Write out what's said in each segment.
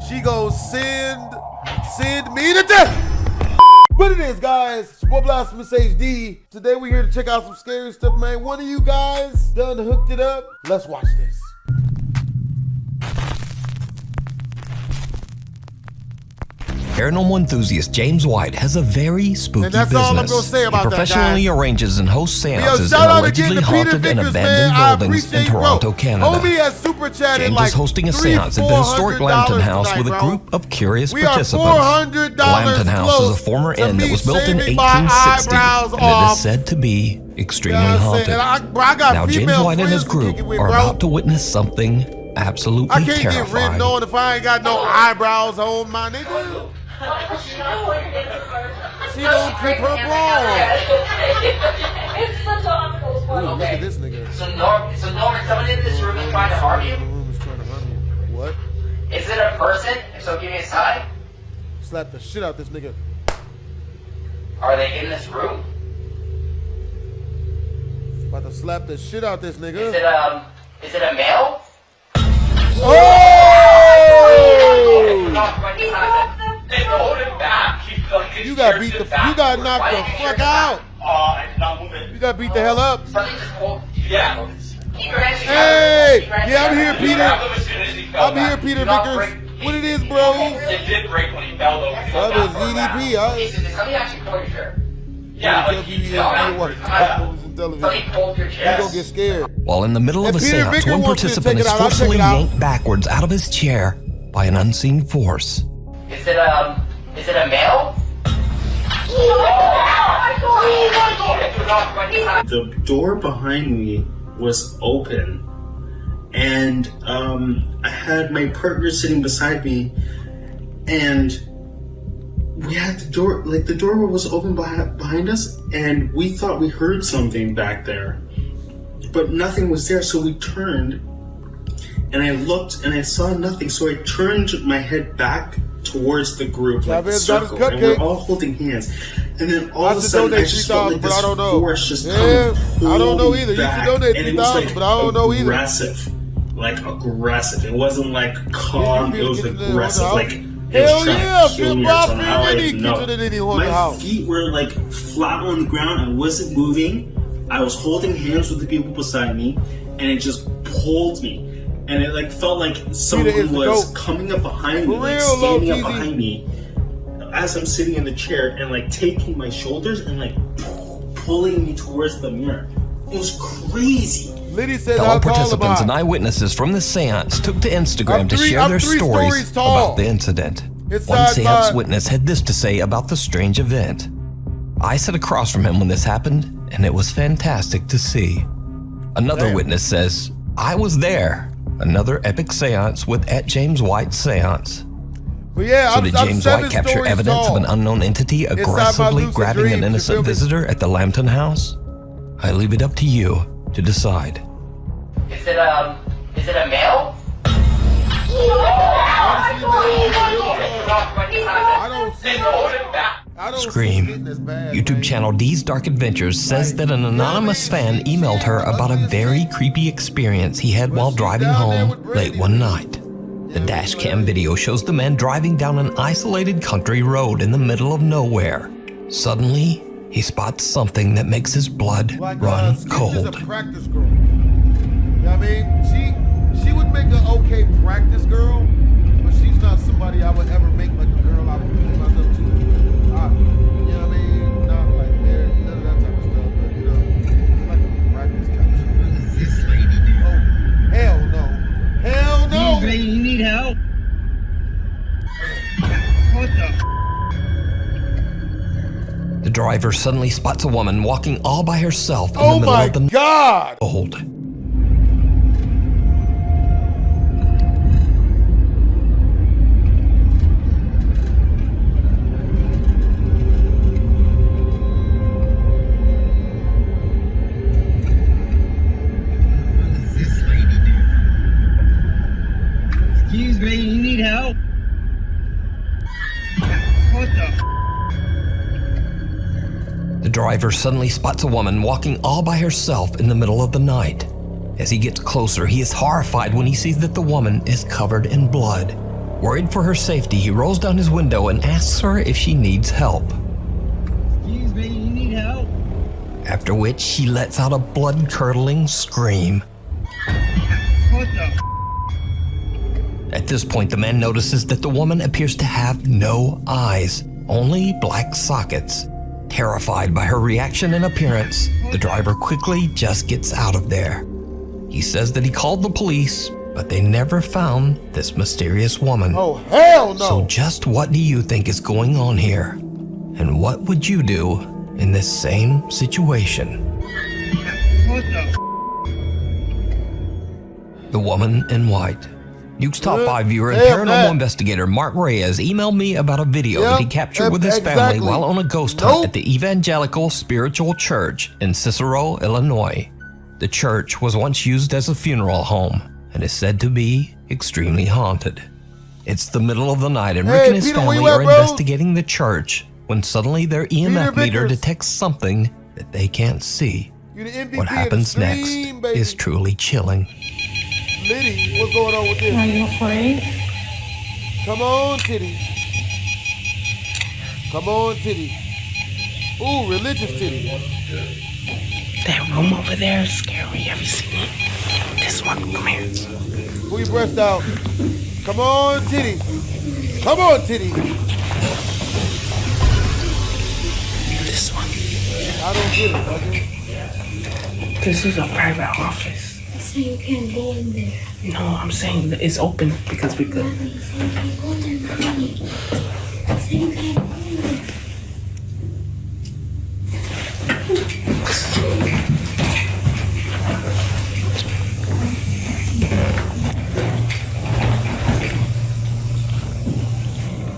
she goes send me to death. What it is, guys? It's your boy BlastphamousHD. Today we're here to check out some scary stuff, man. One of you guys done hooked it up. Let's watch this. Paranormal enthusiast James White has a very spooky And that's business. all I'm gonna say about he professionally that, guys. arranges and hosts seances in shout out allegedly again to Peter haunted and Vickers, abandoned man. I buildings in appreciate, Toronto, bro. Canada. Homie has super chatted James like is hosting a $300-400 seance at the historic Lambton House tonight, with a bro. group of curious We are participants. $400 The Lambton House is a close former to inn that me was built in shaving my 1860, eyebrows and it off. is said to be extremely You know what I'm haunted. saying? I got Now, James female White and his friends to group kick it with, are bro. about to witness something absolutely I can't get terrifying. written on if I ain't got no eyebrows on my nigga. She don't clip her bra. It's such an optical sport. Ooh, look at this nigga. So Norman, someone in this room is trying to harm you? The room is trying to harm you. What? Is it a person? If so, give me a sign. Slap the shit out this nigga. Are they in this room? About to slap the shit out this nigga. Is it a male? Oh! They hold him back. You got beat the. You got knocked the fuck out. You got beat the hell up. Something just pulled. Yeah. Keep your hands Hey! together. Yeah, I'm here, Peter. As soon as he fell I'm back. here, Peter Do not Vickers. break- What it is, bro? It did break when he fell though. That is EDP. Somebody actually pulled your chair. Yeah, Yeah, tell like people you you don't watch movies and Somebody television. pulled your You chair. gonna get scared. While in the middle of And a Peter seance, Vickers one wants you to participant check is it out. I'll check forcefully it out. yanked backwards out of his chair by an unseen force. Is it a male? The door behind me was open, and I had my partner sitting beside me, and we had the door, like the door was open behind us, and we thought we heard something back there, but nothing was there, so we turned, and I looked, and I saw nothing, so I turned my head back towards the group, like the Chavez got his circle, and cupcake. we're all holding hands, and then all I of a should sudden I donate just felt 3,000, like but this I don't know. force just Yeah, coming I don't know pulling either. You should back, donate and it was 3,000, but I don't know either. aggressive, like aggressive. It wasn't like calm. It was aggressive, like it Hell was trying yeah, to kill feel me or bad something. for I don't any even know. kitchen in any haunted My house. feet were like flat on the ground. I wasn't moving. I was holding hands with the people beside me, and it just pulled me. And it like felt like someone is the was goat. coming up behind me, For like real, standing Lil up TZ. behind me as I'm sitting in the chair and like taking my shoulders and like pulling me towards the mirror. It was crazy. Liddy says Fellow I'll call participants and about. eyewitness from the seance took to Instagram I'm to three- share I'm their 3 stories stories tall. about the incident. It's One side seance by- witness had this to say about the strange event. I sat across from him when this happened, and it was fantastic to see. Another Damn. witness says, I was there. Another epic seance with @James White seance. But yeah, So I'm did I'm James 7 White capture stories evidence tall. of an unknown entity Inside my aggressively lucid grabbing dreams, an you innocent feel me? visitor at the Lambton House? I leave it up to you to decide. Is it a male? I don't see They hold him back. I don't Scream. see it as bad, YouTube man. channel D's Dark Adventures says that an anonymous fan emailed her about a very creepy experience he had while driving home late one night. The dash cam video shows the man driving down an isolated country road in the middle of nowhere. Suddenly, he spots something that makes his blood Like, run Skip is cold. a practice girl. You know what I mean? She would make an okay practice girl, but she's not somebody I would ever make like a girl I would put myself to. You know what I mean? Not like there, none of that type of stuff, but you know, it's like a practice type of shit. What does this lady do? Oh, hell no. Hell no! Hey, you need help? What the? The driver suddenly spots a woman walking all by herself in the Oh middle my of the God! cold. What does this lady do? Excuse me, you need help? What the? The driver suddenly spots a woman walking all by herself in the middle of the night. As he gets closer, he is horrified when he sees that the woman is covered in blood. Worried for her safety, he rolls down his window and asks her if she needs help. Excuse me, you need help? After which she lets out a blood-curdling scream. What the? At this point, the man notices that the woman appears to have no eyes, only black sockets. Terrified by her reaction and appearance, the driver quickly just gets out of there. He says that he called the police, but they never found this mysterious woman. Oh, hell no! So just what do you think is going on here? And what would you do in this same situation? What the? The woman in white. Nuke's Top 5 viewer and Damn paranormal that. investigator Mark Reyes emailed me about a video that he captured with his family while on a ghost hunt at the Evangelical Spiritual Church in Cicero, Illinois. The church was once used as a funeral home and is said to be extremely haunted. It's the middle of the night and Rick Hey, and his Peter, where family you at, are bro? investigating the church when suddenly their EMF meter Vickers. detects something that they can't see. You the MVP What of the happens next stream, baby. is truly chilling. Liddy, what's going on with this? Are you afraid? Come on, titty. Come on, titty. Ooh, religious titty. That room over there is scary. Have you seen it? This one, come here. Pull your breast out. Come on, titty. Come on, titty. This one. I don't get it, okay? This is a private office. So you can't go in there. No, I'm saying that it's open because we could. Mommy, so you can't go in there. Mommy. So you can't go in there.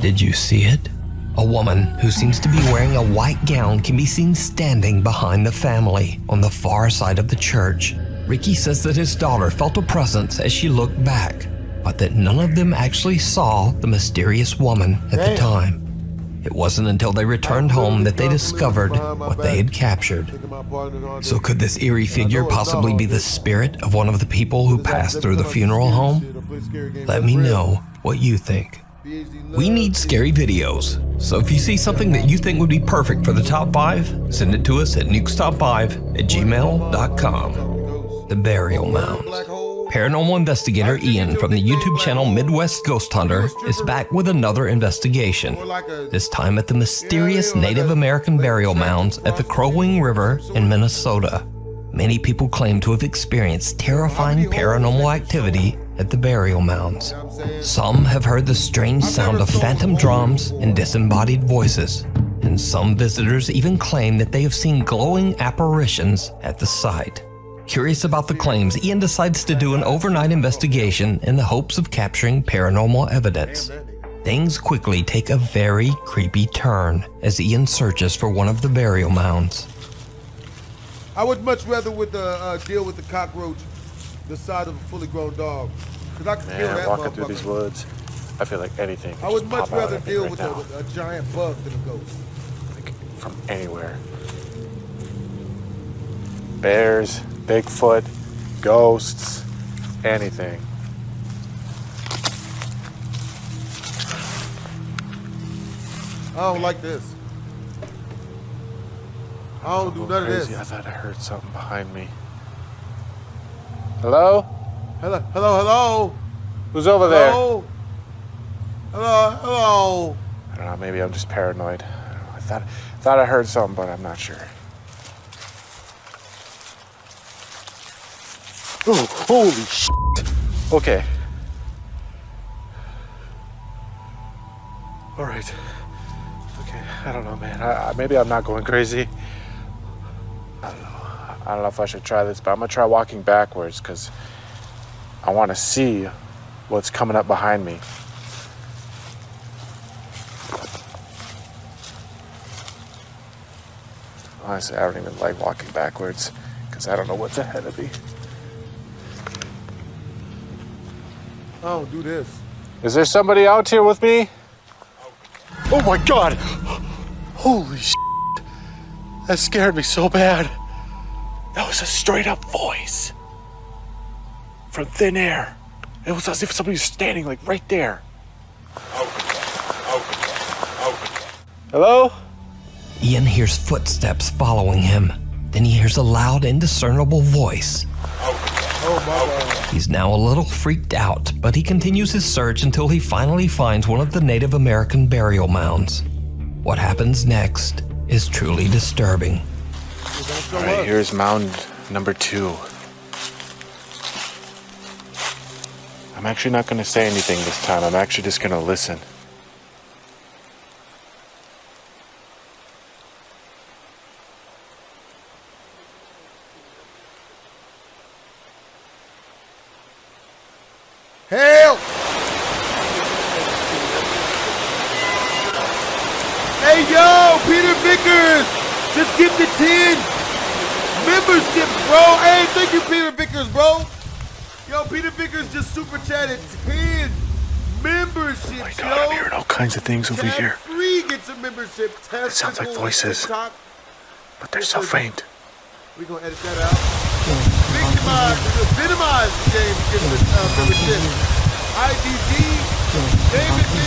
Did you see it? A woman who seems to be wearing a white gown can be seen standing behind the family on the far side of the church. Ricky says that his daughter felt a presence as she looked back, but that none of them actually saw the mysterious woman at the time. It wasn't until they returned home that they discovered what they had captured. So could this eerie figure possibly be the spirit of one of the people who passed through the funeral home? Let me know what you think. We need scary videos, so if you see something that you think would be perfect for the top 5, send it to us at nukestop5@gmail.com. The Burial Mounds. Paranormal investigator Ian from the YouTube channel Midwest Ghost Hunter is back with another investigation, this time at the mysterious Native American burial mounds at the Crow Wing River in Minnesota. Many people claim to have experienced terrifying paranormal activity at the burial mounds. Some have heard the strange sound of phantom drums and disembodied voices, and some visitors even claim that they have seen glowing apparitions at the site. Curious about the claims, Ian decides to do an overnight investigation in the hopes of capturing paranormal evidence. Things quickly take a very creepy turn as Ian searches for one of the burial mounds. I would much rather deal with the cockroach the size of a fully grown dog. Cause I could kill Man, that walking through these motherfucker. woods, I feel like anything could I would just much pop out rather at me deal right with now. a giant bug than a ghost. Like, from anywhere. Bears, Bigfoot, ghosts, anything. I don't like this. I don't do none of Crazy, I this. thought I heard something behind me. Hello? Hello, hello, hello. Who's over there? Hello. Hello, hello. I don't know, maybe I'm just paranoid. I don't know, I thought I heard something, but I'm not sure. Oh, holy shit. Okay. All right. Okay, I don't know, man. Maybe I'm not going crazy. I don't know if I should try this, but I'm gonna try walking backwards because I want to see what's coming up behind me. Honestly, I don't even like walking backwards because I don't know what's ahead of me. I don't do this. Is there somebody out here with me? Oh my God! Holy shit! That scared me so bad. That was a straight up voice from thin air. It was as if somebody was standing like right there. Hello? Ian hears footsteps following him. Then he hears a loud, indiscernible voice. Oh my God. He's now a little freaked out, but he continues his search until he finally finds one of the Native American burial mounds. What happens next is truly disturbing. All right, here's mound number 2. I'm actually not going to say anything this time. I'm actually just going to listen. Help! Hey yo, Peter Vickers! Just give the 10 membership, bro. Hey, thank you, Peter Vickers, bro. Yo, Peter Vickers just super chatted 10 memberships, Oh my God, I'm yo. hearing all kinds of things over here. Free gets a membership. It sounds like voices, TikTok. but they're so faint. We're gonna edit that out. Minimize the game to get the membership. IDG, David B.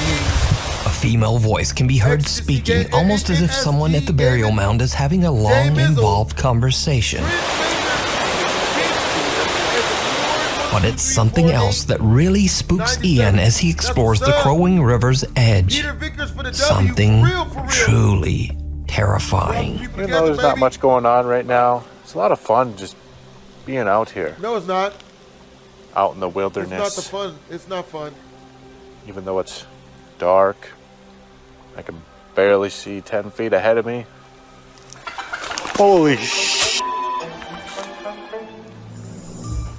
A female voice can be heard speaking, almost as if someone at the burial mound is having a long, involved conversation. But it's something else that really spooks Ian as he explores the Crowing River's edge. Something truly terrifying. Even though there's not much going on right now, it's a lot of fun just being out here, No, it's not. out in the It's wilderness. not the fun. It's not fun. Even though it's dark, I can barely see 10 feet ahead of me. Holy sh!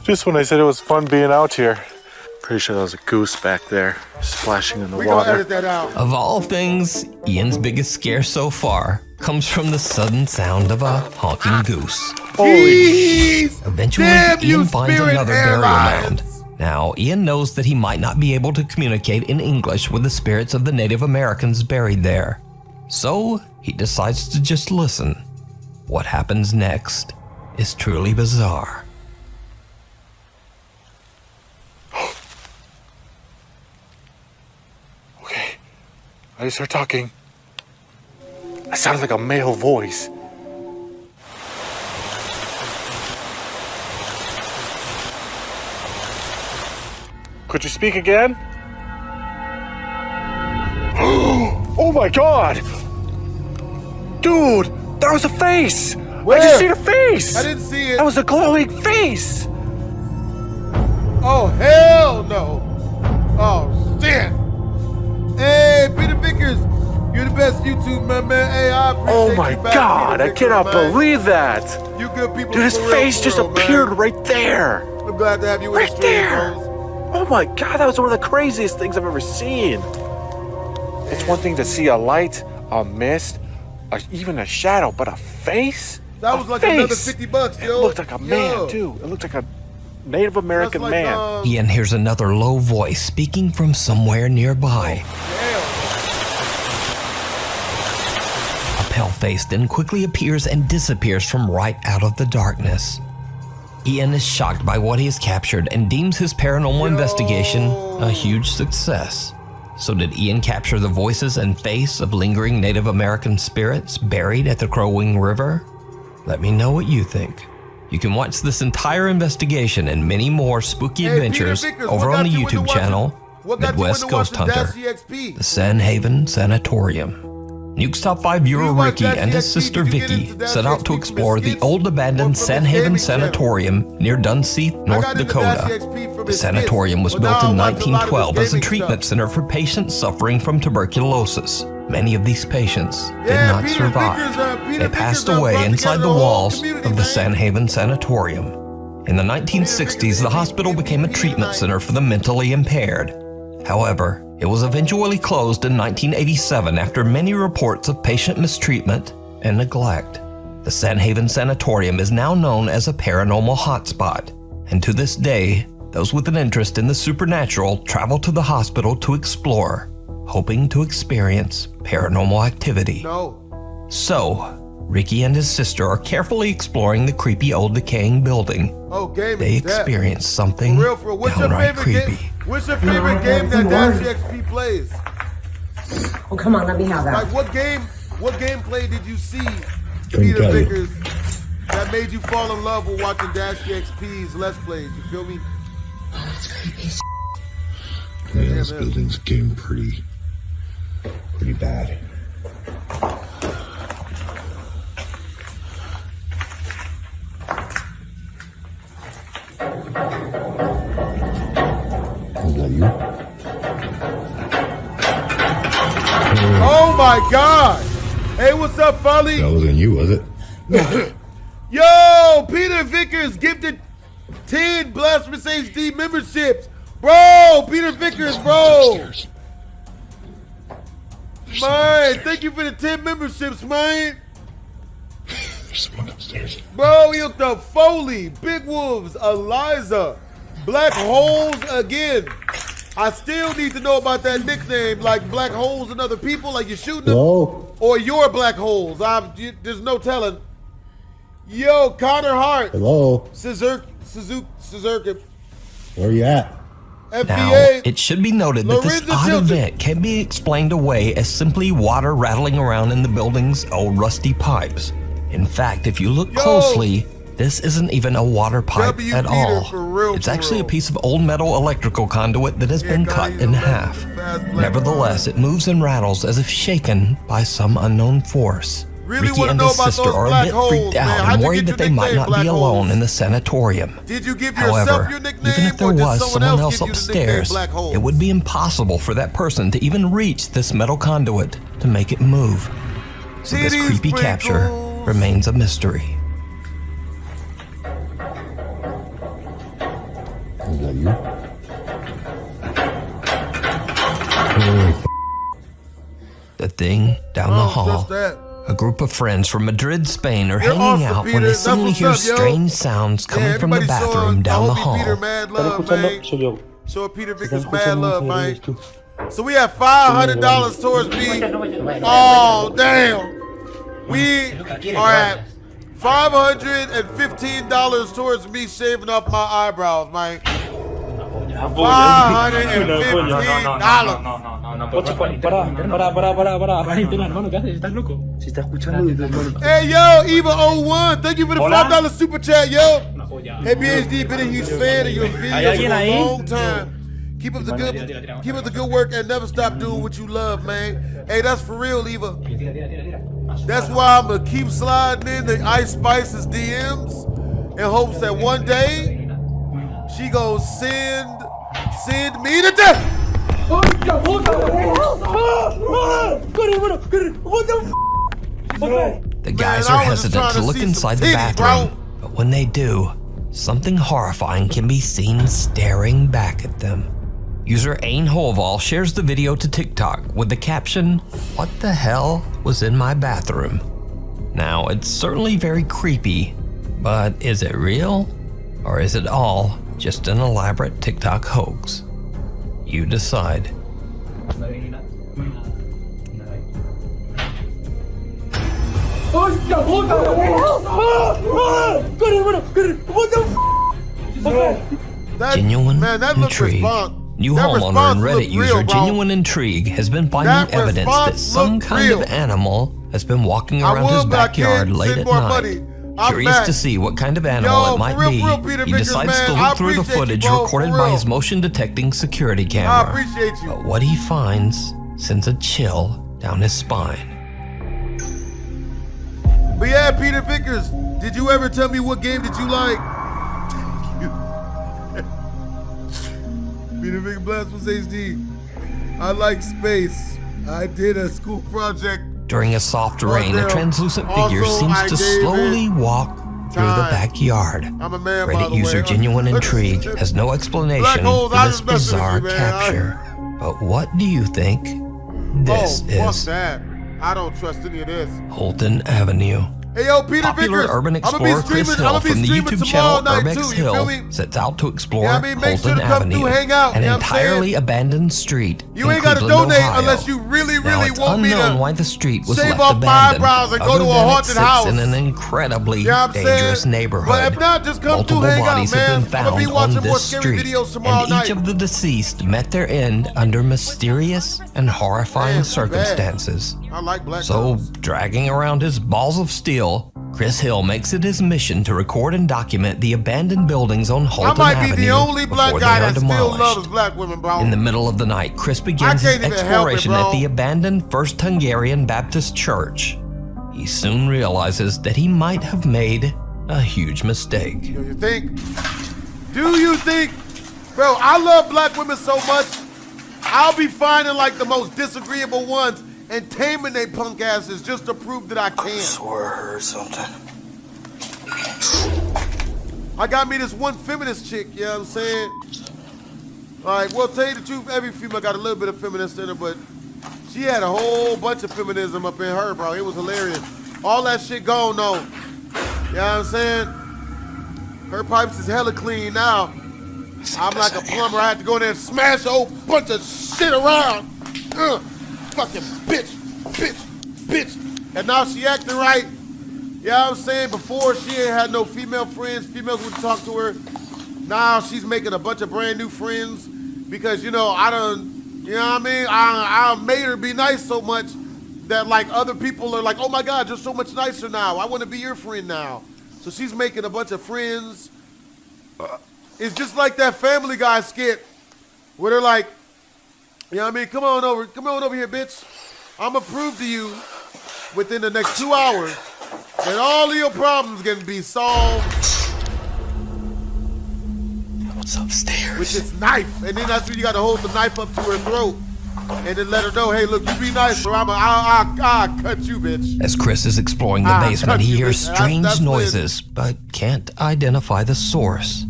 Just when I said it was fun being out here. Pretty sure there was a goose back there, splashing in the We're gonna water. edit that out. Of all things, Ian's biggest scare so far comes from the sudden sound of a honking goose. Jeez! Eventually, Damn you, Ian finds Spirit another burial Airlines! mound. Now, Ian knows that he might not be able to communicate in English with the spirits of the Native Americans buried there. So, he decides to just listen. What happens next is truly bizarre. Okay, I start talking. That sounds like a male voice. Could you speak again? Oh my God! Dude, that was a face! Where? I just seen a face! I didn't see it. That was a glowing face! Oh, hell no. Oh, shit. Hey, Peter Vickers. You're the best YouTube, man. Hey, I appreciate Oh my you back, God, Peter I cannot Vickers, man. believe that! You good people. Dude, his for real, face for just real, appeared man. right there! I'm glad to have you in Right the stream, there. bros. Oh my God, that was one of the craziest things I've ever seen. It's one thing to see a light, a mist, even a shadow, but a face? That A was like face. another 50 bucks, yo. It looked like a man, Yo. too. It looked like a Native American That's like, man. Ian hears another low voice speaking from somewhere nearby. A pale face then quickly appears and disappears from right out of the darkness. Ian is shocked by what he has captured and deems his paranormal investigation a huge success. So did Ian capture the voices and face of lingering Native American spirits buried at the Crowing River? Let me know what you think. You can watch this entire investigation and many more spooky adventures Peter Vickers, over what on the got you into YouTube watching- channel, what got you Midwest into Ghost watching Hunter, Dash EXP? the Sandhaven Sanatorium. Nuke's top 5 viewer You watch Ricky Dash and his EXP, sister did you get Vicky into Dash set out to EXP explore the biscuits? old abandoned Or from his Sandhaven gaming channel? Sanatorium near Dunseith, North got into Dakota. Dash EXP from The his sanatorium was kids, but built now in I watch a lot of his 1912 as a gaming treatment stuff. center for patients suffering from tuberculosis. Many of these patients did Yeah, not Peter survive. Vickers, Peter They passed Vickers, away brought inside together the the whole walls community, of the man. Sandhaven Sanatorium. In the 1960s, the hospital became a treatment center for the mentally impaired. However, it was eventually closed in 1987 after many reports of patient mistreatment and neglect. The Sandhaven Sanatorium is now known as a paranormal hotspot, and to this day, those with an interest in the supernatural travel to the hospital to explore, hoping to experience paranormal activity. No. So, Ricky and his sister are carefully exploring the creepy old decaying building. Oh, gaming. They that. experience something For real, for real. What's your downright favorite creepy. game? What's your favorite game that Dash EXP plays? Oh, come on, let me have that. Like what gameplay did you see, Couldn't Peter tell you. Vickers, that made you fall in love with watching DashXP's Let's Plays? You feel me? Man, this building's getting pretty bad. Is that you? Oh my God! Hey, what's up, Folly? That wasn't you, was it? Yo, Peter Vickers gifted 10 BlastphamousHD memberships. Bro, Peter Vickers, bro. Man, thank you for the 10 memberships, man. There's someone upstairs. Bro, he hooked up Foley, Big Wolves, Eliza, Black Holes again. I still need to know about that nickname, like Black Holes and other people, like you're shooting them. Hello? Or your Black Holes. There's no telling. Yo, Connor Hart. Hello? Suzuki. Where are you at? Now, FBA. it should be noted that this Lorenzo odd Chilton. event can be explained away as simply water rattling around in the building's old rusty pipes. In fact, if you look closely, this isn't even a water pipe W. at Peter, all. for real, It's for actually a real. piece of old metal electrical conduit that has been cut in half. Fast black Nevertheless, it moves and rattles as if shaken by some unknown force. Really Ricky wanna and know his about sister those are a black bit holes, freaked man. out How'd and you worried get that your they might nickname, not Black be alone Holes? in the sanatorium. Did you give yourself However, your nickname, even if there or did was someone else give you the nickname upstairs, Black Holes? it would be impossible for that person to even reach this metal conduit to make it move. So this Titty creepy capture sprinkles. remains a mystery. Is that you? Holy The thing down the hall. Just that. A group of friends from Madrid, Spain are You're hanging awesome, out Peter. when they That's suddenly what's hear up, yo. strange sounds coming from the everybody bathroom down the homie hall. Peter mad love, man. soy yo. Show Peter Están Vickers mad escuchando love, un man. eres tú. So we have $500 towards me. Oh, damn. We are at $515 towards me shaving off my eyebrows, man. $515. Se está escuchando desde hermano. Hey, yo, Eva01, thank you for the $5 super chat, yo. Hey, BHD, been a huge fan of your videos for a long time. Keep up the good work and never stop doing what you love, man. Hey, that's for real, Eva. That's why I'm gonna keep sliding in the Ice Spice's DMs in hopes that one day she gonna send me the death. The guys Man, are I was just hesitant trying to to look see some inside the titties, bathroom, bro. but when they do, something horrifying can be seen staring back at them. User Ain Holval shares the video to TikTok with the caption, "What the hell was in my bathroom?" Now, it's certainly very creepy, but is it real? Or is it all just an elaborate TikTok hoax? You decide. Genuine intrigue. New homeowner and Reddit user Genuine Intrigue has been finding evidence that some kind of animal has been walking around his backyard late at night. Curious to see what kind of animal it might be, he decides to look through the footage recorded by his motion detecting security camera. I appreciate you. But what he finds sends a chill down his spine. But yeah, Peter Vickers, did you ever tell me what game did you like? Peter Vickers BlastphamousHD. I like space. I did a school project. During a soft rain, a translucent figure Also, seems I to gave slowly it walk through the time. backyard. I'm a man, by Reddit the user way. Genuine Intrigue has no explanation Black holes, for I this just messing with bizarre you, man. capture. But what do you think this Fuck is? that. I don't trust any of this. Holton Avenue. Hey, yo, Peter Popular Vickers, urban I'ma be explorer Chris streaming- Hill I'ma be from the streaming YouTube tomorrow channel night, Urbex too, you feel Hill me? sets out to explore Yeah, I mean, make sure Holton to come Avenue, through, hang out, an you know what I'm saying? entirely abandoned street You in ain't gotta Cleveland, donate Ohio. unless you really, Now, really it's want me to unknown why the street was shave left off my abandoned, eyebrows and go other to a than it haunted sits house. in an incredibly You know what I'm dangerous saying? neighborhood. But if not, just come Multiple through, hang out, bodies have man. been I'ma be found watching on more this scary street, videos tomorrow and night. each of the deceased met their end under mysterious and horrifying Man, circumstances. I like black So, girls. dragging around his balls of steel, Chris Hill makes it his mission to record and document the abandoned buildings on I Holton might Avenue be the only black before guy they are that still demolished. loves black women, bro. In the middle of the night, Chris I begins his can't even help it, exploration bro. at the abandoned First Hungarian Baptist Church. He soon realizes that he might have made a huge mistake. Do you think? Do you think? Bro, I love black women so much, I'll be finding like the most disagreeable ones and taming they punk asses just to prove that I can. I swear I heard something. I got me this one feminist chick, you know what I'm saying? Like, well, tell you the truth, every female got a little bit of feminist in her, but she had a whole bunch of feminism up in her, bro. It was hilarious. All that shit gone, though. You know what I'm saying? Her pipes is hella clean now. I'm like a plumber. I had to go in there and smash a whole bunch of shit around. Fucking bitch. And now she acting right. You know what I'm saying? Before, she ain't had no female friends. Females wouldn't talk to her. Now she's making a bunch of brand new friends because, you know, I done, you know what I mean? I made her be nice so much that, like, other people are like, oh, my God, you're so much nicer now. I want to be your friend now. So she's making a bunch of friends. It's just like that Family Guy skit where they're like, you know what I mean? Come on over here, bitch. I'm going to prove to you within the next 2 hours that all of your problems can be solved. What's upstairs? With this knife. And then that's when you got to hold the knife up to her throat and then let her know, hey, look, you be nice or I'll cut you, bitch. As Chris is exploring the Ah, basement, he cut you, hears bitch. strange That's noises, but can't identify the source.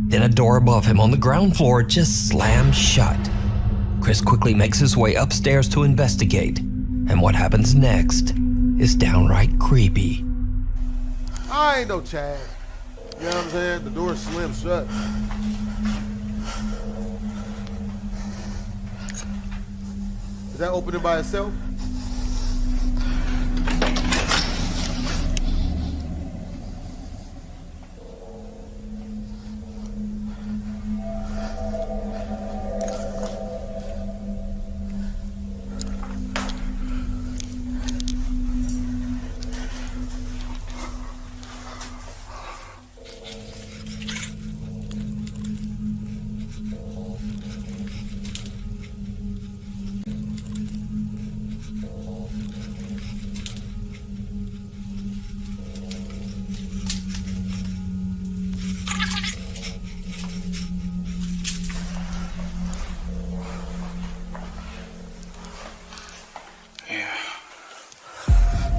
Then a door above him on the ground floor just slams shut. Chris quickly makes his way upstairs to investigate, and what happens next is downright creepy. I ain't no Chad. You know what I'm saying? The door's slim shut. Is that opening by itself?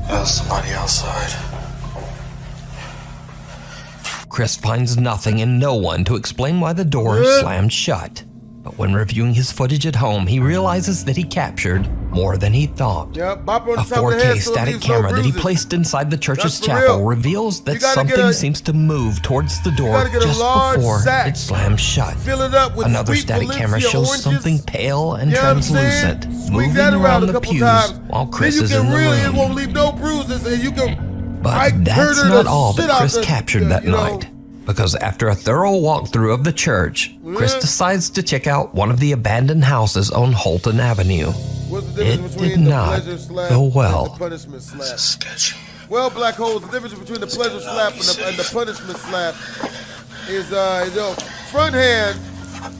There's somebody outside. Chris finds nothing and no one to explain why the door slammed shut. But when reviewing his footage at home, he realizes that he captured more than he thought. Yep, bop her on A the top of the 4K head so it static leaves no camera that he bruises. placed inside the church's That's for chapel real. reveals You that gotta get something a- seems to move towards the door gotta get a just large before sack. it slams shut. Fill it up with Another sweet static camera Valencia shows oranges. something pale and You know what I'm saying? translucent Swing moving that around a the couple pews times. while Chris then is you in can the really, room. it won't leave no bruises and you can. But that's not all that Chris captured that you know. night. Because after a thorough walkthrough of the church, Chris decides to check out one of the abandoned houses on Holton Avenue. What's the It difference did between the not pleasure slap go and well. the punishment slap? This is sketchy. Well, Black Hole, the difference between the pleasure slap and the punishment slap is, you know, front hand,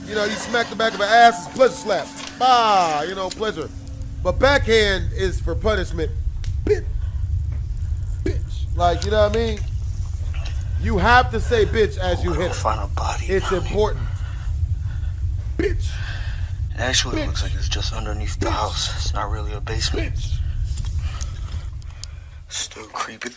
you know, you smack the back of an ass, is pleasure slap. Bah, you know, pleasure. But backhand is for punishment. Bitch. Like, you know what I mean? You have to say bitch as you hit it. Find a body. It's important. Bitch. It actually looks like it's just underneath the house. It's not really a basement. Bitch. Still creepy.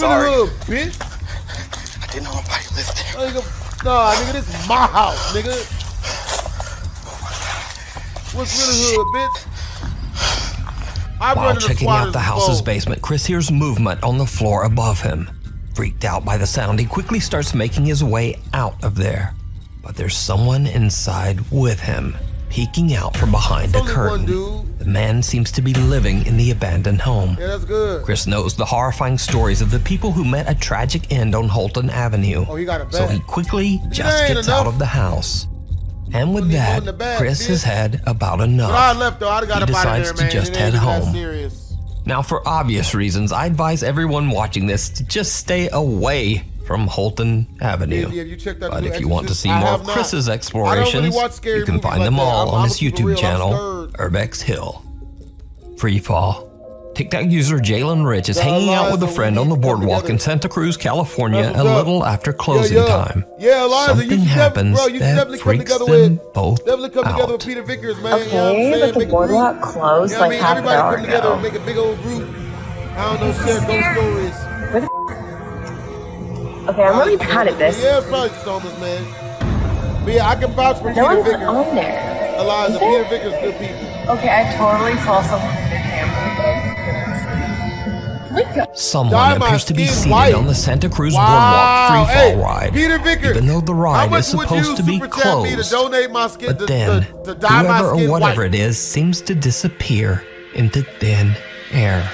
really hood, bitch. I didn't know nobody lived there. Nah, nigga, this is my house, nigga. What's really hood, bitch? While checking out the house's basement, Chris hears movement on the floor above him. Freaked out by the sound, he quickly starts making his way out of there. But there's someone inside with him, peeking out from behind a curtain. The man seems to be living in the abandoned home. Yeah, that's good. Chris knows the horrifying stories of the people who met a tragic end on Holton Avenue. Oh, he got a bag. So he quickly just gets out of the house. And with that, Chris has had about enough. He decides to just head home. Now, for obvious reasons, I advise everyone watching this to just stay away from Holton Avenue. But if you want to see more of Chris's explorations, you can find them all on his YouTube channel, Urbex Hill. Freefall. TikTok user Jalen Rich is hanging out with a friend on the boardwalk in Santa Cruz, California a little after closing time. Something happens that freaks them both out. Okay, but the boardwalk closed like half an hour ago. Make a big old group. I don't know, share ghost stories. Okay, I'm really bad at this. Yeah, it's probably Somas, man. But yeah, I can vouch for Peter Vickers. No one's on there. Eliza, Peter Vickers, good people. Okay, I totally saw someone in the camera. Someone appears to be seated on the Santa Cruz Boardwalk freefall ride, even though the ride is supposed to be closed. But then, whoever or whatever it is seems to disappear into thin air.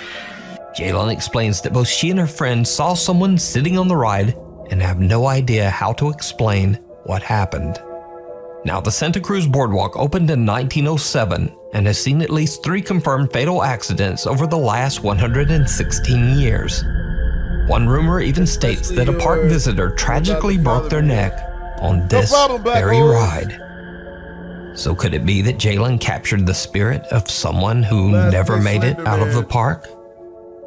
Jalen explains that both she and her friend saw someone sitting on the ride and have no idea how to explain what happened. Now, the Santa Cruz Boardwalk opened in 1907 and has seen at least 3 confirmed fatal accidents over the last 116 years. One rumor even states that a park visitor tragically broke their neck on this very ride. So could it be that Jalen captured the spirit of someone who never made it out of the park?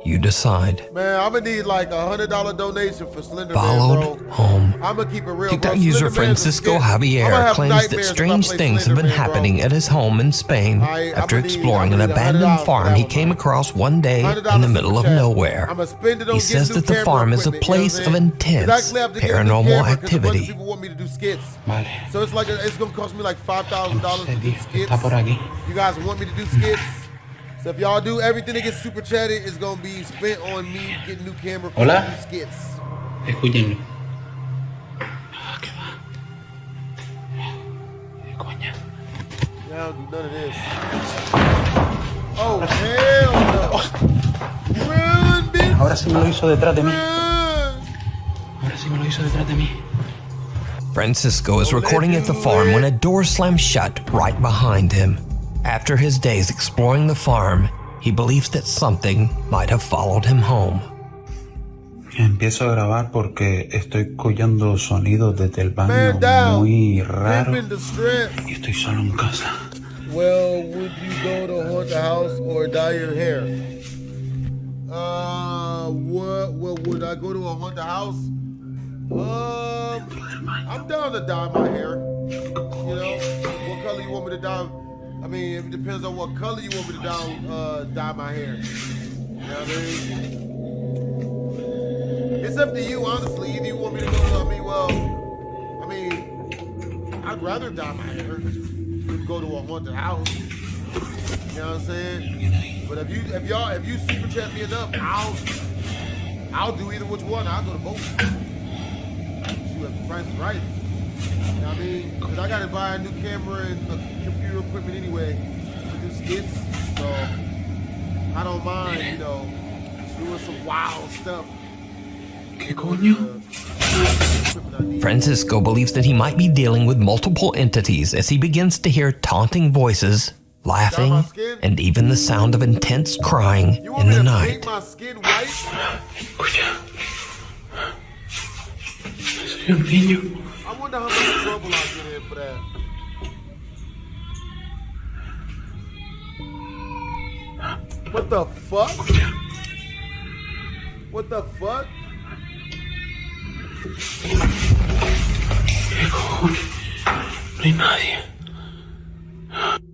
You decide. Man, I'm gonna need like $100 donation for Slender Followed Man, bro. home. I'm gonna keep it real. TikTok user Francisco Javier claims that strange things have been happening at his home in Spain after exploring an abandoned farm he came across one day in the middle of nowhere. He says that the farm is a place of intense paranormal activity. People want me to do skits. So it's like it's gonna cost me like $5,000 to do skits. You guys want me to do skits? So if y'all do everything that gets super chatted, it's gonna be spent on me getting new camera for new skits. Escúchenlo. Y'all do none of this. Oh, hell no. Run, bitch. Ahora sí me lo hizo detrás de mí. Ahora sí me lo hizo detrás de mí. Francisco is recording at the farm when a door slams shut right behind him. After his days exploring the farm, he believes that something might have followed him home. Empiezo a grabar porque estoy escuchando sonidos desde el baño muy raros y estoy solo en casa. Well, would you go to haunt the house or dye your hair? What would I go to a haunted house? I'm down to dye my hair. You know, what color you want me to dye? I mean, it depends on what color you want me to dye my hair. You know what I mean? It's up to you, honestly. Either you want me to go, I'd rather dye my hair than go to a haunted house. You know what I'm saying? But if you super chat me enough, I'll do either which one. I'll go to both. See what the price is right. You know what I mean? Because I got to buy a new camera and computer equipment anyway to do skits. So I don't mind, you know, doing some wild stuff. ¿Qué coño? Francisco believes that he might be dealing with multiple entities as he begins to hear taunting voices, laughing, and even the sound of intense crying in the night. My skin white? Soy un niño. I wonder how much trouble I'll get in for that. What the fuck? What the fuck?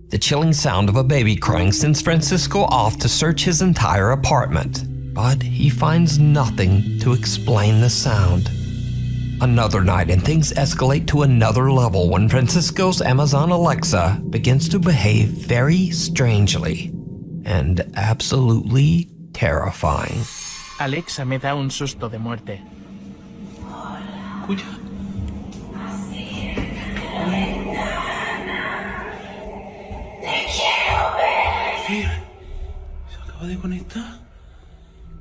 The chilling sound of a baby crying sends Francisco off to search his entire apartment. but he finds nothing to explain the sound. Another night, and things escalate to another level when Francisco's Amazon Alexa begins to behave very strangely and absolutely terrifying. Alexa me da un susto de muerte. Escucha. Mira, se acaba de conectar.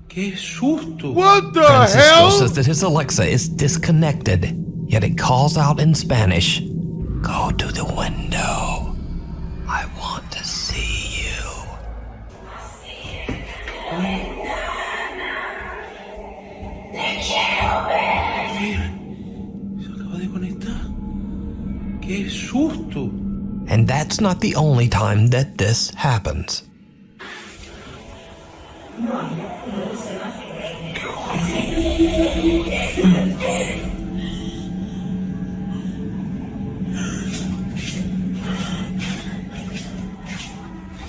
¡Qué susto! What the Francisco hell? says that his Alexa is disconnected, yet it calls out in Spanish, "Go to the window. I want to see you." Mira, se acaba de conectar. ¡Qué susto! And that's not the only time that this happens.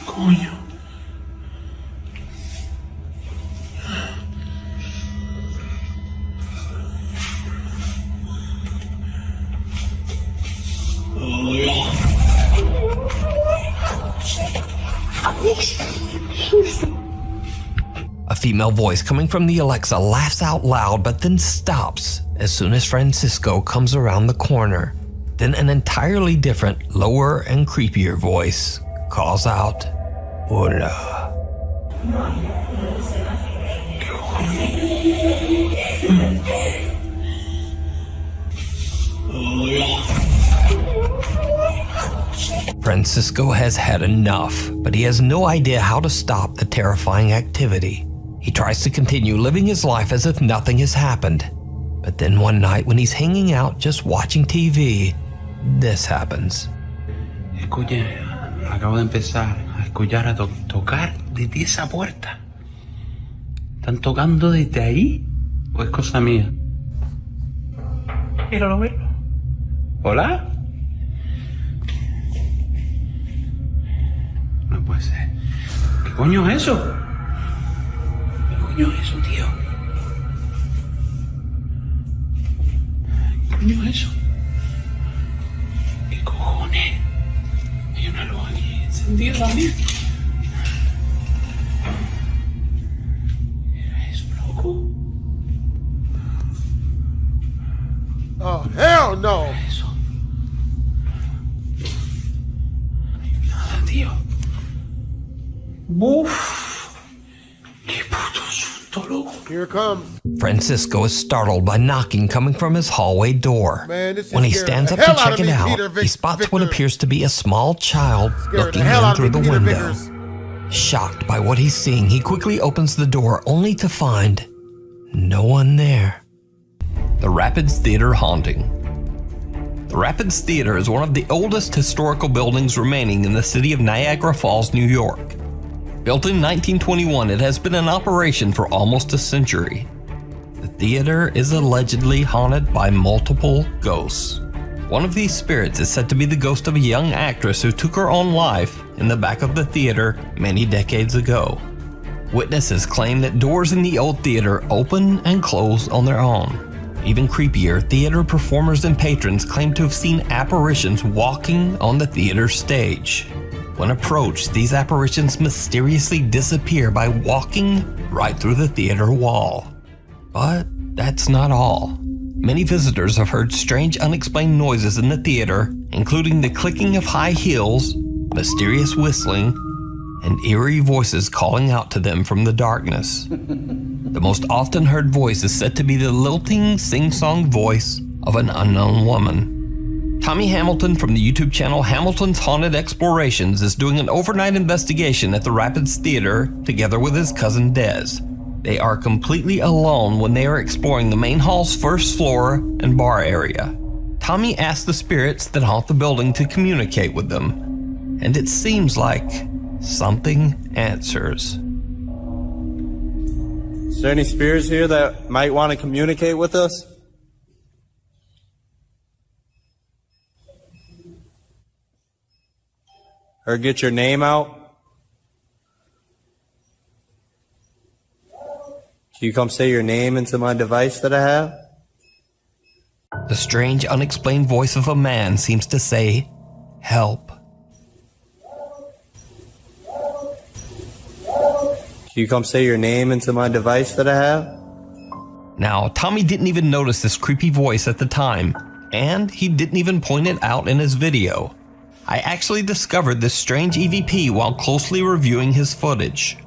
Coño. A female voice coming from the Alexa laughs out loud but then stops as soon as Francisco comes around the corner. Then an entirely different, lower and creepier voice calls out, "Hola." Francisco has had enough, but he has no idea how to stop the terrifying activity. He tries to continue living his life as if nothing has happened. But then one night when he's hanging out just watching TV, this happens. Escuche, acabo de empezar a escuchar a tocar desde esa puerta. ¿Están tocando desde ahí? ¿O es cosa mía? Míralo, míralo. ¿Hola? No puede ser. ¿Qué coño es eso? ¿Qué coño es eso, tío? ¿Qué coño es eso? ¿Qué cojones? Hay una luz aquí encendida también. ¿Era eso, loco? Oh, hell no! Eso. Nada, tío. Uf. Qué puto susto, loco. Here it comes. Francisco is startled by knocking coming from his hallway door. Man, this is When he scaring stands the up to hell out check of it me, out, Peter he spots what Victor. appears to be a small child Scared looking the hell in out of through me, the Peter window. Vickers. Shocked by what he's seeing, he quickly opens the door only to find no one there. The Rapids Theater Haunting. The Rapids Theater is one of the oldest historical buildings remaining in the city of Niagara Falls, New York. Built in 1921, it has been in operation for almost a century. The theater is allegedly haunted by multiple ghosts. One of these spirits is said to be the ghost of a young actress who took her own life in the back of the theater many decades ago. Witnesses claim that doors in the old theater open and close on their own. Even creepier, theater performers and patrons claim to have seen apparitions walking on the theater stage. When approached, these apparitions mysteriously disappear by walking right through the theater wall. But that's not all. Many visitors have heard strange unexplained noises in the theater, including the clicking of high heels, mysterious whistling, and eerie voices calling out to them from the darkness. The most often heard voice is said to be the lilting, sing-song voice of an unknown woman. Tommy Hamilton from the YouTube channel Hamilton's Haunted Explorations is doing an overnight investigation at the Rapids Theater together with his cousin Dez. They are completely alone when they are exploring the main hall's first floor and bar area. Tommy asks the spirits that haunt the building to communicate with them, and it seems like something answers. Is there any spirits here that might want to communicate with us? Or get your name out? Can you come say your name into my device that I have? The strange, unexplained voice of a man seems to say, "Help." Can you come say your name into my device that I have? Now, Tommy didn't even notice this creepy voice at the time, and he didn't even point it out in his video. I actually discovered this strange EVP while closely reviewing his footage.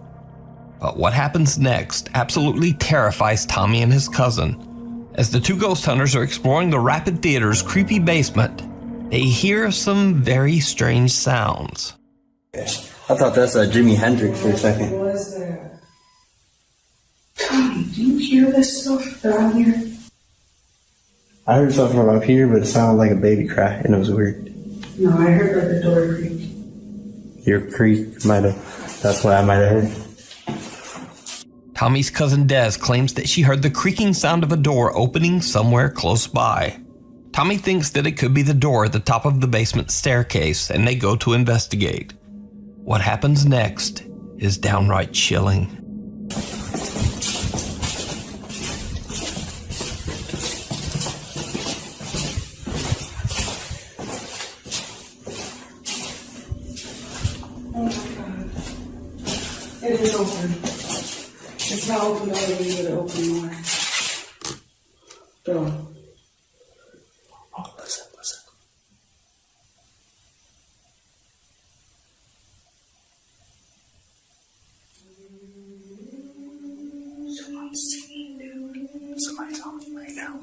But what happens next absolutely terrifies Tommy and his cousin. As the two ghost hunters are exploring the Rapid Theater's creepy basement, they hear some very strange sounds. I thought that's Jimi Hendrix for a second. What was that? Tommy, do you hear this stuff that I'm hearing? I heard something from up here, but it sounded like a baby cry, and it was weird. No, I heard like a door creak. Your creak might have, that's what I might have heard. Tommy's cousin Des claims that she heard the creaking sound of a door opening somewhere close by. Tommy thinks that it could be the door at the top of the basement staircase, and they go to investigate. What happens next is downright chilling. Oh my God. It is open. It's not open all the way, but it open more. Bro. Oh, listen. Someone's singing, dude. Somebody's on me right now.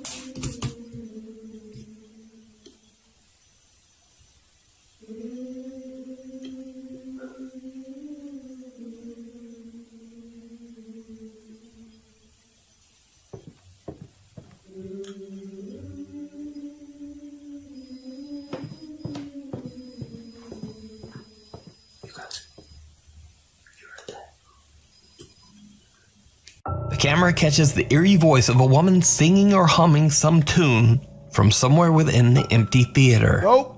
The camera catches the eerie voice of a woman singing or humming some tune from somewhere within the empty theater. Nope.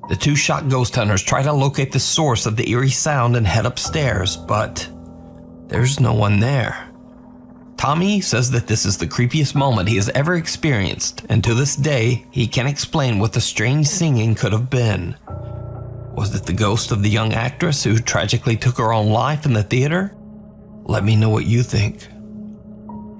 The two shocked ghost hunters try to locate the source of the eerie sound and head upstairs, but there's no one there. Tommy says that this is the creepiest moment he has ever experienced, and to this day, he can't explain what the strange singing could have been. Was it the ghost of the young actress who tragically took her own life in the theater? Let me know what you think.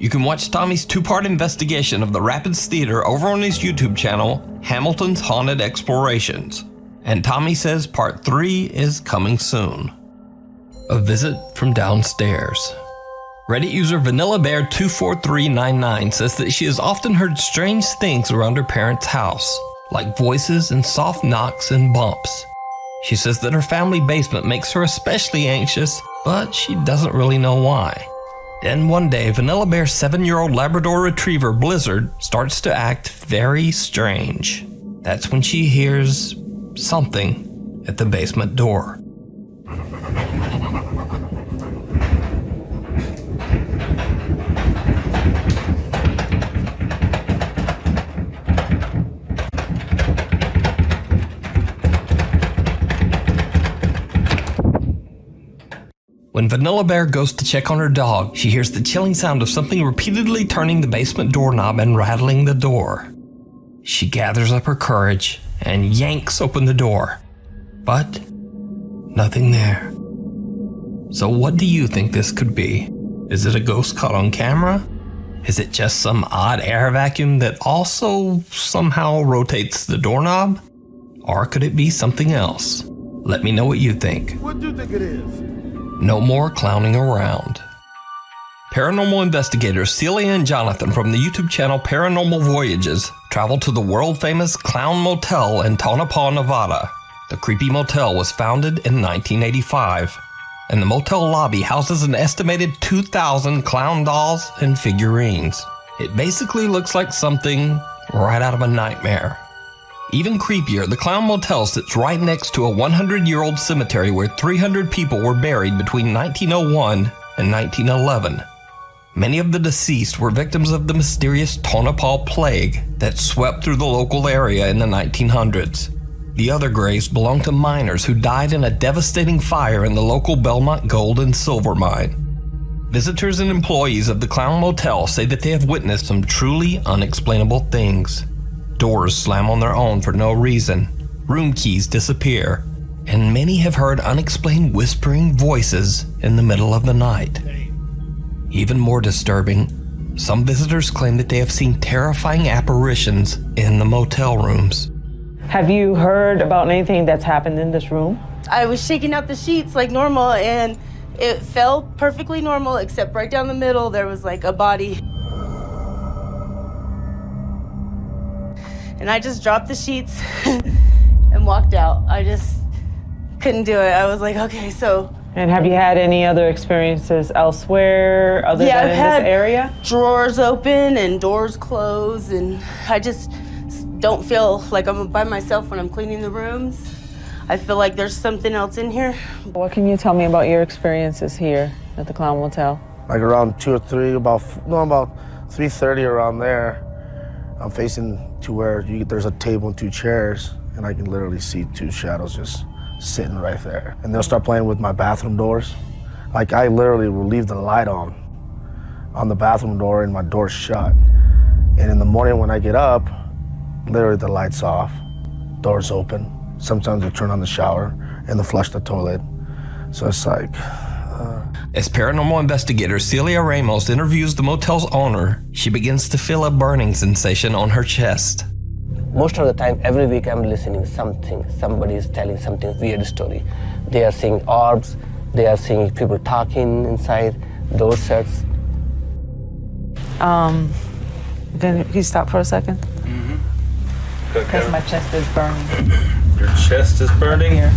You can watch Tommy's two-part investigation of the Rapids Theater over on his YouTube channel, Hamilton's Haunted Explorations. And Tommy says part 3 is coming soon. A visit from downstairs. Reddit user VanillaBear24399 says that she has often heard strange things around her parents' house, like voices and soft knocks and bumps. She says that her family basement makes her especially anxious, but she doesn't really know why. Then one day, Vanilla Bear's 7-year-old Labrador Retriever, Blizzard, starts to act very strange. That's when she hears something at the basement door. When Vanilla Bear goes to check on her dog, she hears the chilling sound of something repeatedly turning the basement doorknob and rattling the door. She gathers up her courage and yanks open the door, but nothing there. So what do you think this could be? Is it a ghost caught on camera? Is it just some odd air vacuum that also somehow rotates the doorknob? Or could it be something else? Let me know what you think. What do you think it is? No more clowning around. Paranormal investigators Celia and Jonathan from the YouTube channel Paranormal Voyages traveled to the world-famous Clown Motel in Tonopah, Nevada. The creepy motel was founded in 1985, and the motel lobby houses an estimated 2,000 clown dolls and figurines. It basically looks like something right out of a nightmare. Even creepier, the Clown Motel sits right next to a 100-year-old cemetery where 300 people were buried between 1901 and 1911. Many of the deceased were victims of the mysterious Tonopah plague that swept through the local area in the 1900s. The other graves belonged to miners who died in a devastating fire in the local Belmont gold and silver mine. Visitors and employees of the Clown Motel say that they have witnessed some truly unexplainable things. Doors slam on their own for no reason, room keys disappear, and many have heard unexplained whispering voices in the middle of the night. Even more disturbing, some visitors claim that they have seen terrifying apparitions in the motel rooms. Have you heard about anything that's happened in this room? I was shaking out the sheets like normal, and it felt perfectly normal, except right down the middle there was like a body. And I just dropped the sheets and walked out. I just couldn't do it. I was like, okay, so. And have you had any other experiences elsewhere other than in this area? Drawers open and doors closed, and I just don't feel like I'm by myself when I'm cleaning the rooms. I feel like there's something else in here. What can you tell me about your experiences here at the Clown Motel? Like around 2 or 3, about 3:30 around there, I'm facing to where there's a table and 2 chairs, and I can literally see 2 shadows just sitting right there. And they'll start playing with my bathroom doors. Like I literally will leave the light on the bathroom door and my door's shut. And in the morning when I get up, literally the light's off, door's open. Sometimes they turn on the shower and they flush the toilet. So it's like... As paranormal investigator Celia Ramos interviews the motel's owner, she begins to feel a burning sensation on her chest. Most of the time, every week I'm listening something. Somebody is telling something weird story. They are seeing orbs, they are seeing people talking inside, door shuts. Can you stop for a second? Because my chest is burning. Your chest is burning? Here.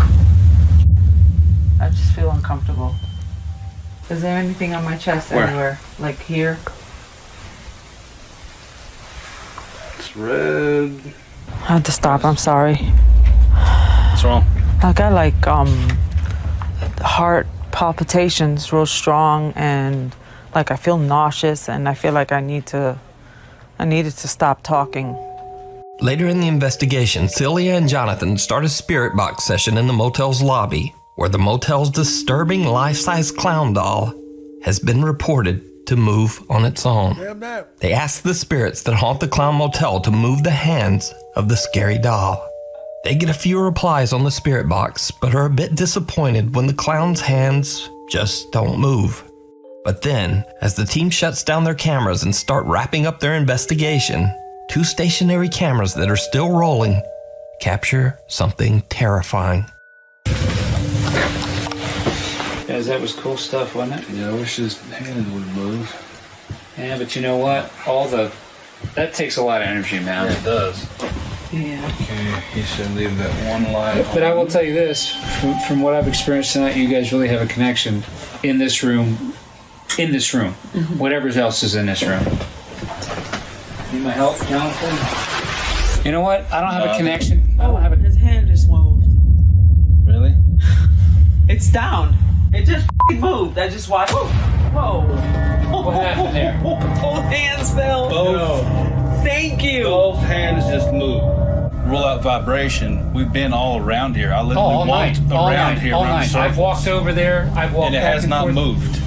I just feel uncomfortable. Is there anything on my chest anywhere? Like here? It's red. I had to stop, I'm sorry. What's wrong? I got like heart palpitations real strong, and like I feel nauseous, and I feel like I needed to stop talking. Later in the investigation, Celia and Jonathan start a spirit box session in the motel's lobby, where the motel's disturbing life-size clown doll has been reported to move on its own. They ask the spirits that haunt the Clown Motel to move the hands of the scary doll. They get a few replies on the spirit box, but are a bit disappointed when the clown's hands just don't move. But then, as the team shuts down their cameras and start wrapping up their investigation, 2 stationary cameras that are still rolling capture something terrifying. Guys, that was cool stuff, wasn't it? Yeah, I wish his hands would move. Yeah, but you know what? That takes a lot of energy, man. Yeah, it does. Yeah. Okay, he should leave that one light But I will tell you this, from what I've experienced tonight, you guys really have a connection in this room. Whatever else is in this room. Need my help, Jonathan? You know what? I don't have a connection. His hand just moved. Really? It's down. It just moved. I just watched. Whoa. What happened there? Both hands fell. Both. Thank you. Both hands just moved. Rule out vibration. We've been all around here. I literally all walked night. around here. All around night. circles. I've walked over there. I've walked and it back has and not forth. moved.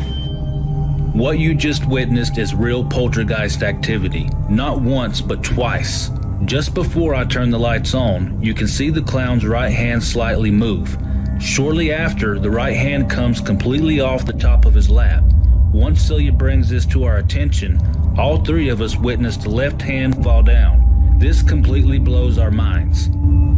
What you just witnessed is real poltergeist activity. Not once, but twice. Just before I turn the lights on, you can see the clown's right hand slightly move. Shortly after, the right hand comes completely off the top of his lap. Once Celia brings this to our attention, all 3 of us witnessed the left hand fall down. This completely blows our minds.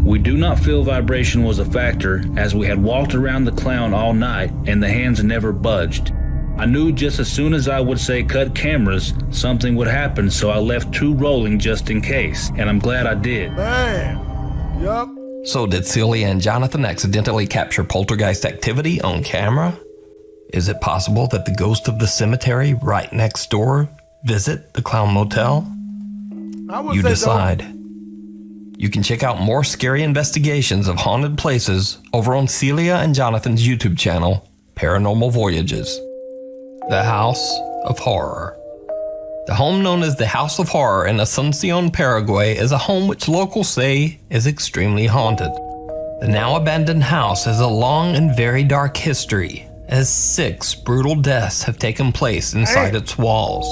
We do not feel vibration was a factor, as we had walked around the clown all night and the hands never budged. I knew just as soon as I would say cut cameras, something would happen, so I left 2 rolling just in case, and I'm glad I did. Man, yup. So did Celia and Jonathan accidentally capture poltergeist activity on camera? Is it possible that the ghost of the cemetery right next door visit the Clown Motel? You decide. You can check out more scary investigations of haunted places over on Celia and Jonathan's YouTube channel, Paranormal Voyages. The House of Horror. The home known as the House of Horror in Asuncion, Paraguay is a home which locals say is extremely haunted. The now abandoned house has a long and very dark history, as 6 brutal deaths have taken place inside its walls.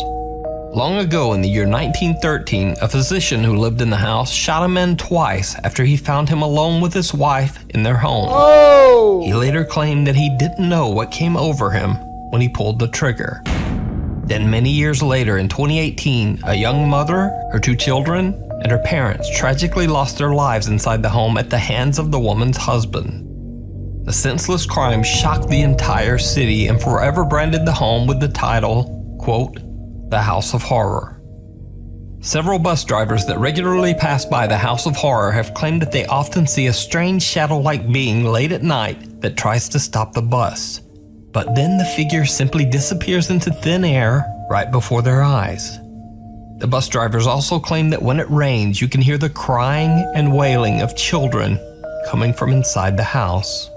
Long ago in the year 1913, a physician who lived in the house shot a man twice after he found him alone with his wife in their home. Oh! He later claimed that he didn't know what came over him when he pulled the trigger. Then many years later, in 2018, a young mother, her 2 children, and her parents tragically lost their lives inside the home at the hands of the woman's husband. The senseless crime shocked the entire city and forever branded the home with the title, quote, The House of Horror. Several bus drivers that regularly pass by the House of Horror have claimed that they often see a strange shadow-like being late at night that tries to stop the bus. But then the figure simply disappears into thin air right before their eyes. The bus drivers also claim that when it rains, you can hear the crying and wailing of children coming from inside the house.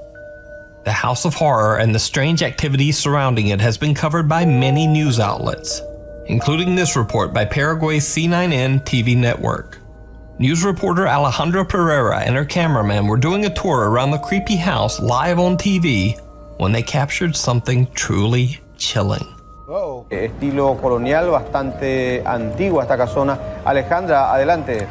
The House of Horror and the strange activities surrounding it has been covered by many news outlets, including this report by Paraguay's C9N TV network. News reporter Alejandra Pereira and her cameraman were doing a tour around the creepy house live on TV when they captured something truly chilling. Estilo colonial, bastante antigua esta casona. Alejandra, adelante.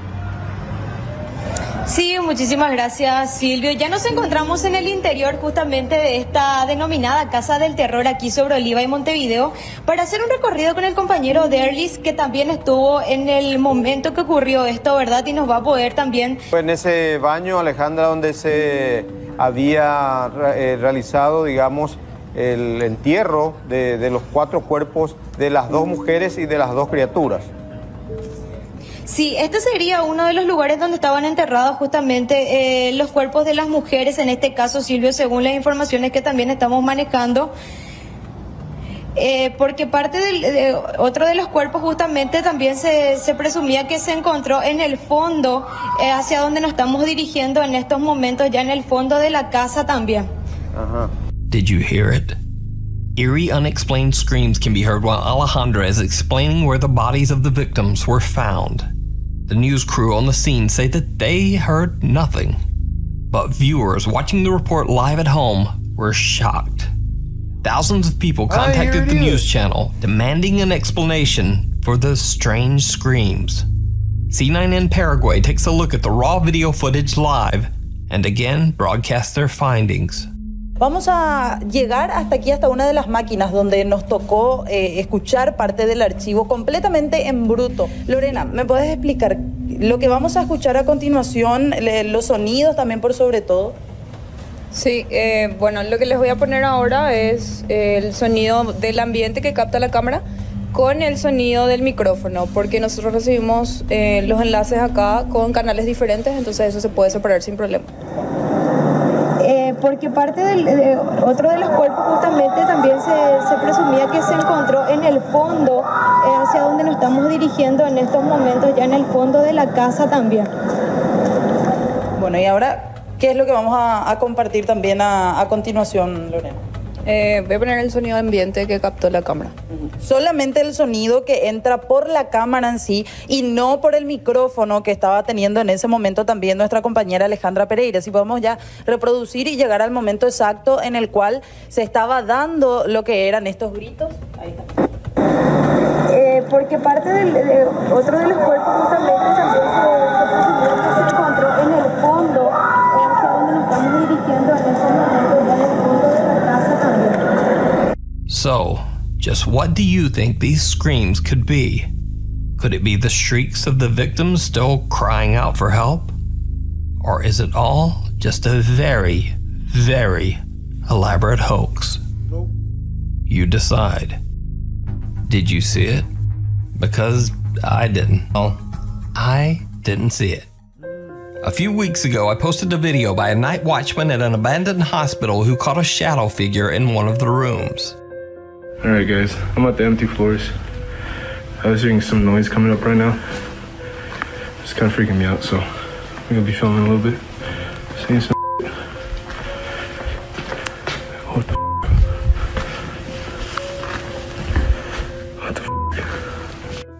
Sí, muchísimas gracias, Silvio. Ya nos encontramos en el interior justamente de esta denominada Casa del Terror aquí sobre Oliva y Montevideo para hacer un recorrido con el compañero Derlis, que también estuvo en el momento que ocurrió esto, ¿verdad? Y nos va a poder también... En ese baño, Alejandra, donde se había realizado, digamos, el entierro de los 4 cuerpos de las 2 mujeres y de las 2 criaturas. Sí, este sería uno de los lugares donde estaban enterrados justamente los cuerpos de las mujeres, en este caso, Silvio, según las informaciones que también estamos manejando. Porque parte de otro de los cuerpos justamente también se presumía que se encontró en el fondo, hacia donde nos estamos dirigiendo en estos momentos, ya en el fondo de la casa también. Did you hear it? Eerie, unexplained screams can be heard while Alejandra is explaining where the bodies of the victims were found. The news crew on the scene say that they heard nothing, but viewers watching the report live at home were shocked. Thousands of people contacted the news channel demanding an explanation for the strange screams. C9N Paraguay takes a look at the raw video footage live and again broadcasts their findings. Vamos a llegar hasta aquí, hasta una de las máquinas donde nos tocó escuchar parte del archivo completamente en bruto. Lorena, ¿me puedes explicar lo que vamos a escuchar a continuación, los sonidos también por sobre todo? Sí, bueno, lo que les voy a poner ahora es el sonido del ambiente que capta la cámara con el sonido del micrófono, porque nosotros recibimos los enlaces acá con canales diferentes, entonces eso se puede separar sin problema. Porque parte de otro de los cuerpos justamente también se presumía que se encontró en el fondo, hacia donde nos estamos dirigiendo en estos momentos, ya en el fondo de la casa también. Bueno, y ahora, ¿qué es lo que vamos a compartir también a continuación, Lorena? Voy a poner el sonido ambiente que captó la cámara. Solamente el sonido que entra por la cámara en sí y no por el micrófono que estaba teniendo en ese momento también nuestra compañera Alejandra Pereira. Si podemos ya reproducir y llegar al momento exacto en el cual se estaba dando lo que eran estos gritos. Ahí está. Porque parte de otro de los cuerpos justamente también se presumió que se encontró en el fondo, hacia donde nos estamos dirigiendo en estos momentos, ya en el fondo de la casa también. So, just what do you think these screams could be? Could it be the shrieks of the victims still crying out for help? Or is it all just a very, very elaborate hoax? Nope. You decide. Did you see it? Because I didn't. Well, I didn't see it. A few weeks ago, I posted a video by a night watchman at an abandoned hospital who caught a shadow figure in one of the rooms. Alright guys, I'm at the empty floors. I was hearing some noise coming up right now. It's kind of freaking me out, so I'm gonna be filming a little bit. Seeing some What the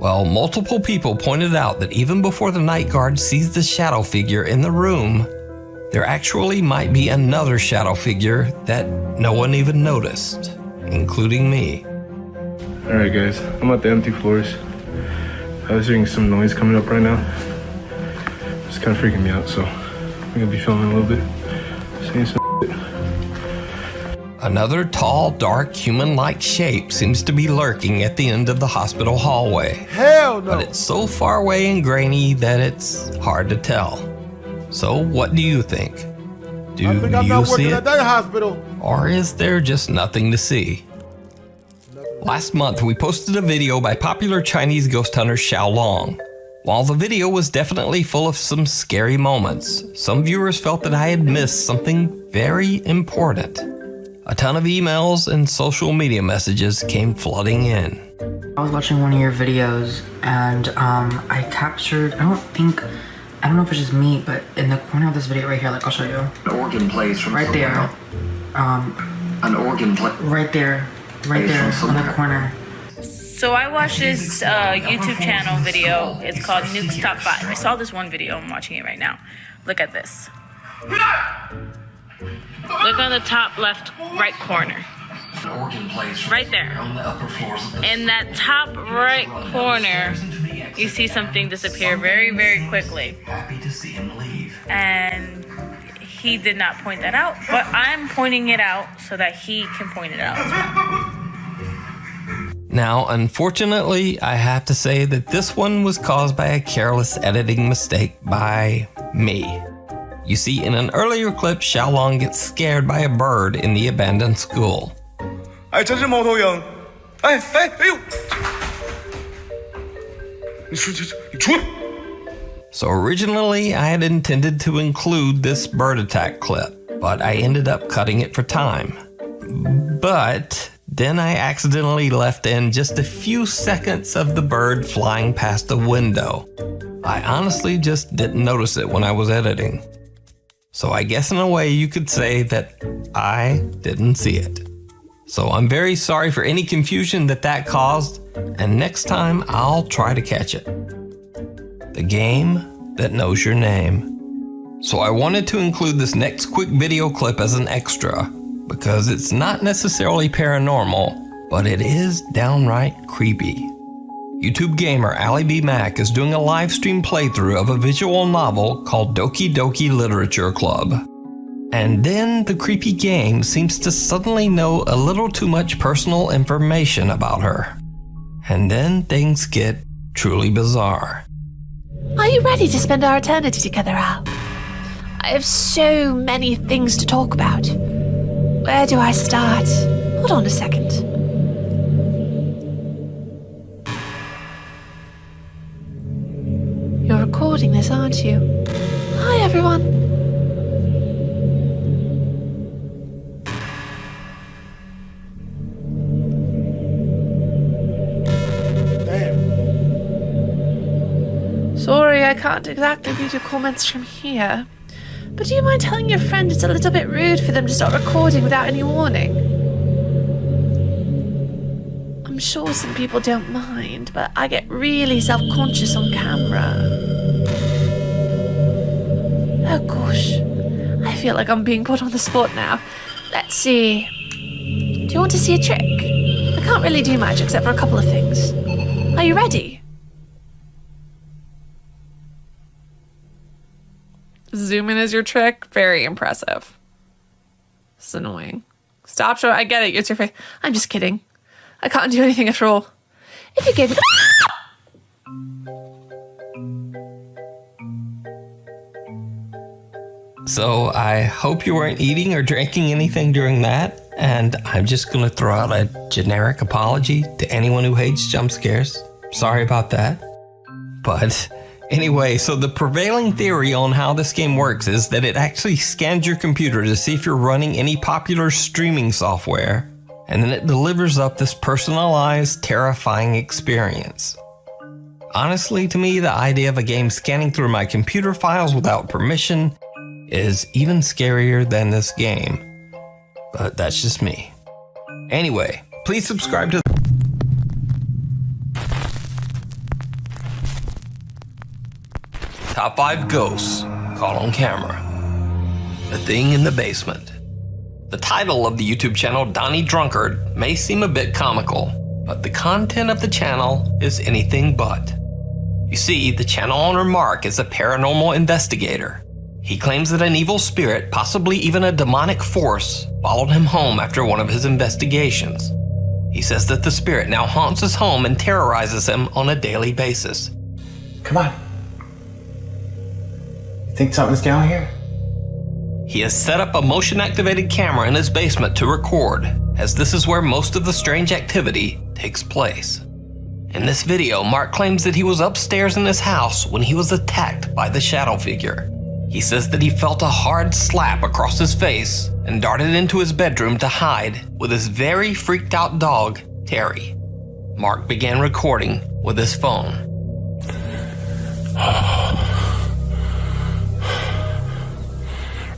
Well, multiple people pointed out that even before the night guard sees the shadow figure in the room, there actually might be another shadow figure that no one even noticed, including me. Alright guys, I'm at the empty floors. I was hearing some noise coming up right now. It's kind of freaking me out, so I'm gonna be filming a little bit. Seeing some shit. Another tall, dark, human-like shape seems to be lurking at the end of the hospital hallway. Hell no! But it's so far away and grainy that it's hard to tell. So what do you think? Do I think I'm you not see working it? at that hospital. Or is there just nothing to see? Last month, we posted a video by popular Chinese ghost hunter Xiaolong. While the video was definitely full of some scary moments, some viewers felt that I had missed something very important. A ton of emails and social media messages came flooding in. I was watching one of your videos and I captured, I don't know if it's just me, but in the corner of this video right here, like I'll show you. An organ plays from right there. An organ play. Right there on the corner. So I watched this YouTube channel video. It's called Nuke's Top 5. I saw this one video. I'm watching it right now. Look at this. Look on the top left right corner. Right there. In that top right corner, you see something disappear very, very quickly. And he did not point that out, but I'm pointing it out so that he can point it out as well. Now, unfortunately, I have to say that this one was caused by a careless editing mistake by me. You see, in an earlier clip, Xiaolong gets scared by a bird in the abandoned school. So originally, I had intended to include this bird attack clip, but I ended up cutting it for time. But then I accidentally left in just a few seconds of the bird flying past the window. I honestly just didn't notice it when I was editing. So I guess in a way you could say that I didn't see it. So I'm very sorry for any confusion that caused, and next time I'll try to catch it. The game that knows your name. So I wanted to include this next quick video clip as an extra, because it's not necessarily paranormal, but it is downright creepy. YouTube gamer Ali B. Mac is doing a live stream playthrough of a visual novel called Doki Doki Literature Club. And then the creepy game seems to suddenly know a little too much personal information about her. And then things get truly bizarre. Are you ready to spend our eternity together, Al? I have so many things to talk about. Where do I start? Hold on a second. You're recording this, aren't you? Hi, everyone. Sorry, I can't exactly read your comments from here. But do you mind telling your friend it's a little bit rude for them to start recording without any warning? I'm sure some people don't mind, but I get really self-conscious on camera. Oh gosh, I feel like I'm being put on the spot now. Let's see. Do you want to see a trick? I can't really do much except for a couple of things. Are you ready? Zoom in is your trick. Very impressive. This is annoying. Stop showing. I get it. It's your face. I'm just kidding. I can't do anything at all. If you gave me... So I hope you weren't eating or drinking anything during that, and I'm just going to throw out a generic apology to anyone who hates jump scares. Sorry about that. But anyway, so the prevailing theory on how this game works is that it actually scans your computer to see if you're running any popular streaming software, and then it delivers up this personalized, terrifying experience. Honestly, to me, the idea of a game scanning through my computer files without permission is even scarier than this game. But that's just me. Anyway, please subscribe to Top 5 Ghosts Caught on Camera. The Thing in the Basement. The title of the YouTube channel, Donnie Drunkard, may seem a bit comical, but the content of the channel is anything but. You see, the channel owner Mark is a paranormal investigator. He claims that an evil spirit, possibly even a demonic force, followed him home after one of his investigations. He says that the spirit now haunts his home and terrorizes him on a daily basis. Come on. You think something's down here? He has set up a motion-activated camera in his basement to record, as this is where most of the strange activity takes place. In this video, Mark claims that he was upstairs in his house when he was attacked by the shadow figure. He says that he felt a hard slap across his face and darted into his bedroom to hide with his very freaked out dog, Terry. Mark began recording with his phone.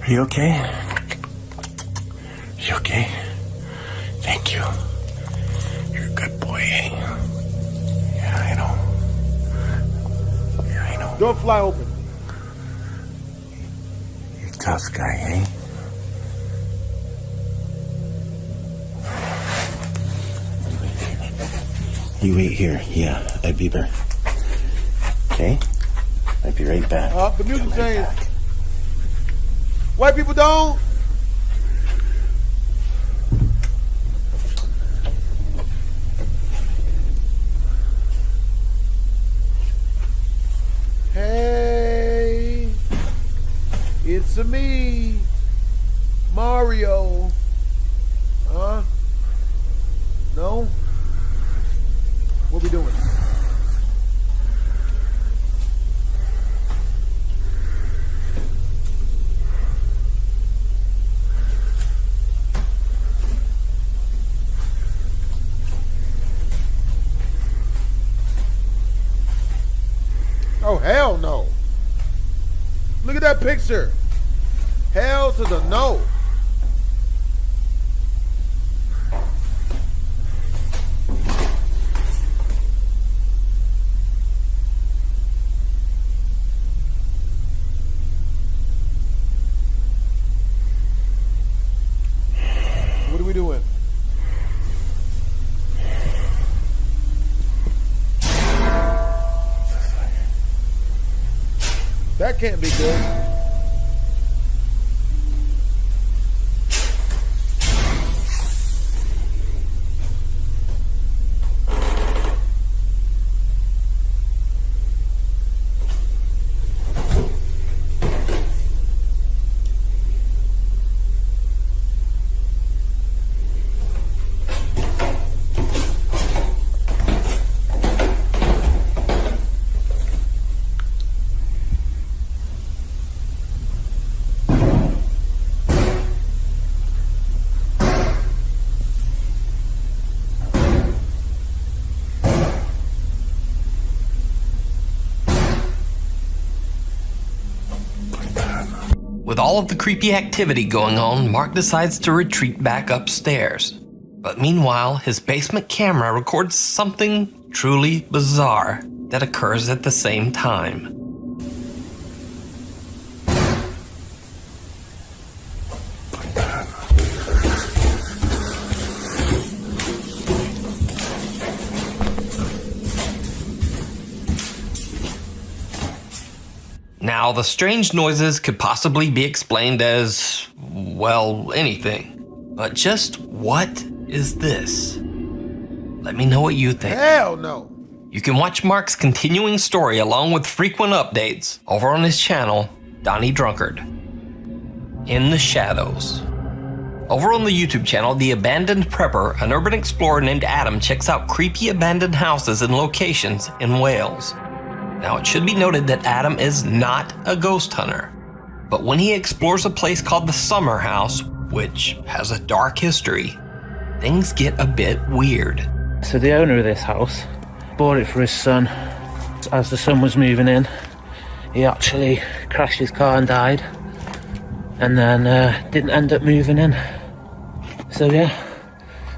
Are you okay? You okay? Thank you. You're a good boy, eh? Yeah, I know. Yeah, I know. Don't fly open. You're a tough guy, eh? You wait here. Yeah, I'll be there. Okay? I'll be right back. The music changed. White people don't. Hey, it's me, Mario. Huh? No? What we doing? Oh, hell no. Look at that picture. Hell to the no. What are we doing? That can't be good. With all of the creepy activity going on, Mark decides to retreat back upstairs. But meanwhile, his basement camera records something truly bizarre that occurs at the same time. Now, the strange noises could possibly be explained as, well, anything. But just what is this? Let me know what you think. Hell no. You can watch Mark's continuing story along with frequent updates over on his channel, Donnie Drunkard. In the Shadows. Over on the YouTube channel, The Abandoned Prepper, an urban explorer named Adam checks out creepy abandoned houses and locations in Wales. Now, it should be noted that Adam is not a ghost hunter, but when he explores a place called the Summer House, which has a dark history, things get a bit weird. So the owner of this house bought it for his son. As the son was moving in, he actually crashed his car and died, and then didn't end up moving in. So yeah,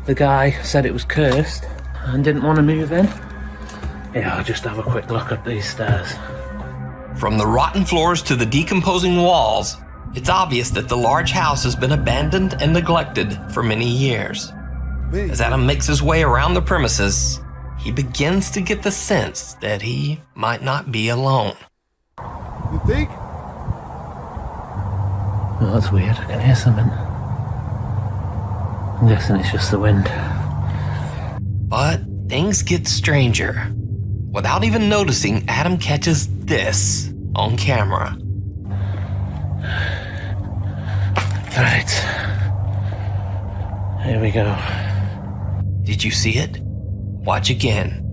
the guy said it was cursed and didn't want to move in. Yeah, I'll just have a quick look up these stairs. From the rotten floors to the decomposing walls, It's obvious that the large house has been abandoned and neglected for many years. As Adam makes his way around the premises, he begins to get the sense that he might not be alone. You think? Well, that's weird. I can hear something. I'm guessing it's just the wind. But things get stranger. Without even noticing, Adam catches this on camera. Right. Here we go. Did you see it? Watch again.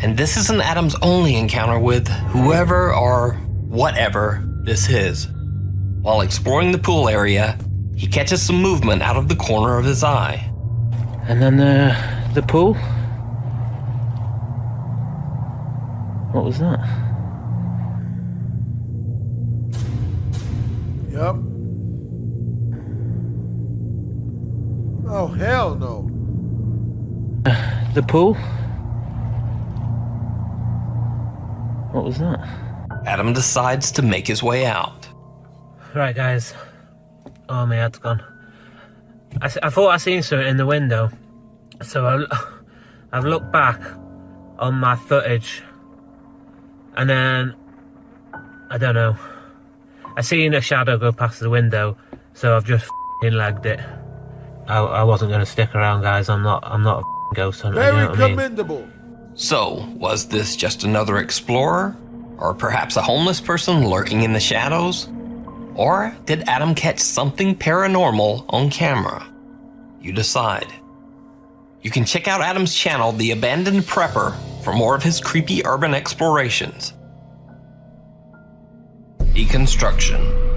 And this isn't Adam's only encounter with whoever or whatever this is. While exploring the pool area, he catches some movement out of the corner of his eye. And then the pool? What was that? Yep. Oh, hell no. The pool? What was that? Adam decides to make his way out. Right, guys. Oh, my head's gone. I thought I seen something in the window. So I've looked back on my footage. And then, I don't know. I seen a shadow go past the window. So I've just legged it. I wasn't going to stick around, guys. I'm not a ghost hunter. Very you know what I mean? commendable. So, was this just another explorer? Or perhaps a homeless person lurking in the shadows? Or did Adam catch something paranormal on camera? You decide. You can check out Adam's channel, The Abandoned Prepper, for more of his creepy urban explorations. Deconstruction.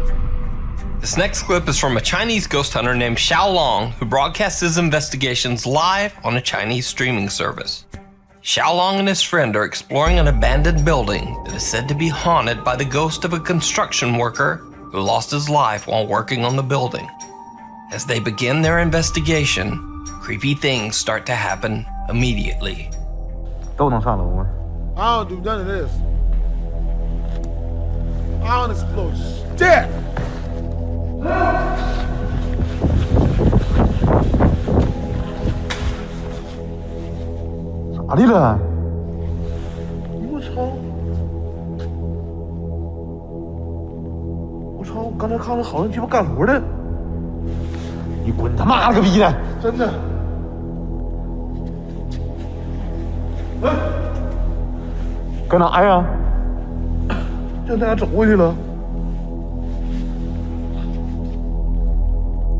This next clip is from a Chinese ghost hunter named Xiao Long, who broadcasts his investigations live on a Chinese streaming service. Xiao Long and his friend are exploring an abandoned building that is said to be haunted by the ghost of a construction worker who lost his life while working on the building. As they begin their investigation, creepy things start to happen immediately. I don't do none of this. I don't explore shit.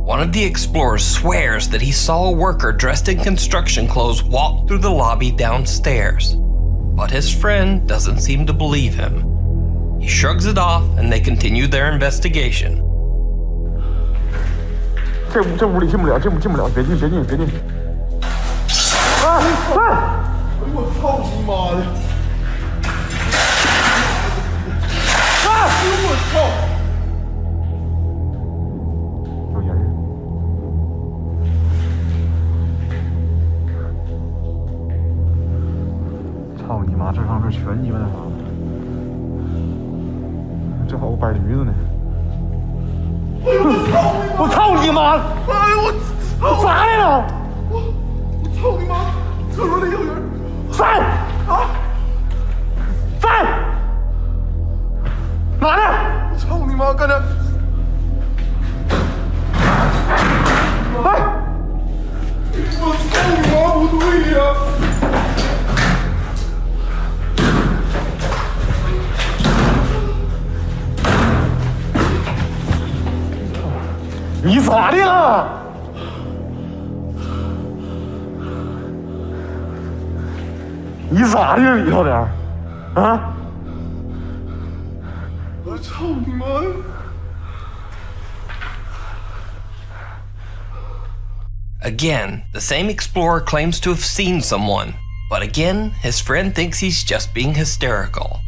One of the explorers swears that he saw a worker dressed in construction clothes walk through the lobby downstairs, but his friend doesn't seem to believe him. He shrugs it off and they continue their investigation. Again, the same explorer claims to have seen someone, but again, his friend thinks he's just being hysterical.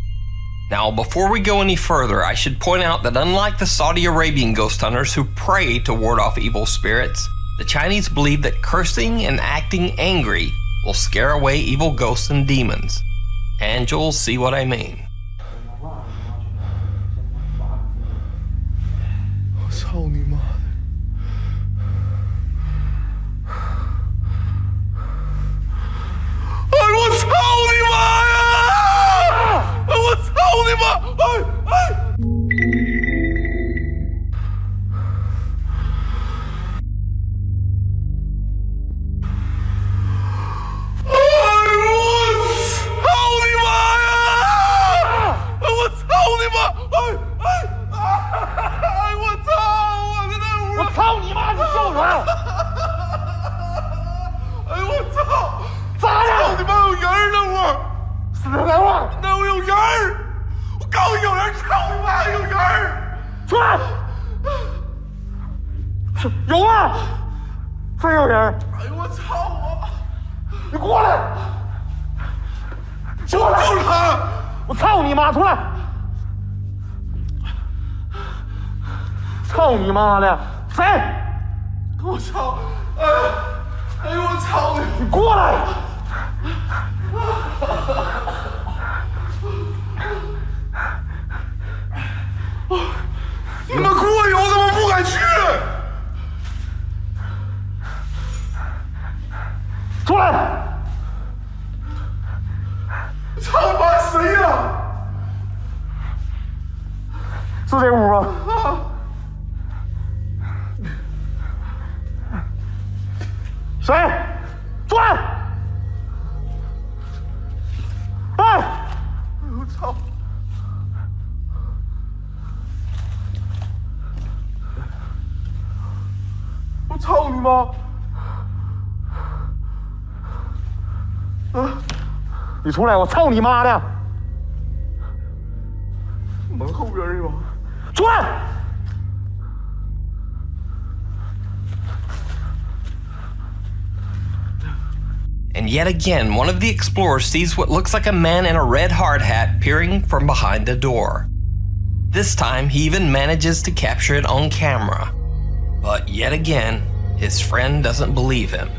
Now, before we go any further, I should point out that unlike the Saudi Arabian ghost hunters who pray to ward off evil spirits, the Chinese believe that cursing and acting angry will scare away evil ghosts and demons. And you'll see what I mean. And yet again, one of the explorers sees what looks like a man in a red hard hat peering from behind a door. This time, he even manages to capture it on camera. But yet again, his friend doesn't believe him.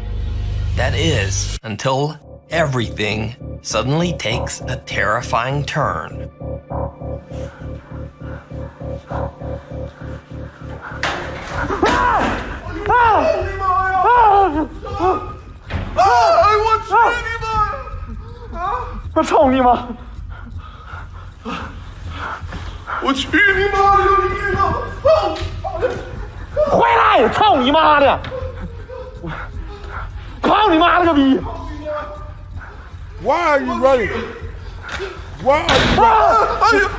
That is, until everything suddenly takes a terrifying turn. Why are you running? Why are you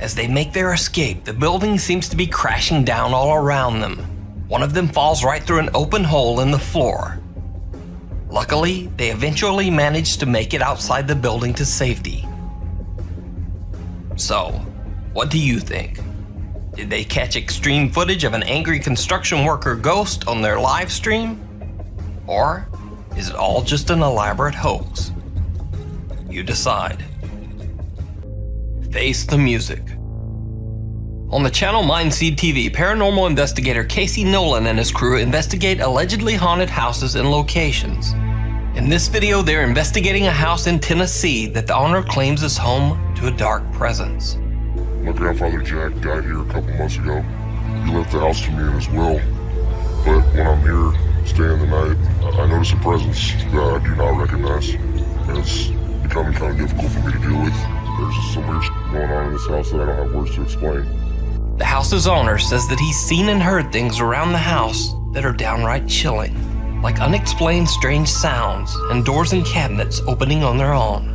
As they make their escape, the building seems to be crashing down all around them. One of them falls right through an open hole in the floor. Luckily, they eventually manage to make it outside the building to safety. So, what do you think? Did they catch extreme footage of an angry construction worker ghost on their live stream? Or is it all just an elaborate hoax? You decide. Face the music. On the channel Mindseed TV, paranormal investigator Casey Nolan and his crew investigate allegedly haunted houses and locations. In this video, they're investigating a house in Tennessee that the owner claims is home to a dark presence. My grandfather Jack died here a couple months ago. He left the house to me in his will. But when I'm here staying the night, I notice a presence that I do not recognize. And it's becoming kind of difficult for me to deal with. There's just some weird shit going on in this house that I don't have words to explain. The house's owner says that he's seen and heard things around the house that are downright chilling, like unexplained strange sounds and doors and cabinets opening on their own.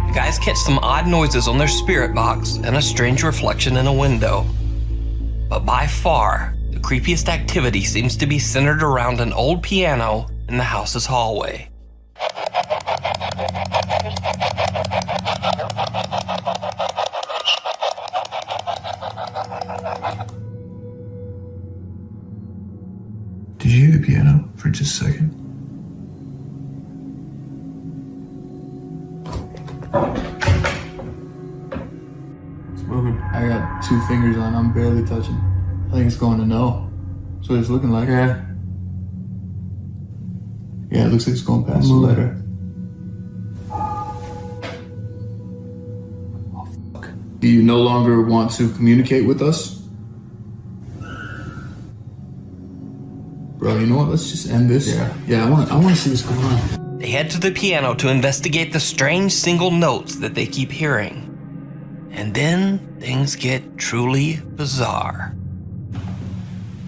The guys catch some odd noises on their spirit box and a strange reflection in a window. But by far, the creepiest activity seems to be centered around an old piano in the house's hallway. Did you hear the piano for just a second? It's moving. I got 2 fingers on. I'm barely touching. I think it's going to no. That's what it's looking like. Yeah. Yeah, it looks like it's going past the letter. Oh, fuck. Do you no longer want to communicate with us? Bro, you know what? Let's just end this. Yeah, I want to see what's going on. They head to the piano to investigate the strange single notes that they keep hearing. And then things get truly bizarre.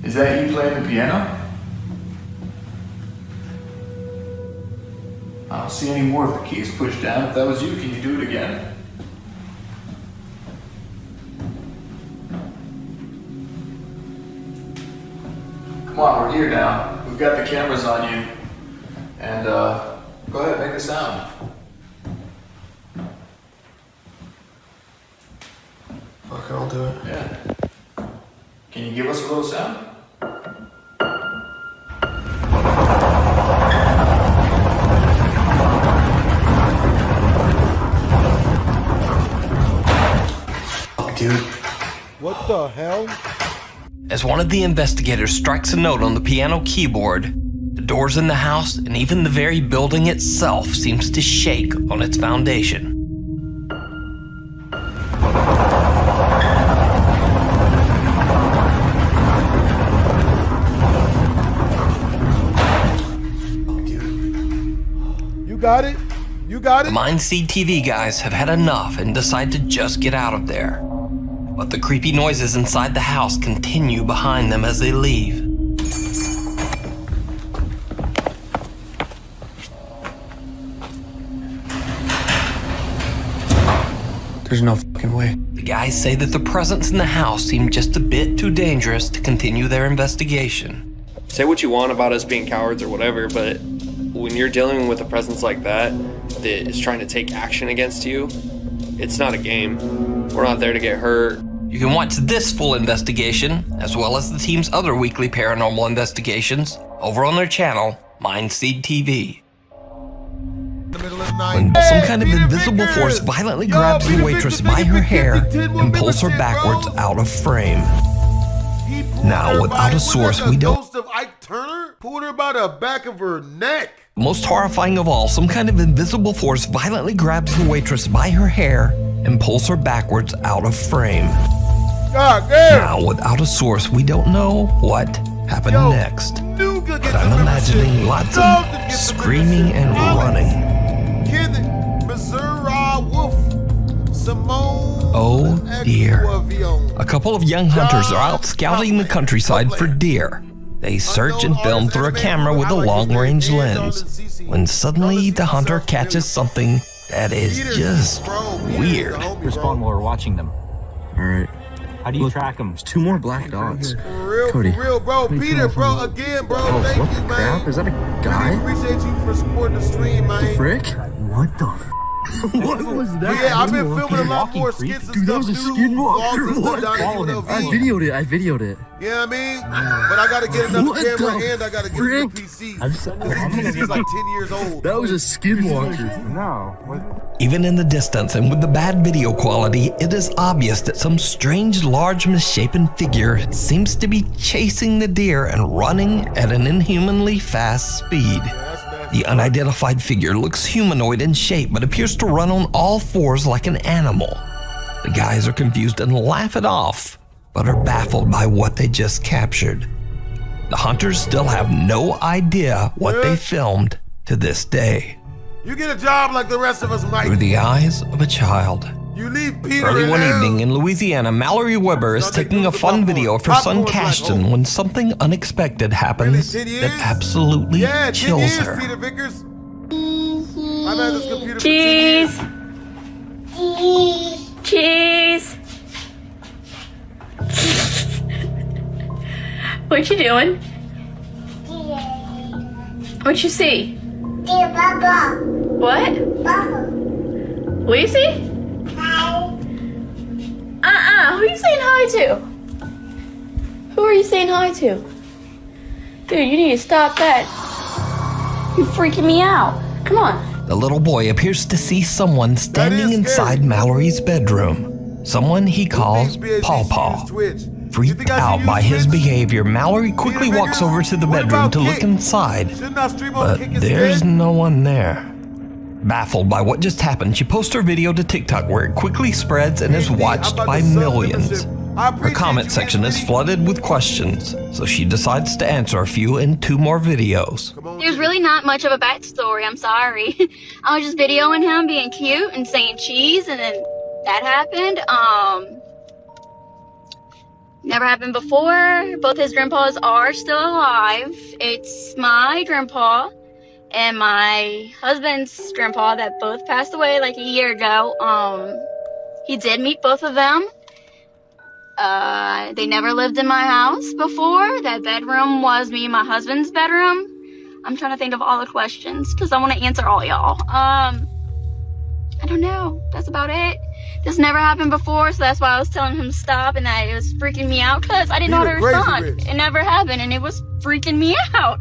Is that you playing the piano? I don't see any more if the key's pushed down. If that was you, can you do it again? Come on, we're here now. We've got the cameras on you. And go ahead, make a sound. Okay, I'll do it. Yeah. Can you give us a little sound? Dude. What the hell? As one of the investigators strikes a note on the piano keyboard, the doors in the house and even the very building itself seems to shake on its foundation. You got it? You got it? The Mindseed TV guys have had enough and decide to just get out of there. But the creepy noises inside the house continue behind them as they leave. There's no fucking way. The guys say that the presence in the house seemed just a bit too dangerous to continue their investigation. Say what you want about us being cowards or whatever, but when you're dealing with a presence like that is trying to take action against you, it's not a game. We're not there to get hurt. You can watch this full investigation, as well as the team's other weekly paranormal investigations, over on their channel, Mindseed TV. When some kind of invisible force violently grabs the waitress by her hair and pulls her backwards out of frame. Now, without a source, we don't... Ghost of Ike Turner pulled her by the back of her neck. Most horrifying of all, some kind of invisible force violently grabs the waitress by her hair and pulls her backwards out of frame. God damn. Now, without a source, we don't know what happened next. But I'm imagining lots of screaming and running. Kid, Missouri Wolf, Simone. Oh dear. A couple of young hunters are out scouting the countryside for deer. They search and film through a camera with a long-range lens, when suddenly the hunter catches something that is just weird. Respond while we're watching them. Alright. How do you track them? There's 2 more black dogs. For real, bro. Peter, bro, again, bro. Oh, thank what you, the man. crap? Is that a guy? Really appreciate you for supporting the stream, man. The frick? What the f? What was that? Yeah, I've been filming a lot more skits and Dude, that stuff. was a skinwalker. What? I videoed it. You know what I mean? But I gotta get another camera and I gotta get a new PC. This PC is like 10 years old. That was a skinwalker. No. Even in the distance and with the bad video quality, it is obvious that some strange, large, misshapen figure seems to be chasing the deer and running at an inhumanly fast speed. The unidentified figure looks humanoid in shape but appears to run on all fours like an animal. The guys are confused and laugh it off, but are baffled by what they just captured. The hunters still have no idea what they filmed to this day. You get a job like the rest of us, Mike. Through the eyes of a child. You leave Peter Early in one there. evening in Louisiana, Mallory Weber is taking a fun video of her son Cashton when something unexpected happens that absolutely chills her. Peter Vickers. I've had this computer for 10 Cheese. years. Cheese. What you doing? What you see? What? What you see? Who are you saying hi to? Who are you saying hi to? Dude, you need to stop that. You're freaking me out. Come on. The little boy appears to see someone standing inside Mallory's bedroom. Someone he calls Paw Paw. Freaked out by his behavior, Mallory quickly walks over to the bedroom to look inside, but there's no one there. Baffled by what just happened, she posts her video to TikTok where it quickly spreads and is watched by millions. Her comment section is flooded with questions, so she decides to answer a few in 2 more videos. There's really not much of a backstory, I'm sorry. I was just videoing him being cute and saying cheese, and then that happened. Never happened before. Both his grandpas are still alive. It's my grandpa and my husband's grandpa that both passed away like a year ago. He did meet both of them. They never lived in my house before. That bedroom was me and my husband's bedroom. I'm trying to think of all the questions because I want to answer all y'all. I don't know. That's about it. This never happened before, so that's why I was telling him to stop, and that it was freaking me out because I didn't know what her son. It never happened, and it was freaking me out.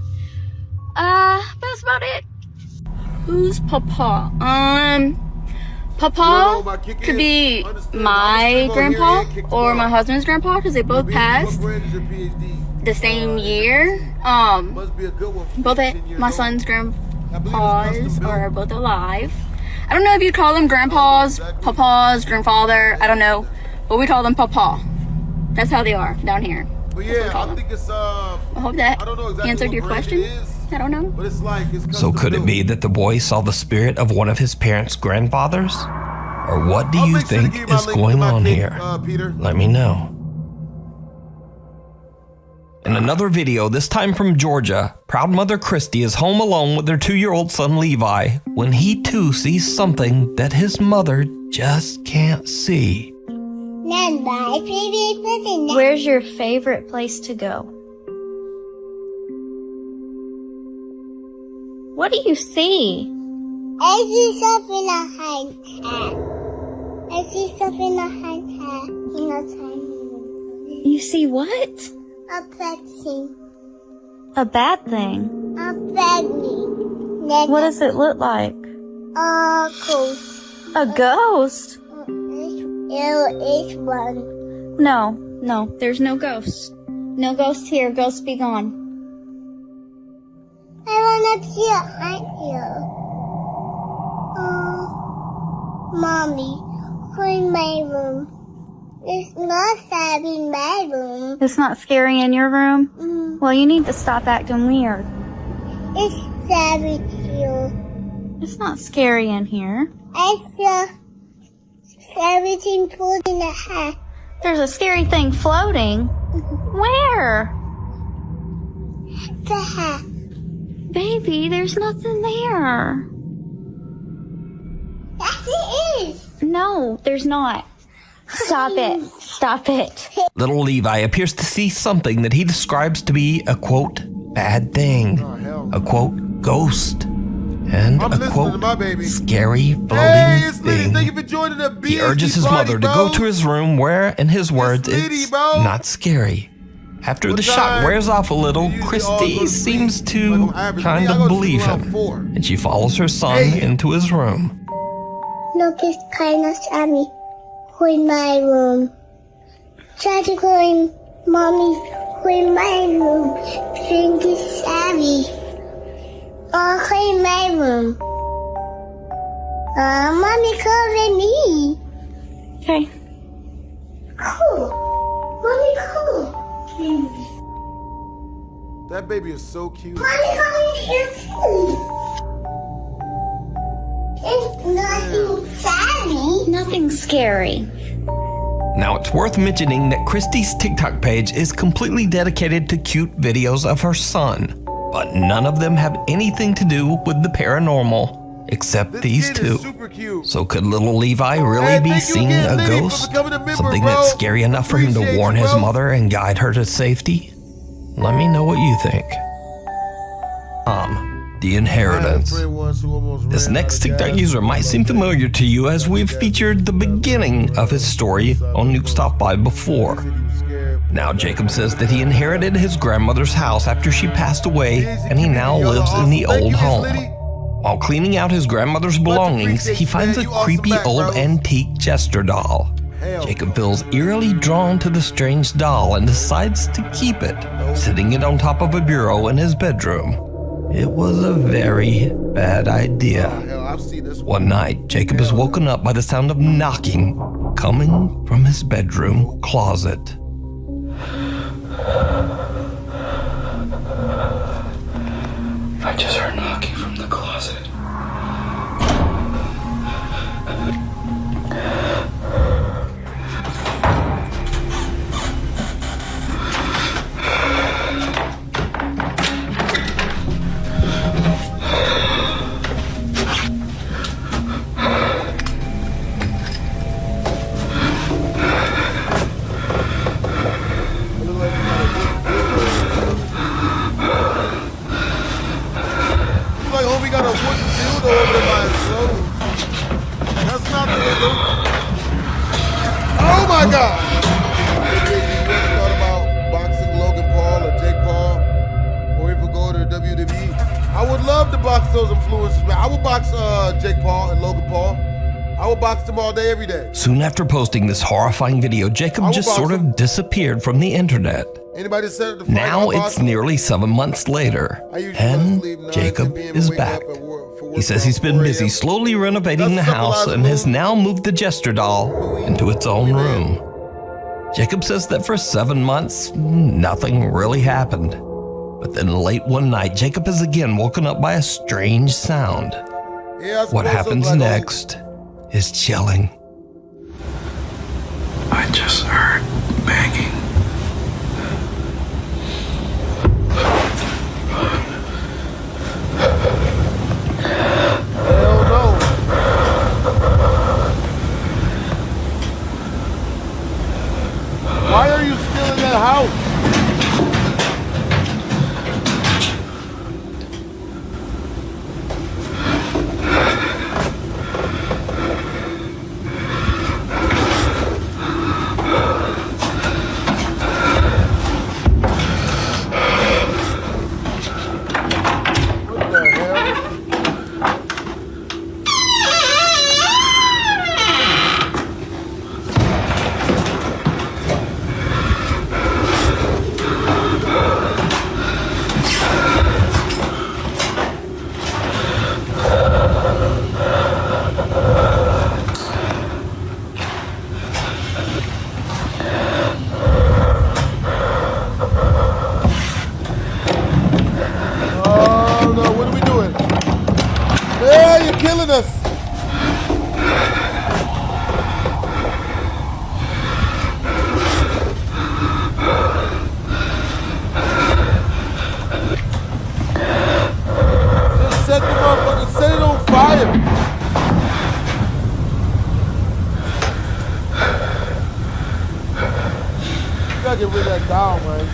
That's about it. Who's Papa? Papa could be my grandpa or my husband's grandpa because they both passed the same year. Both of my son's grandpas are both alive. I don't know if you call them grandpas, papas, grandfather, I don't know, but we call them Papa. That's how they are down here. But yeah, I think it's I hope that answered your question. I don't know. But it's like So could it be that the boy saw the spirit of one of his parents' grandfathers? Or what do you think is going on here? Let me know. In another video, this time from Georgia, proud mother Christy is home alone with their 2-year-old son Levi when he too sees something that his mother just can't see. Where's your favorite place to go? What do you see? I see something behind her. I see something behind her. You see what? A bad thing. A bad thing? A bad thing. What does it look like? A ghost. A ghost? There is one. No, there's no ghost. No ghost here. Ghosts be gone. I wanna see it right here. Mommy, in my room. It's not scary in my room. It's not scary in your room? Well, you need to stop acting weird. It's scary here. It's not scary in here. I saw scary thing floating in the hat. There's a scary thing floating? Where? The hat. Baby, there's nothing there. Yes, it is. No, there's not. Stop it. Stop it. Little Levi appears to see something that he describes to be a quote, bad thing, a quote, ghost, and a quote, scary floating thing. He urges his mother to go to his room where, in his words, it's not scary. After the shock wears off a little, Christy seems to kind of believe him, and she follows her son into his room. Look, it's kind of scary. In my room. Try to go in Mommy in my room. Think it's scary. Oh, in my room. Mommy cover me. Okay. Cool. Mommy cool. That baby is so cute. Mommy cover here too. It's nothing scary. Nothing scary. Now, it's worth mentioning that Christy's TikTok page is completely dedicated to cute videos of her son, but none of them have anything to do with the paranormal, except these two. So could little Levi really be seeing a ghost? Something that's scary enough for him to warn his mother and guide her to safety? Let me know what you think. The inheritance. This next TikTok user might seem familiar to you as we've featured the beginning of his story on Nuke's Top 5 before. Now Jacob says that he inherited his grandmother's house after she passed away and he now lives in the old home. While cleaning out his grandmother's belongings, he finds a creepy old antique jester doll. Jacob feels eerily drawn to the strange doll and decides to keep it, sitting it on top of a bureau in his bedroom. It was a very bad idea. One night, Jacob is woken up by the sound of knocking coming from his bedroom closet. I just heard knocking from the closet. Oh my God! You ever thought about boxing Logan Paul or Jake Paul, or even go to the WWE? I would love to box those influencers, man. I would box Jake Paul and Logan Paul. I would box them all day, every day. Soon after posting this horrifying video, Jacob just sort of disappeared from the internet. Anybody set up the fight? Now it's nearly 7 months later, and Jacob is back. He says he's been busy slowly renovating the house and has now moved the jester doll into its own room. Jacob says that for 7 months, nothing really happened. But then late one night, Jacob is again woken up by a strange sound. What happens next is chilling. I just heard banging. Hell no. Why are you still in that house? Killing us. Just set the motherfucker, set it on fire. You gotta get rid of that doll, man.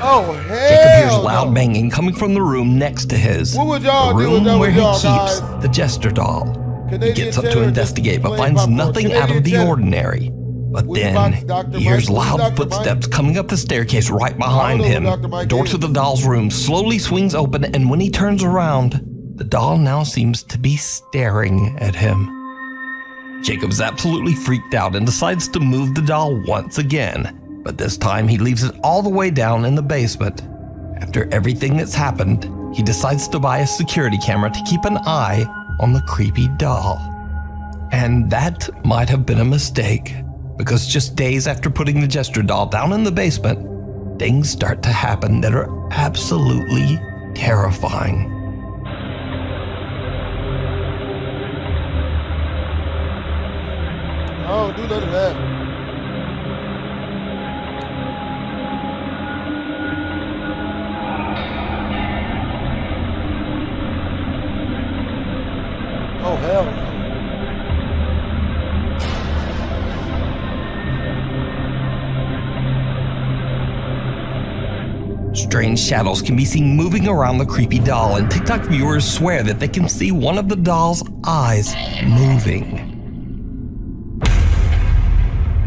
Oh, hell Jacob hears loud banging coming from the room next to his. What would y'all the room do where he keeps guys? the jester doll. He gets up to investigate but finds popcorn. nothing out of the ordinary. But then he hears loud footsteps coming up the staircase right behind him. The door to the doll's room slowly swings open, and when he turns around, the doll now seems to be staring at him. Jacob's absolutely freaked out and decides to move the doll once again. But this time he leaves it all the way down in the basement. After everything that's happened, he decides to buy a security camera to keep an eye on the creepy doll. And that might have been a mistake, because just days after putting the jester doll down in the basement, things start to happen that are absolutely terrifying. Oh, do none of that. Strange shadows can be seen moving around the creepy doll, and TikTok viewers swear that they can see one of the doll's eyes moving.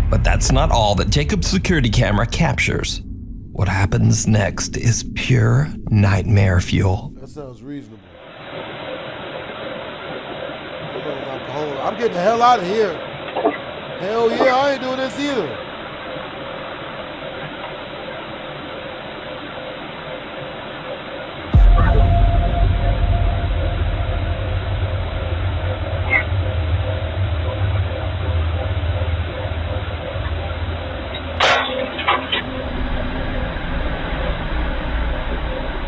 But that's not all that Jacob's security camera captures. What happens next is pure nightmare fuel. That sounds reasonable. I'm getting the hell out of here. Hell yeah, I ain't doing this either.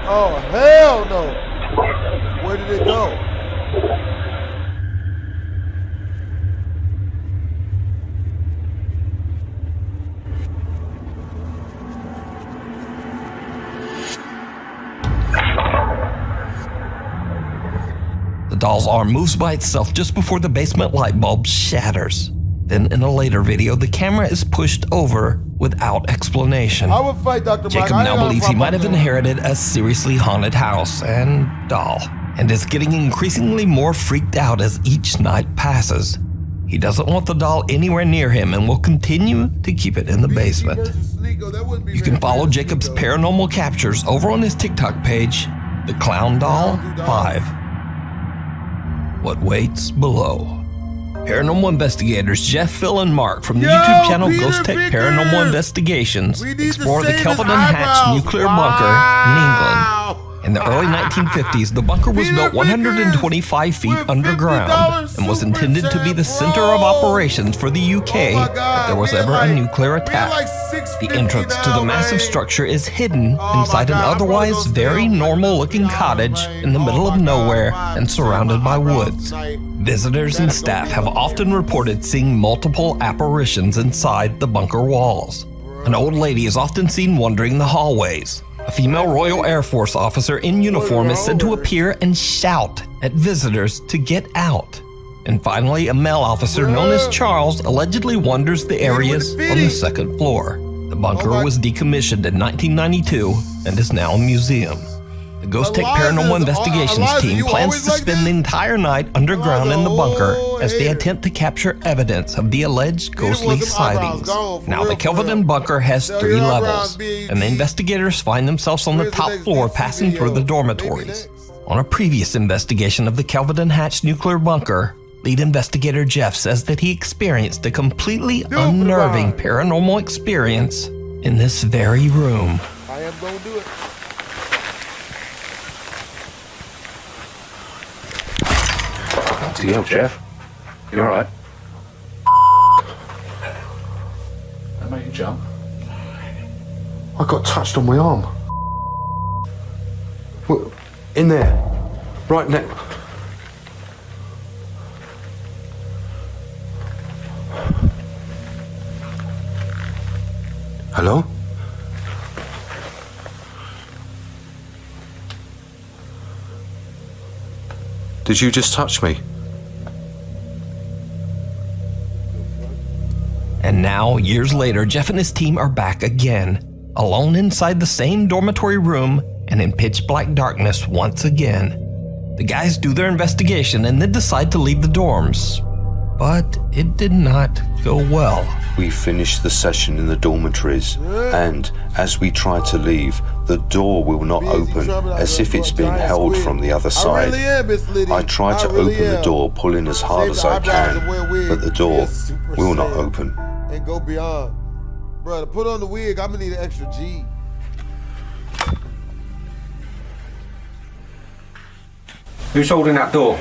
Oh, hell no. Where did it go? The doll's arm moves by itself just before the basement light bulb shatters. Then in a later video, the camera is pushed over without explanation. I would fight Dr. Mike. Jacob now believes he might have inherited a seriously haunted house and doll, and is getting increasingly more freaked out as each night passes. He doesn't want the doll anywhere near him and will continue to keep it in the basement. You can follow Jacob's paranormal captures over on his TikTok page, The Clown Doll 5. What waits below. Paranormal investigators Jeff, Phil, and Mark from the YouTube channel Ghost Tech Paranormal Investigations explore the Kelvedon Hatch nuclear bunker in England. In the early 1950s, the bunker was built 125 feet underground and was intended to be the center of operations for the UK if there was ever a nuclear attack. The entrance to the massive structure is hidden inside an otherwise very normal-looking cottage in the middle of nowhere and surrounded by woods. Visitors and staff have often reported seeing multiple apparitions inside the bunker walls. An old lady is often seen wandering the hallways. A female Royal Air Force officer in uniform is said to appear and shout at visitors to get out. And finally, a male officer known as Charles allegedly wanders the areas on the second floor. The bunker was decommissioned in 1992 and is now a museum. The Ghost Tech Paranormal Investigations team plans to spend the entire night underground in the bunker as they attempt to capture evidence of the alleged ghostly sightings. Now, the Kelvedon bunker has 3 levels, and the investigators find themselves on the top floor passing through the dormitories. On a previous investigation of the Kelvedon Hatch nuclear bunker, lead investigator Jeff says that he experienced a completely unnerving paranormal experience in this very room. I am going to do it. Yo, Jeff. You alright? That made you jump. I got touched on my arm. What? In there. Right next. Hello? Did you just touch me? And now, years later, Jeff and his team are back again, alone inside the same dormitory room and in pitch black darkness once again. The guys do their investigation and then decide to leave the dorms. But it did not go well. We finished the session in the dormitories, and as we try to leave, the door will not open, as if it's been held from the other side. I try to open the door, pulling as hard as I can, but the door will not open. And go beyond. Bro, to put on the wig, I'm gonna need an extra G. Who's holding that door?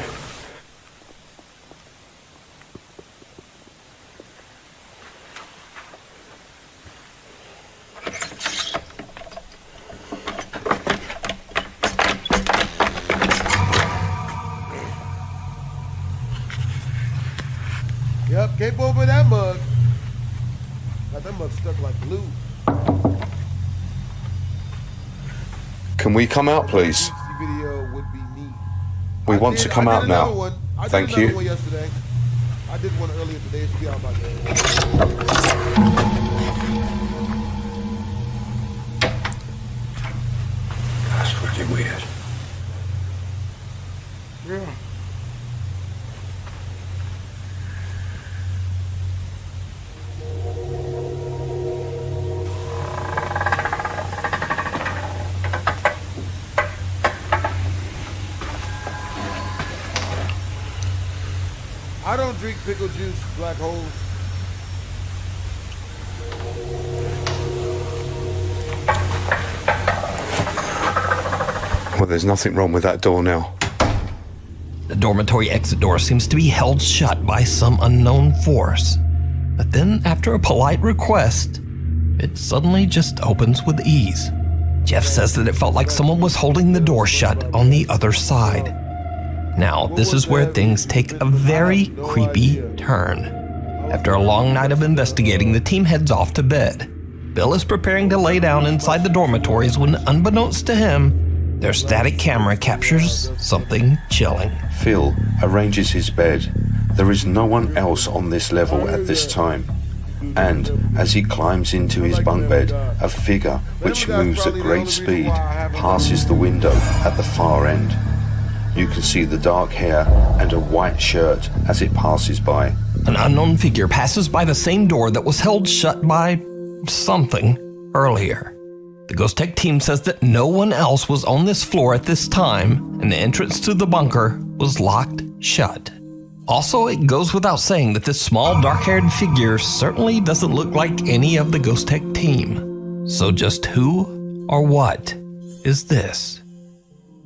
Yep, can't open that mug. Got that mug stuck like glue. Can we come out, please? Video would be neat. We want to come out now. Thank you. One yesterday. I did one earlier today. It should be out by then. drink pickle juice, black holes. Well, there's nothing wrong with that door now. The dormitory exit door seems to be held shut by some unknown force. But then, after a polite request, it suddenly just opens with ease. Jeff says that it felt like someone was holding the door shut on the other side. Now, this is where things take a very creepy turn. After a long night of investigating, the team heads off to bed. Bill is preparing to lay down inside the dormitories when, unbeknownst to him, their static camera captures something chilling. Phil arranges his bed. There is no one else on this level at this time. And as he climbs into his bunk bed, a figure which moves at great speed passes the window at the far end. You can see the dark hair and a white shirt as it passes by. An unknown figure passes by the same door that was held shut by something earlier. The Ghost Tech team says that no one else was on this floor at this time, and the entrance to the bunker was locked shut. Also, it goes without saying that this small dark-haired figure certainly doesn't look like any of the Ghost Tech team. So just who or what is this?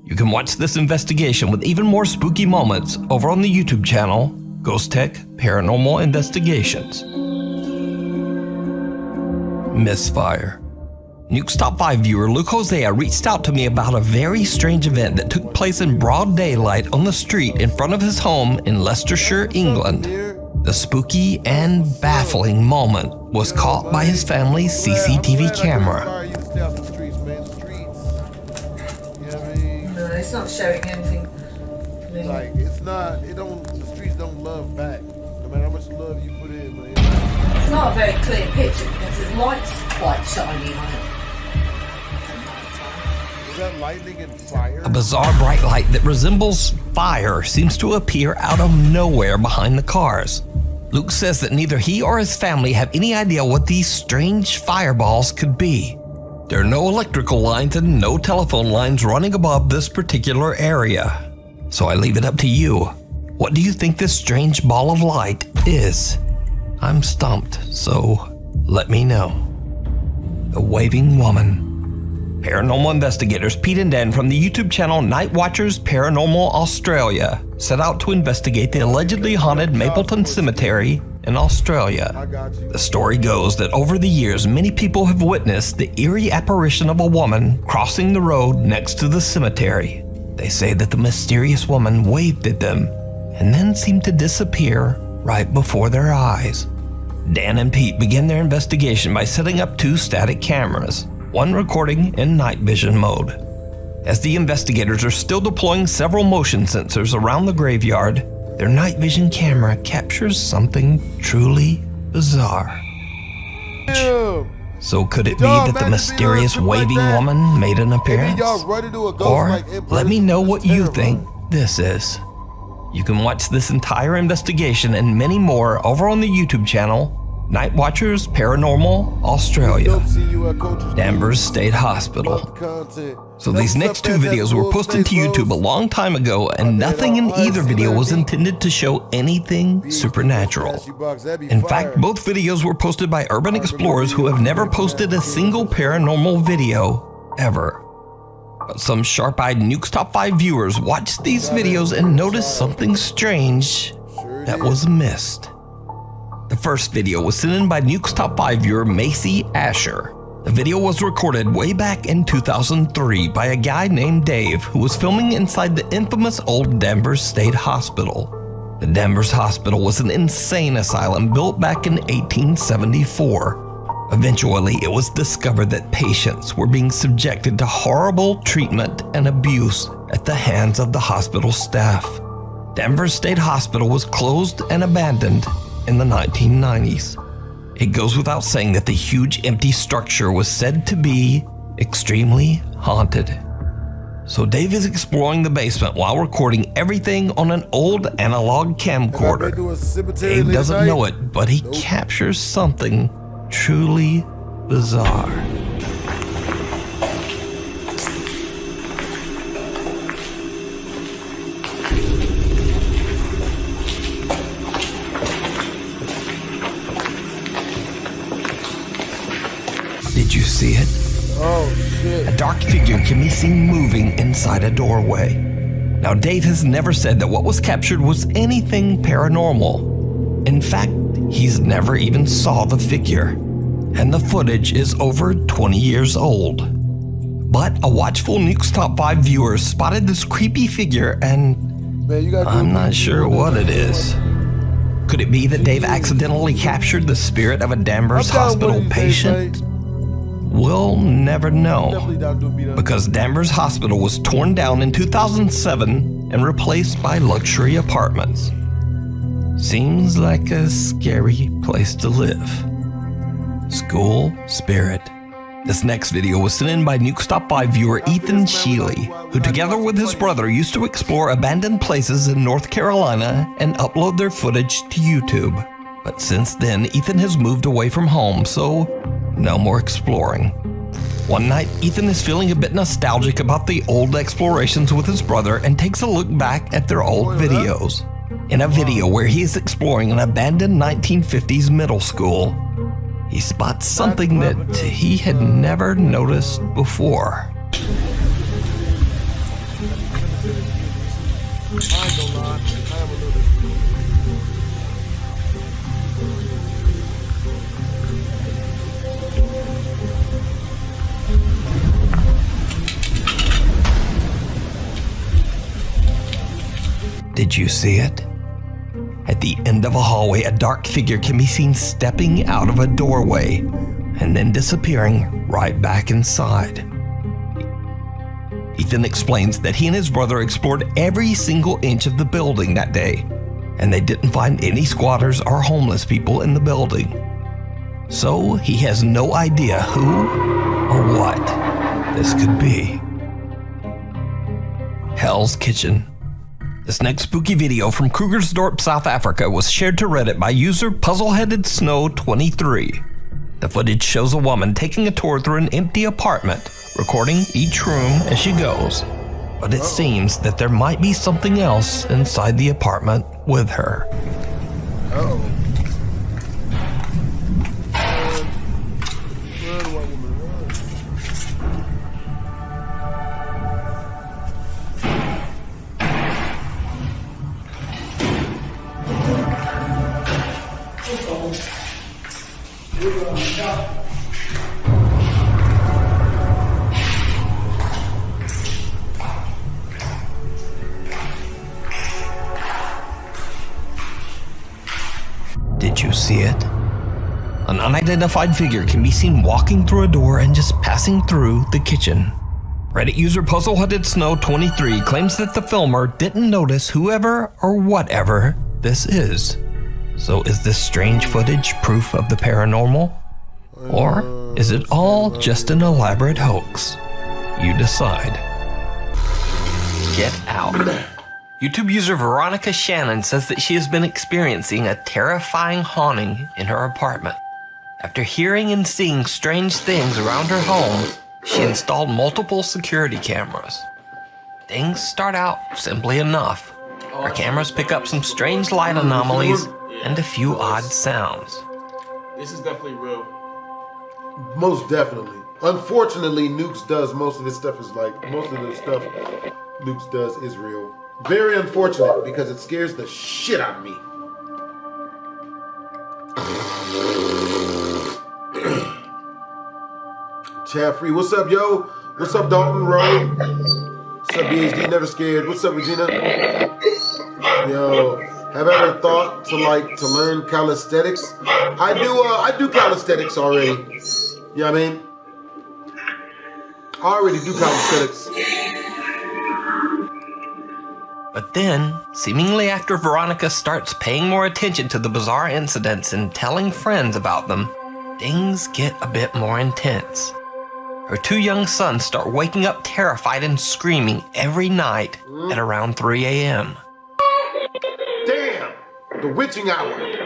You can watch this investigation with even more spooky moments over on the YouTube channel, Ghost Tech Paranormal Investigations. Misfire. Nuke's Top 5 viewer Luke Hosea reached out to me about a very strange event that took place in broad daylight on the street in front of his home in Leicestershire, England. The spooky and baffling moment was caught by his family's CCTV camera. No, it's not showing anything. Like, the streets don't love back. No matter how much love you put in, man. It's not a very clear picture because the light's quite shiny on it. Is that lightning and fire? A bizarre bright light that resembles fire seems to appear out of nowhere behind the cars. Luke says that neither he or his family have any idea what these strange fireballs could be. There are no electrical lines and no telephone lines running above this particular area. So I leave it up to you. What do you think this strange ball of light is? I'm stumped, so let me know. The Waving Woman. Paranormal investigators Pete and Dan from the YouTube channel Night Watchers Paranormal Australia set out to investigate the allegedly haunted Mapleton Cemetery in Australia. The story goes that over the years, many people have witnessed the eerie apparition of a woman crossing the road next to the cemetery. They say that the mysterious woman waved at them and then seemed to disappear right before their eyes. Dan and Pete began their investigation by setting up 2 static cameras, one recording in night vision mode. As the investigators are still deploying several motion sensors around the graveyard, their night vision camera captures something truly bizarre. So could it be that the mysterious waving woman made an appearance? Or let me know what you think this is. You can watch this entire investigation and many more over on the YouTube channel, Night Watchers Paranormal Australia, Danvers State Hospital. So these next 2 videos were posted to YouTube a long time ago, and nothing in either video was intended to show anything supernatural. In fact, both videos were posted by urban explorers who have never posted a single paranormal video ever. But some sharp-eyed Nuke's Top 5 viewers watched these videos and noticed something strange that was missed. The first video was sent in by Nuke's Top 5 viewer Macy Asher. The video was recorded way back in 2003 by a guy named Dave who was filming inside the infamous old Danvers State Hospital. The Danvers Hospital was an insane asylum built back in 1874. Eventually, it was discovered that patients were being subjected to horrible treatment and abuse at the hands of the hospital staff. Danvers State Hospital was closed and abandoned in the 1990s. It goes without saying that the huge empty structure was said to be extremely haunted. So Dave is exploring the basement while recording everything on an old analog camcorder. Dave doesn't know it, but he captures something truly bizarre. Did you see it? Oh, shit. A dark figure can be seen moving inside a doorway. Now, Dave has never said that what was captured was anything paranormal. In fact, he's never even saw the figure. And the footage is over 20 years old. But a watchful Nuke's Top 5 viewer spotted this creepy figure and I'm not sure what it is. Could it be that Dave accidentally captured the spirit of a Danvers Hospital patient? We'll never know, because Danvers Hospital was torn down in 2007 and replaced by luxury apartments. Seems like a scary place to live. School spirit. This next video was sent in by Nuke's Top 5 viewer Ethan Sheely, who together with his brother used to explore abandoned places in North Carolina and upload their footage to YouTube. But since then, Ethan has moved away from home, so no more exploring. One night, Ethan is feeling a bit nostalgic about the old explorations with his brother and takes a look back at their old videos. In a video where he is exploring an abandoned 1950s middle school, he spots something that he had never noticed before. Did you see it? At the end of a hallway, a dark figure can be seen stepping out of a doorway and then disappearing right back inside. Ethan explains that he and his brother explored every single inch of the building that day, and they didn't find any squatters or homeless people in the building. So he has no idea who or what this could be. Hell's Kitchen. This next spooky video from Krugersdorp, South Africa was shared to Reddit by user Puzzleheaded Snow 23. The footage shows a woman taking a tour through an empty apartment, recording each room as she goes. But it seems that there might be something else inside the apartment with her. Did you see it? An unidentified figure can be seen walking through a door and just passing through the kitchen. Reddit user Puzzleheaded Snow 23 claims that the filmer didn't notice whoever or whatever this is. So is this strange footage proof of the paranormal? Or is it all just an elaborate hoax? You decide. Get out. YouTube user Veronica Shannon says that she has been experiencing a terrifying haunting in her apartment. After hearing and seeing strange things around her home, she installed multiple security cameras. Things start out simply enough. Her cameras pick up some strange light anomalies and a few odd sounds. This is definitely real. Most definitely. Unfortunately, Nukes does most of this stuff is like, most of the stuff Nukes does is real. Very unfortunate because it scares the shit out of me. Chat free. What's up, yo? What's up, Dalton Rowe? What's up, BHD? Never scared. What's up, Regina? Yo, have I ever thought to learn calisthenics? I do calisthenics already. You know what I mean? I already do calisthenics. But then, seemingly after Veronica starts paying more attention to the bizarre incidents and telling friends about them, things get a bit more intense. Her two young sons start waking up terrified and screaming every night at around 3 a.m. Damn! The witching hour.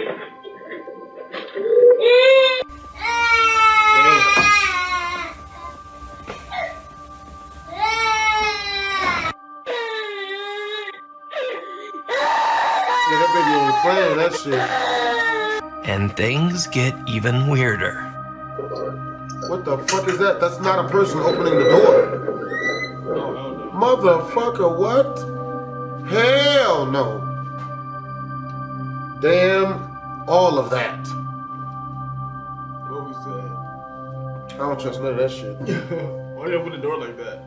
Playing that shit. And things get even weirder. What the fuck is that? That's not a person opening the door. Motherfucker, what? Hell no. Damn all of that. What was that? I don't trust none of that shit. Why do you open the door like that?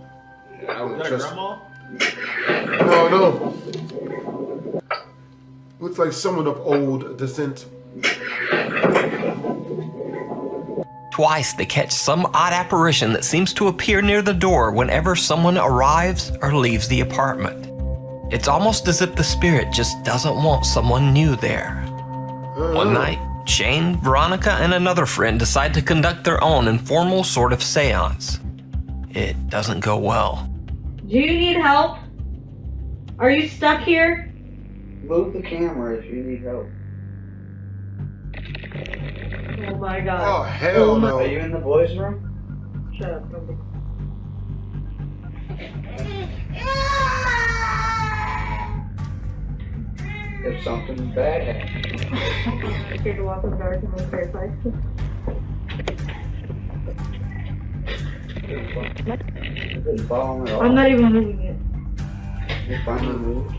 Yeah, I don't Is that trust. grandma? No. Looks like someone of old descent. Twice they catch some odd apparition that seems to appear near the door whenever someone arrives or leaves the apartment. It's almost as if the spirit just doesn't want someone new there. One night, Shane, Veronica, and another friend decide to conduct their own informal sort of seance. It doesn't go well. Do you need help? Are you stuck here? Move the camera if you need help. Oh my god. Oh, hell no. Are you in the boys' room? Shut up, Toby. If something bad happens. I'm scared to walk in the dark and I'm terrified. I'm not even moving it. You're finally moved.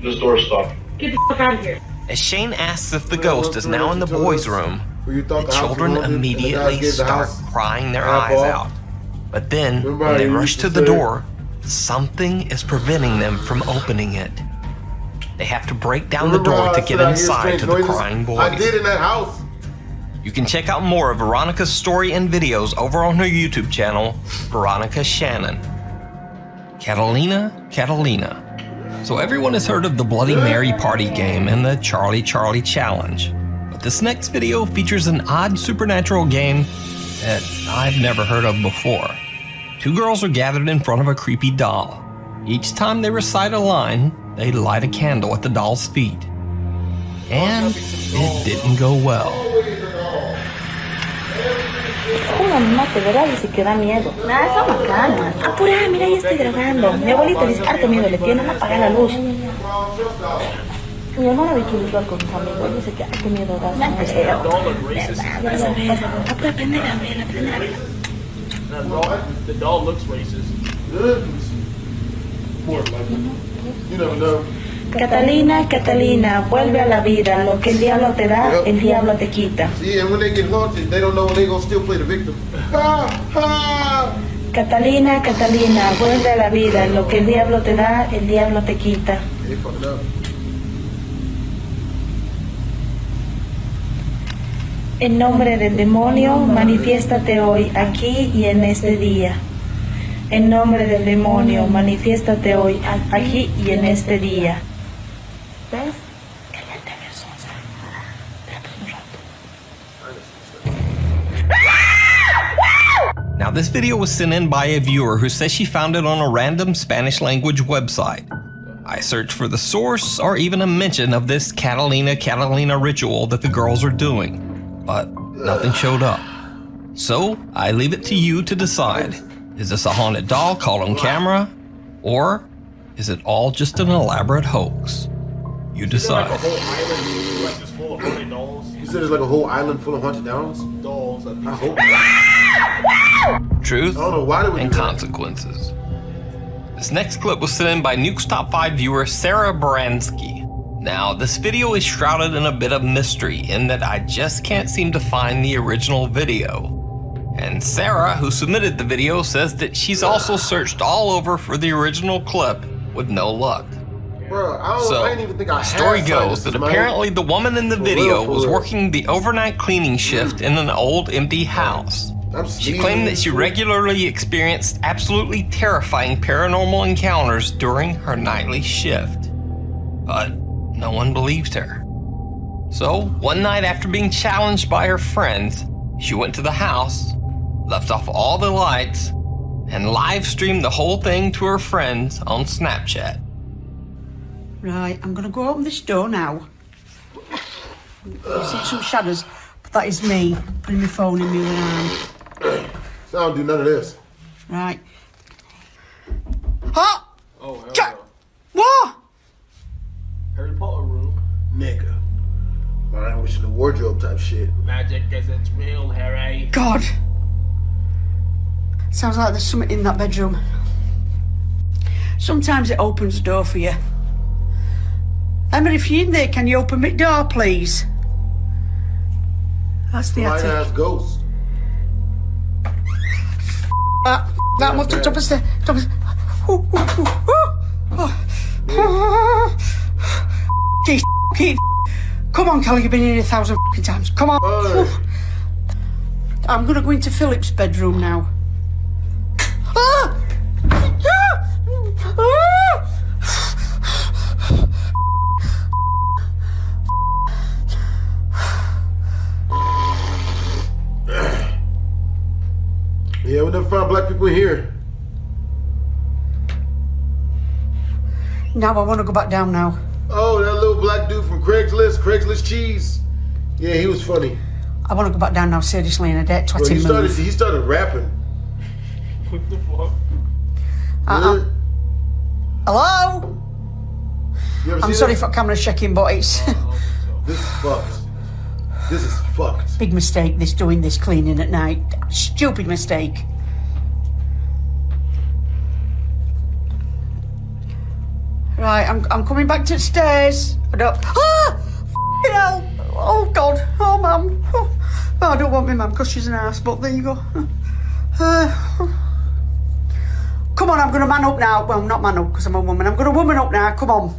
This door's stuck. Get the fuck out of here. As Shane asks if the ghost is now in the boys' room, the children immediately start crying their eyes out. But then, when they rush to the door, something is preventing them from opening it. They have to break down the door to get inside to the crying boys. I did in that house. You can check out more of Veronica's story and videos over on her YouTube channel, Veronica Shannon. Catalina. So everyone has heard of the Bloody Mary party game and the Charlie Charlie challenge. But this next video features an odd supernatural game that I've never heard of before. Two girls are gathered in front of a creepy doll. Each time they recite a line, they light a candle at the doll's feet. And it didn't go well. Una mamá te verá y se queda miedo. Nada, está bacana. Apura, mira, ya estoy grabando. Mi abuelita dice harto miedo le tiene, no apaga la luz. Mi hermana ve que iba con sus amigos, dice que harto miedo da. No creo. Vas a ver. Apura, prende la vela, prende la vela. The doll looks racist. You never know. Catalina, Catalina, vuelve a la vida. Lo que el diablo te da, el diablo te quita. See, and when they get haunted, they don't know when they're gonna still play the victim. Catalina, Catalina, vuelve a la vida. Lo que el diablo te da, el diablo te quita. They fucking up. En nombre del demonio, manifiéstate hoy, aquí y en este día. En nombre del demonio, manifiéstate hoy, aquí y en este día. ¿Ves? Cállate, versosa. Now this video was sent in by a viewer who says she found it on a random Spanish language website. I searched for the source or even a mention of this Catalina ritual that the girls are doing, but nothing showed up. So I leave it to you to decide. Is this a haunted doll caught on camera? Or is it all just an elaborate hoax? You decide. Like a whole island like just full of haunted dolls. You said there's like a whole island full of haunted dolls? Dolls. I hope. Truth and consequences. This next clip was sent in by Nuke's Top 5 viewer Sarah Baranski. Now, this video is shrouded in a bit of mystery in that I just can't seem to find the original video. And Sarah, who submitted the video, says that she's also searched all over for the original clip with no luck. Bro, I didn't even think I the story had goes that apparently the woman in the video was working the overnight cleaning shift in an old empty house. She claimed that she regularly experienced absolutely terrifying paranormal encounters during her nightly shift. But no one believed her. So, one night after being challenged by her friends, she went to the house, left off all the lights, and live streamed the whole thing to her friends on Snapchat. Right, I'm going to go open this door now. You see some shadows, but that is me putting my phone in my arm. So I don't do none of this. Right. Huh? Oh, hell Jack! no. What? Harry Potter room. Nigga. I wish the wardrobe type shit. Magic isn't real, Harry. God. Sounds like there's something in that bedroom. Sometimes it opens the door for you. Emma, if you're in there, can you open my door, please? That's the attic. Light-ass ghost. That I'm up to the top of the stairs. Come on, Kelly, you've been in here 1,000 times. Come on. I'm gonna go into Philip's bedroom now. Yeah, we never found black people here. Now I want to go back down now. Oh, that little black dude from Craigslist cheese. Yeah, he was funny. I want to go back down now, seriously, in a dead twatting move. He started rapping. What the fuck? Hello? I'm sorry for camera checking, but it's... This is fucked. This is fucked. Big mistake, doing this cleaning at night. Stupid mistake. Right, I'm coming back to the stairs. I don't... F***ing hell! Oh, God. Oh, Mum. Oh, I don't want my mum because she's an ass, but there you go. Come on, I'm going to man up now. Well, not man up because I'm a woman. I'm going to woman up now. Come on.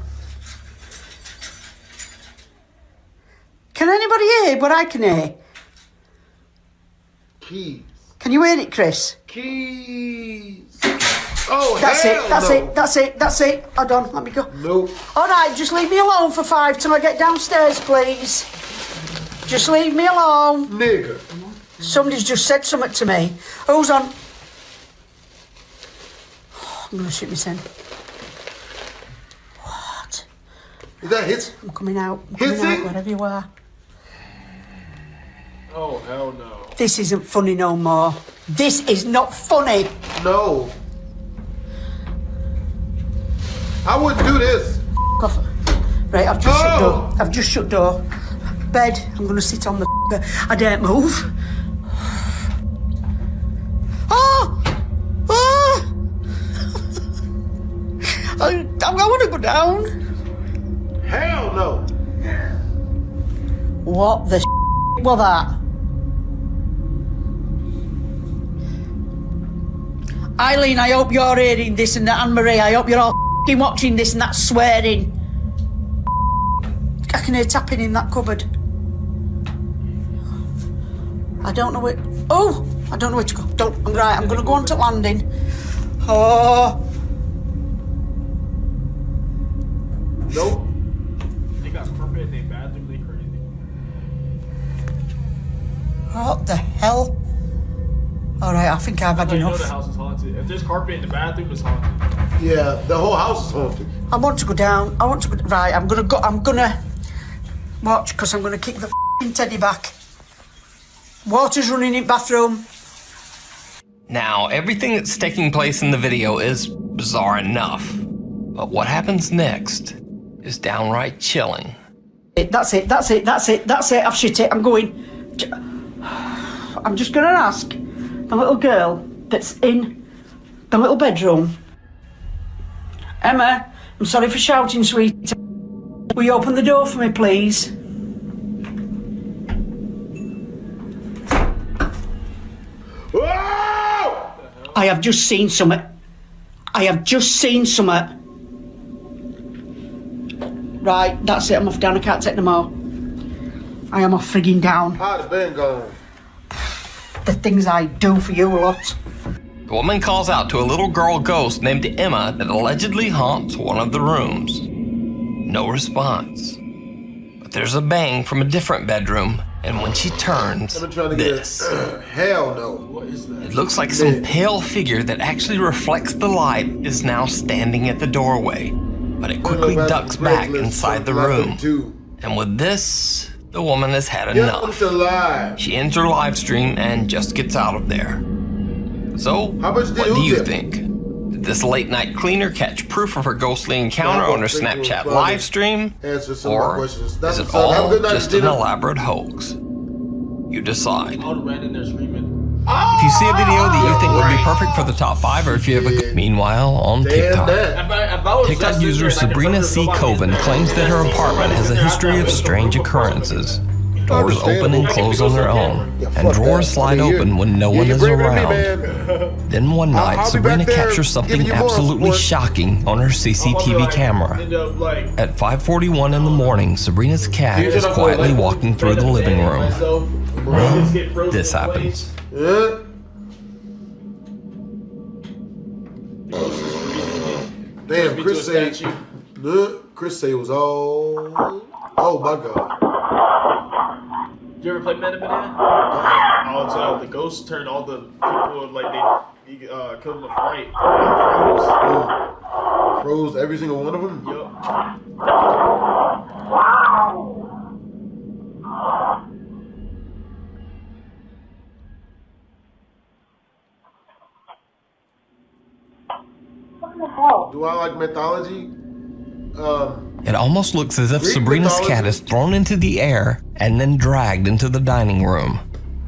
Can anybody hear what I can hear? Keys. Can you hear it, Chris? Keys. Oh, That's it. Hold on, let me go. Nope. All right, just leave me alone for 5 till I get downstairs, please. Just leave me alone. Nigga. Somebody's just said something to me. Who's on? I'm gonna shit myself. What? Is that his? I'm coming out. I'm coming out, wherever you are. Oh, hell no. This isn't funny no more. This is not funny. No. I wouldn't do this. Right, I've just shut door. I've just shut door. Bed. I'm gonna sit on the bed. I daren't move. I want to go down. Hell no. What the was that? Eileen, I hope you're hearing this and that. Anne-Marie, I hope you're all watching this and that swearing. I can hear tapping in that cupboard. I don't know where... Oh! I don't know where to go. Right, I'm going to go on to landing. Oh... Nope. They got carpet in their bathroom, they crazy. What the hell? Alright, I think I've had enough. You know the house is haunted. If there's carpet in the bathroom, it's haunted. Yeah, the whole house is haunted. I want to go down. I want to go... Right, I'm gonna watch, because I'm gonna kick the f***ing teddy back. Water's running in bathroom. Now, everything that's taking place in the video is bizarre enough. But what happens next is downright chilling. That's it. I've shit it. I'm going. I'm just going to ask the little girl that's in the little bedroom. Emma, I'm sorry for shouting, sweet. Will you open the door for me, please? Whoa! I have just seen something. Right, that's it. I'm off down. I can't take no more. I am off frigging down. How'd the been going? The things I do for you lot. The woman calls out to a little girl ghost named Emma that allegedly haunts one of the rooms. No response. But there's a bang from a different bedroom, and when she turns, this. Hell no. What is that? It looks like some pale figure that actually reflects the light is now standing at the doorway, but it quickly ducks back inside the room. And with this, the woman has had enough. She ends her live stream and just gets out of there. So, what do you think? Did this late night cleaner catch proof of her ghostly encounter on her Snapchat live stream? Or is it all just an elaborate hoax? You decide. I would have ran in there screaming. If you see a video that you think would be perfect for the top 5, or if you have a good... Meanwhile, on TikTok, TikTok user Sabrina C. Coven claims that her apartment has a history of strange occurrences. Doors open and close on their own, and drawers slide open when no one is around. Then one night, Sabrina captures something absolutely shocking on her CCTV camera. At 5:41 in the morning, Sabrina's cat is quietly walking through the living room. Well, this happens. Damn, Chris say it was all. Oh my god. You ever play Meta Man? Oh, so the ghosts turn all the people like they killed them a fright. Froze every single one of them? Yup. Do I like mythology? It almost looks as if Sabrina's cat is thrown into the air and then dragged into the dining room.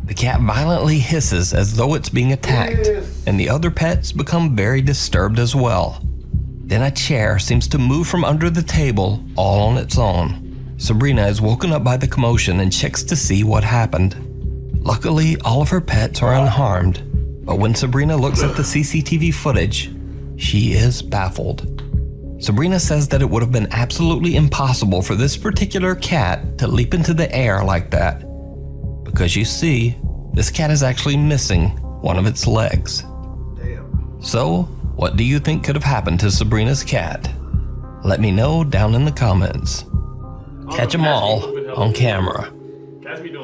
The cat violently hisses as though it's being attacked, and the other pets become very disturbed as well. Then a chair seems to move from under the table all on its own. Sabrina is woken up by the commotion and checks to see what happened. Luckily, all of her pets are unharmed, but when Sabrina looks at the CCTV footage, she is baffled. Sabrina says that it would have been absolutely impossible for this particular cat to leap into the air like that. Because you see, this cat is actually missing one of its legs. Damn. So, what do you think could have happened to Sabrina's cat? Let me know down in the comments. Catch 'em all on camera.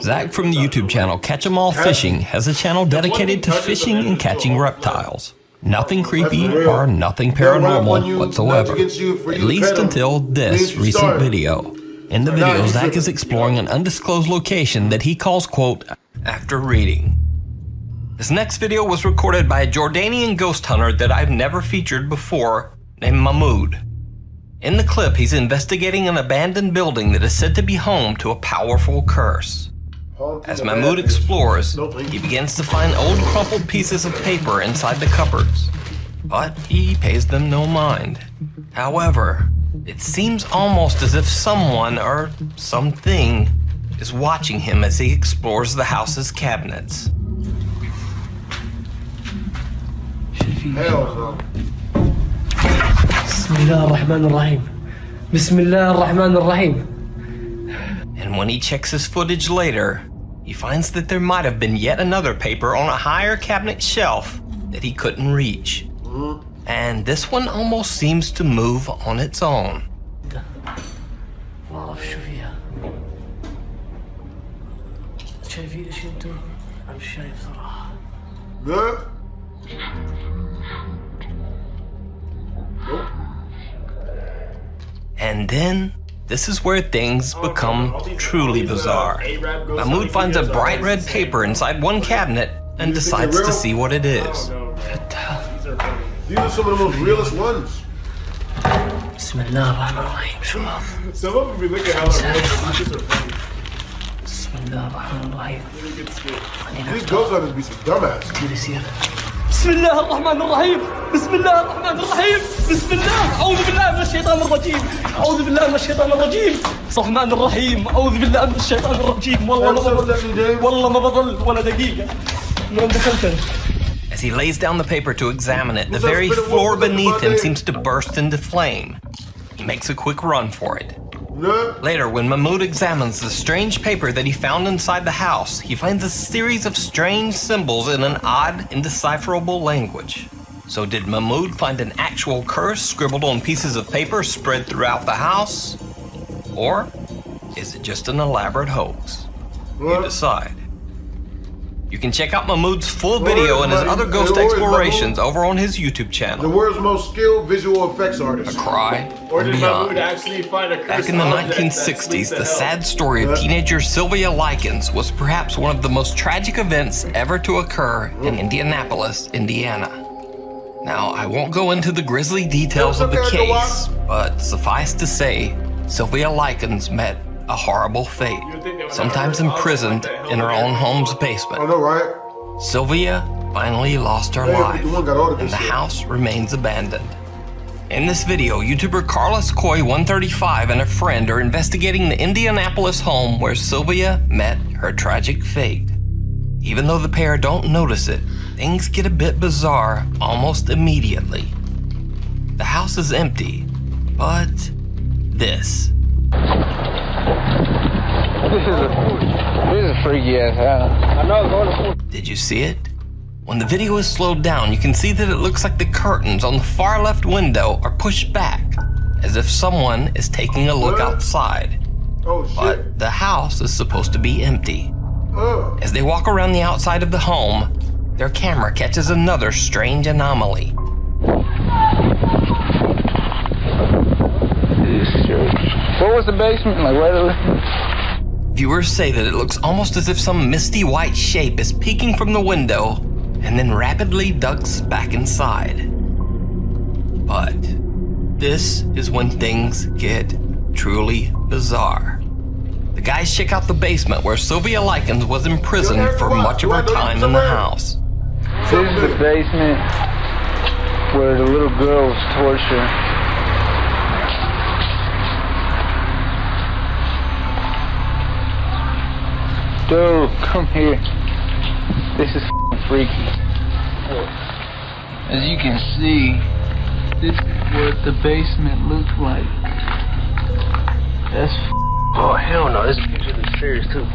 Zach from the YouTube channel Catch 'em All Fishing has a channel dedicated to fishing and catching reptiles. Nothing creepy or nothing paranormal whatsoever, at least until this recent video. In the video, Zach is exploring an undisclosed location that he calls, quote, after reading. This next video was recorded by a Jordanian ghost hunter that I've never featured before, named Mahmoud. In the clip, he's investigating an abandoned building that is said to be home to a powerful curse. As Mahmoud explores, he begins to find old crumpled pieces of paper inside the cupboards, but he pays them no mind. However, it seems almost as if someone or something is watching him as he explores the house's cabinets. And when he checks his footage later, he finds that there might have been yet another paper on a higher cabinet shelf that he couldn't reach. And this one almost seems to move on its own. And then, this is where things become truly bizarre. Mahmoud finds a bright red paper inside one cabinet and decides to see what it is. These are some of the most realest ones. Some of them be looking at how these ghost hunters be some dumbasses. بسم الله الرحمن الرحيم بسم الله الرحمن الرحيم بسم الله أعوذ بالله من الشيطان الرجيم أعوذ بالله من الشيطان الرجيم الرحمن الرحيم أعوذ بالله من الشيطان الرجيم والله ما بضل ولا دقيقة من دخلت. As he lays down the paper to examine it, the very floor beneath him seems to burst into flame. He makes a quick run for it. Later, when Mahmoud examines the strange paper that he found inside the house, he finds a series of strange symbols in an odd, indecipherable language. So did Mahmoud find an actual curse scribbled on pieces of paper spread throughout the house? Or is it just an elaborate hoax? You decide. You can check out Mahmoud's full video and his other ghost explorations over on his YouTube channel. The world's most skilled visual effects artist. A Cry and Beyond. Back in the 1960s, the sad story of teenager Sylvia Likens was perhaps one of the most tragic events ever to occur in Indianapolis, Indiana. Now, I won't go into the grisly details of the case, but suffice to say, Sylvia Likens met a horrible fate, sometimes imprisoned in her own home's basement. I know, right? Sylvia finally lost her life, and the house remains abandoned. In this video, YouTuber Carlos Coy 135 and a friend are investigating the Indianapolis home where Sylvia met her tragic fate. Even though the pair don't notice it, things get a bit bizarre almost immediately. The house is empty, but this is a freaky ass house. Did you see it? When the video is slowed down, you can see that it looks like the curtains on the far left window are pushed back, as if someone is taking a look outside. But the house is supposed to be empty. As they walk around the outside of the home, their camera catches another strange anomaly. What was the basement like? Right? Viewers say that it looks almost as if some misty white shape is peeking from the window and then rapidly ducks back inside. But this is when things get truly bizarre. The guys check out the basement where Sylvia Likens was imprisoned for much of her time in the house. This is the basement where the little girl was tortured. Dude, come here. This is freaky. As you can see, this is what the basement looks like. That's oh hell no, this picture is serious too.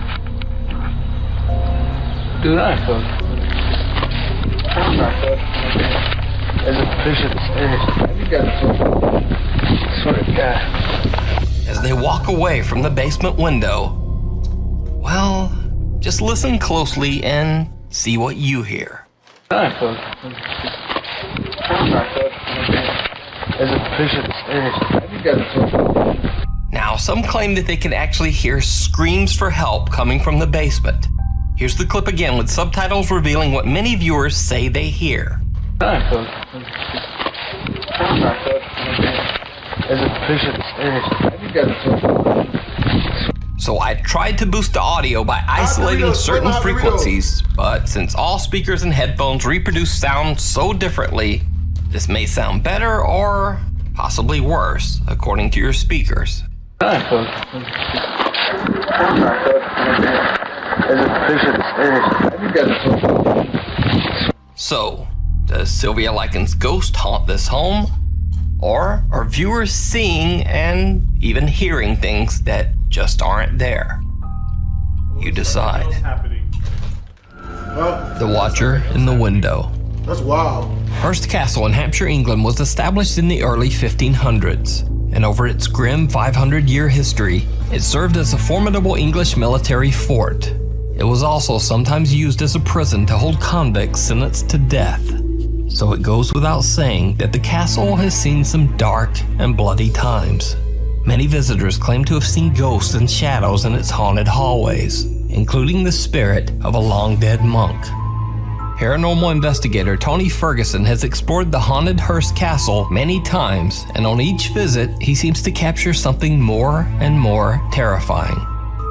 Dude, I ain't fucking. I'm not fucking. There's a picture of the stairs. You gotta swear to God. As they walk away from the basement window, well, just listen closely and see what you hear. I ain't fucking. I'm not fucking. There's a picture of the stairs. You gotta Now, some claim that they can actually hear screams for help coming from the basement. Here's the clip again with subtitles revealing what many viewers say they hear. I'm not fucking. There's a picture of the stairs. You gotta So I tried to boost the audio by isolating certain frequencies, but since all speakers and headphones reproduce sound so differently, this may sound better or possibly worse, according to your speakers. So, does Sylvia Likens' ghost haunt this home? Or are viewers seeing and even hearing things that just aren't there? You decide. The Watcher in the Window. That's wild. Hurst Castle in Hampshire, England was established in the early 1500s, and over its grim 500-year history, it served as a formidable English military fort. It was also sometimes used as a prison to hold convicts sentenced to death. So it goes without saying that the castle has seen some dark and bloody times. Many visitors claim to have seen ghosts and shadows in its haunted hallways, including the spirit of a long-dead monk. Paranormal investigator Tony Ferguson has explored the haunted Hurst Castle many times, and on each visit, he seems to capture something more and more terrifying.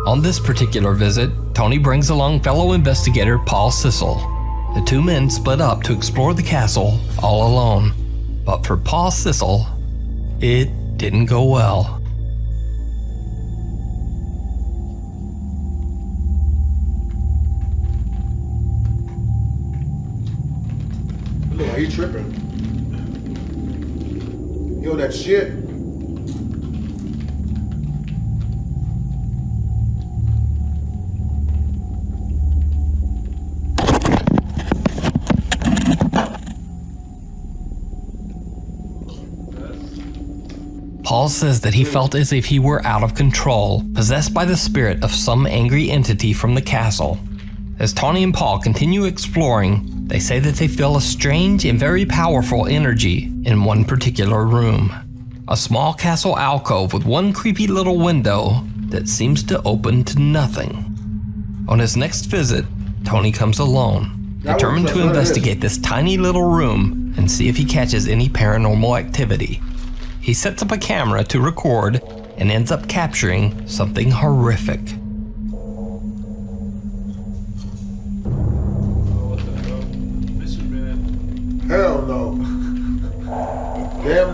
On this particular visit, Tony brings along fellow investigator Paul Sissel. The two men split up to explore the castle all alone. But for Paul Sissel, it didn't go well. Look, he tripping. He on that shit. Paul says that he felt as if he were out of control, possessed by the spirit of some angry entity from the castle. As Tony and Paul continue exploring, they say that they feel a strange and very powerful energy in one particular room. A small castle alcove with one creepy little window that seems to open to nothing. On his next visit, Tony comes alone, determined to investigate this tiny little room and see if he catches any paranormal activity. He sets up a camera to record and ends up capturing something horrific.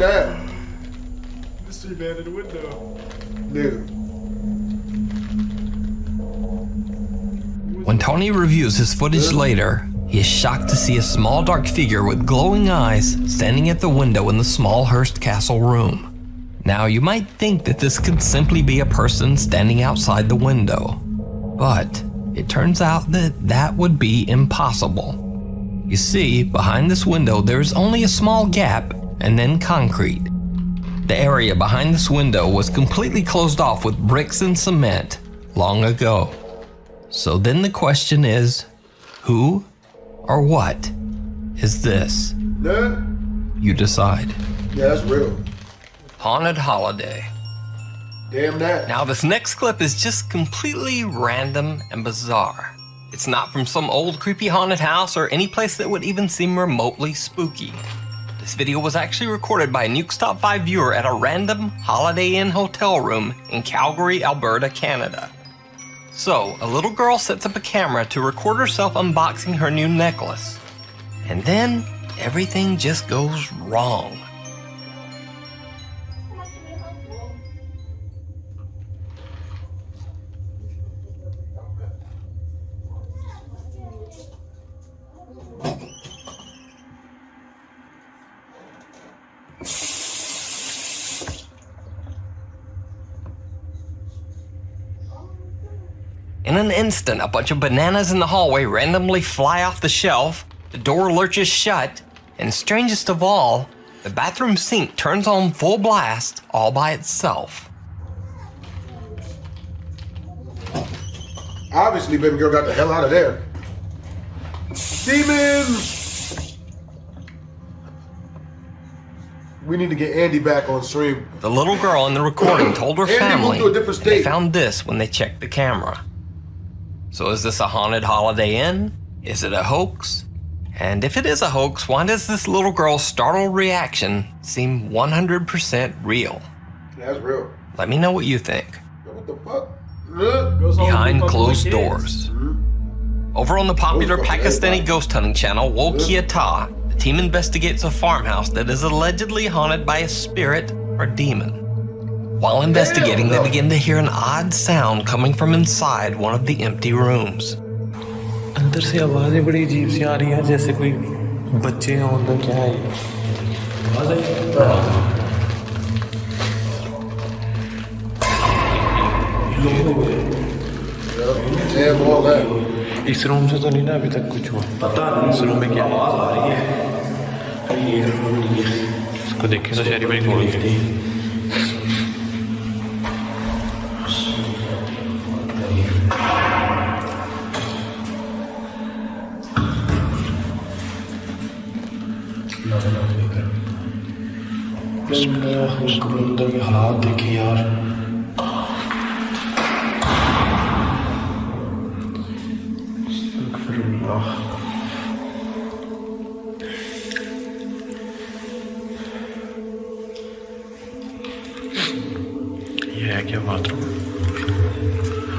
that. Mystery man in the window. Nigga. When Tony reviews his footage later, he is shocked to see a small dark figure with glowing eyes standing at the window in the small Hearst Castle room. Now, you might think that this could simply be a person standing outside the window, but it turns out that that would be impossible. You see, behind this window there is only a small gap and then concrete. The area behind this window was completely closed off with bricks and cement long ago. So then the question is, who or what is this? Yeah. You decide. Yeah, that's real. Haunted Holiday. Damn that. Now this next clip is just completely random and bizarre. It's not from some old creepy haunted house or any place that would even seem remotely spooky. This video was actually recorded by a Nuke's Top 5 viewer at a random Holiday Inn hotel room in Calgary, Alberta, Canada. So, a little girl sets up a camera to record herself unboxing her new necklace. And then, everything just goes wrong. In an instant, a bunch of bananas in the hallway randomly fly off the shelf, the door lurches shut, and strangest of all, the bathroom sink turns on full blast all by itself. Obviously, baby girl got the hell out of there. Demons! We need to get Andy back on stream. The little girl in the recording told her Andy family moved to a different state. they found this when they checked the camera. So is this a haunted Holiday Inn? Is it a hoax? And if it is a hoax, why does this little girl's startled reaction seem 100% real? That's real. Let me know what you think. What the fuck? Behind closed doors. Over on the popular Pakistani ghost hunting channel Wo Kia Ta, the team investigates a farmhouse that is allegedly haunted by a spirit or demon. While investigating, they begin to hear an odd sound coming from inside one of the empty rooms. अंदर से आवाजें बड़ी अजीब सी आ रही हैं जैसे कोई बच्चे हों तो क्या है इस रूम से तो नहीं ना अभी तक कुछ हुआ पता नहीं इस रूम में क्या आवाज आ रही है इसको देखें तो शहरी में खोल के अंदर के हालात देखिए यार ये है क्या बाथरूम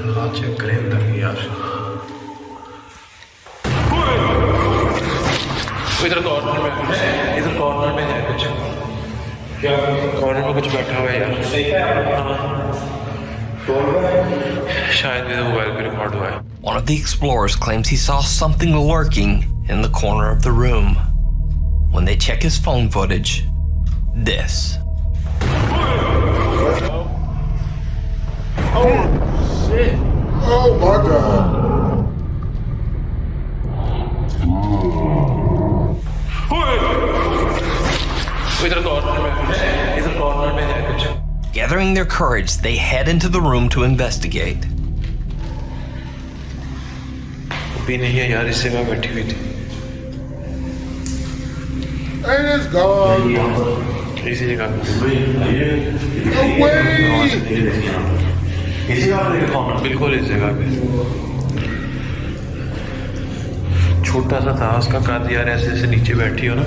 हालात चेक करें अंदर के यार इधर कॉर्नर में है कुछ कॉर्नर में कुछ बैठा हुआ है यार शायद मेरा मोबाइल पे रिकॉर्ड हुआ है One of the explorers claims he saw something lurking in the corner of the room. When they check his phone footage, this. Oh, shit. Oh, my God. Gathering their courage, they head into the room to investigate. भी नहीं है यार इससे मैं बैठी हुई थी And it's gone. इसी जगह बिल्कुल इस जगह पे छोटा सा था उसका कद यार ऐसे ऐसे नीचे बैठी हो ना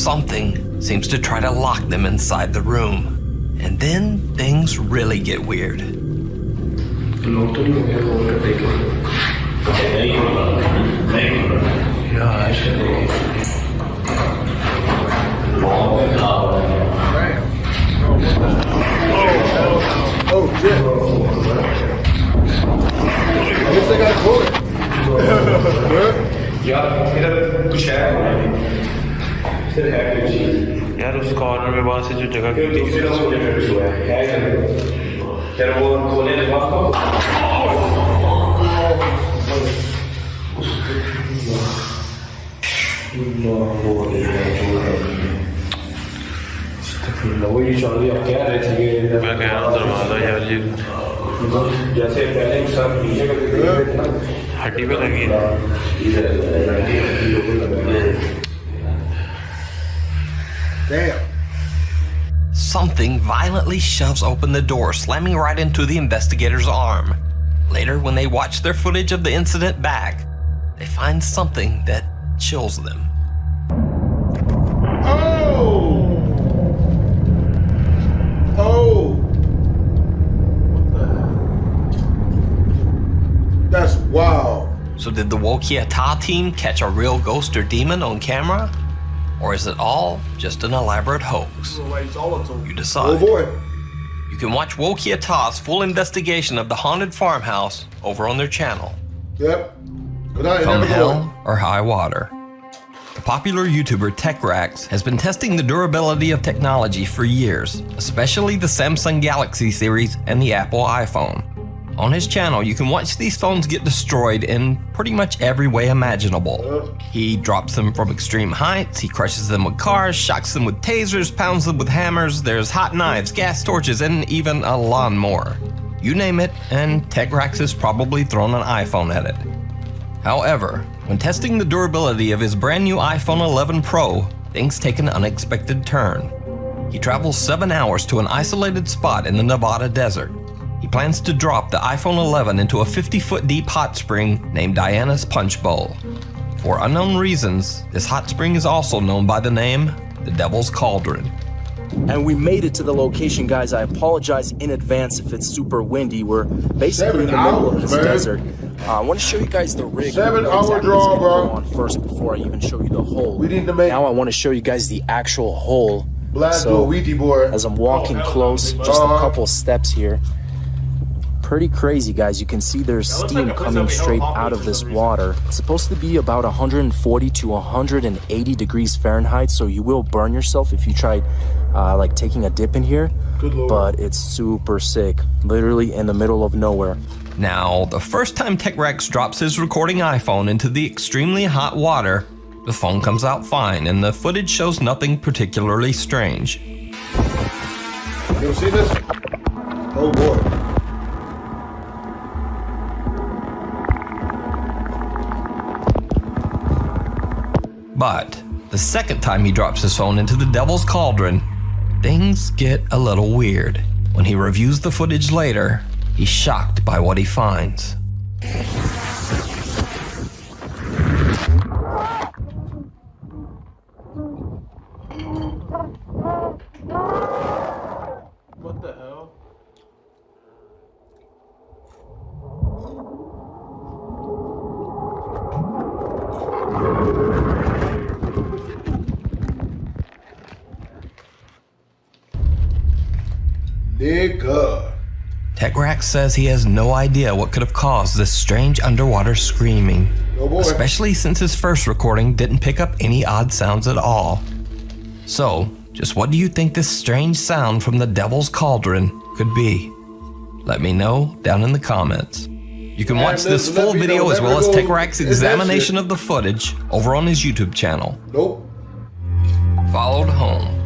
Something seems to try to lock them inside the room. And then things really get weird. यार Oh shit. I guess they got a bullet. यार उस कॉर्नर में वहां से जो जगह की मैं कह रहा हूँ दरवाजा यार ये जैसे पहले हड्डी पे लगी Damn. Something violently shoves open the door, slamming right into the investigator's arm. Later, when they watch their footage of the incident back, they find something that chills them. Oh! Oh! That's wild. So did the Wokiata team catch a real ghost or demon on camera? Or is it all just an elaborate hoax? You decide. Oh boy. You can watch Wokiata's full investigation of the haunted farmhouse over on their channel. Yep. Good night. Come hell or high water. The popular YouTuber TechRax has been testing the durability of technology for years, especially the Samsung Galaxy series and the Apple iPhone. On his channel, you can watch these phones get destroyed in pretty much every way imaginable. He drops them from extreme heights, he crushes them with cars, shocks them with tasers, pounds them with hammers, there's hot knives, gas torches, and even a lawnmower. You name it, and TechRax has probably thrown an iPhone at it. However, when testing the durability of his brand new iPhone 11 Pro, things take an unexpected turn. He travels 7 hours to an isolated spot in the Nevada desert. He plans to drop the iPhone 11 into a 50-foot deep hot spring named Diana's Punch Bowl. For unknown reasons, this hot spring is also known by the name the Devil's Cauldron. And we made it to the location, guys. I apologize in advance if it's super windy. We're basically in the middle of this desert. I want to show you guys the rig. 7 hour draw, bro. On first before I even show you the hole. We need to make. Now I want to show you guys the actual hole. Blast do a Ouija board. As I'm walking close, just a couple steps here. Pretty crazy, guys. You can see there's steam coming straight out of this water. It's supposed to be about 140 to 180 degrees Fahrenheit, so you will burn yourself if you try like taking a dip in here. But it's super sick, literally in the middle of nowhere. Now, the first time TechRax drops his recording iPhone into the extremely hot water, the phone comes out fine and the footage shows nothing particularly strange. You see this? Oh boy. But the second time he drops his phone into the Devil's Cauldron, things get a little weird. When he reviews the footage later, he's shocked by what he finds. What the hell? Nigga. TechRax says he has no idea what could have caused this strange underwater screaming, especially since his first recording didn't pick up any odd sounds at all. So, just what do you think this strange sound from the Devil's Cauldron could be? Let me know down in the comments. You can watch this full video as well as TechRax's examination of the footage over on his YouTube channel. Nope. Followed home.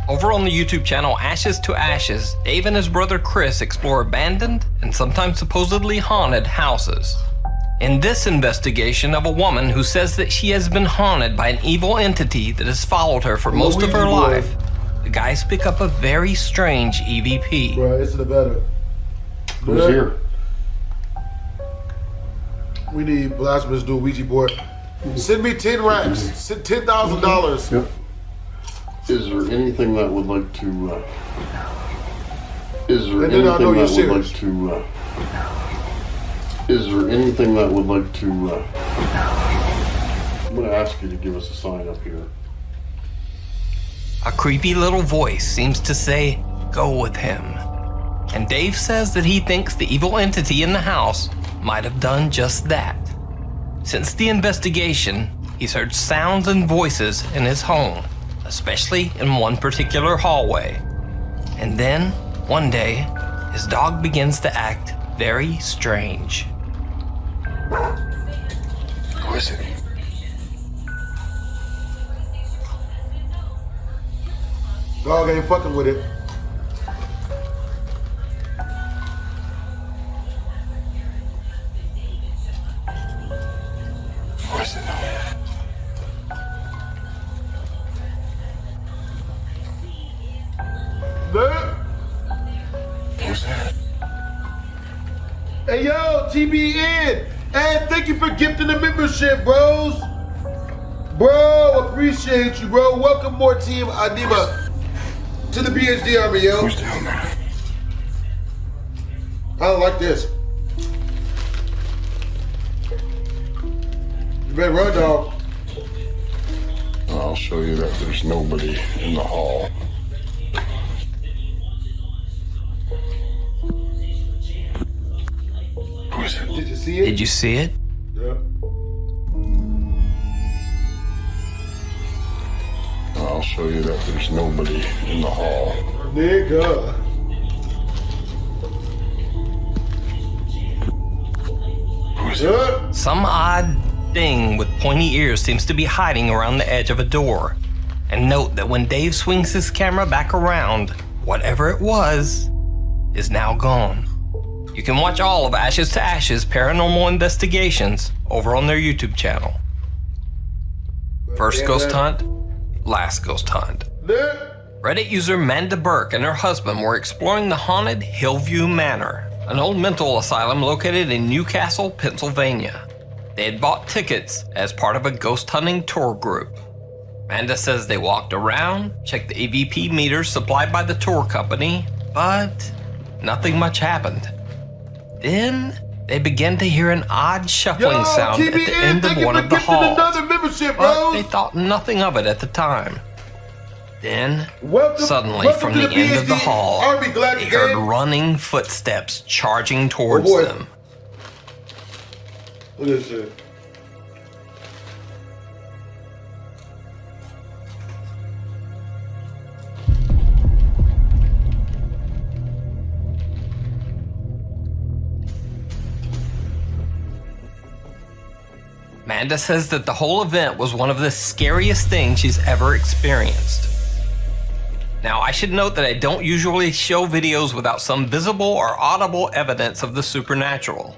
Over on the YouTube channel Ashes to Ashes, Dave and his brother Chris explore abandoned and sometimes supposedly haunted houses. In this investigation of a woman who says that she has been haunted by an evil entity that has followed her for most of her life, the guys pick up a very strange EVP. Bro, it's the better. Who's here? We need Blasphemous do a Ouija board. Send me 10 racks. Send $10,000. Yep. Is there anything that would like to? Is there anything that would like to? Is there anything that would like to? gonna ask you to give us a sign up here. A creepy little voice seems to say, "Go with him." And Dave says that he thinks the evil entity in the house might have done just that. Since the investigation, he's heard sounds and voices in his home, especially in one particular hallway. And then, one day, his dog begins to act very strange. Who is it? Dog ain't fucking with it. Who is it now? Who's that? Hey yo, TBN! Hey, thank you for gifting the membership, bros! Bro, appreciate you, bro. Welcome more Team Anima to the BHD Army, yo. Who's down there? I don't like this. You better run, dog. I'll show you that there's nobody in the hall. Who is it? Did you see it? Did you see it? Yeah. I'll show you that there's nobody in the hall. Nigga. Who is it? Some odd thing with pointy ears seems to be hiding around the edge of a door. And note that when Dave swings his camera back around, whatever it was is now gone. You can watch all of Ashes to Ashes Paranormal Investigations over on their YouTube channel. First ghost hunt, last ghost hunt. Reddit user Manda Burke and her husband were exploring the haunted Hillview Manor, an old mental asylum located in Newcastle, Pennsylvania. They had bought tickets as part of a ghost hunting tour group. Manda says they walked around, checked the EVP meters supplied by the tour company, but nothing much happened. Then they began to hear an odd shuffling sound at the end of one of the halls, but they thought nothing of it at the time. Then, suddenly from the end of the hall, they heard running footsteps charging towards them. What is it? Manda says that the whole event was one of the scariest things she's ever experienced. Now, I should note that I don't usually show videos without some visible or audible evidence of the supernatural.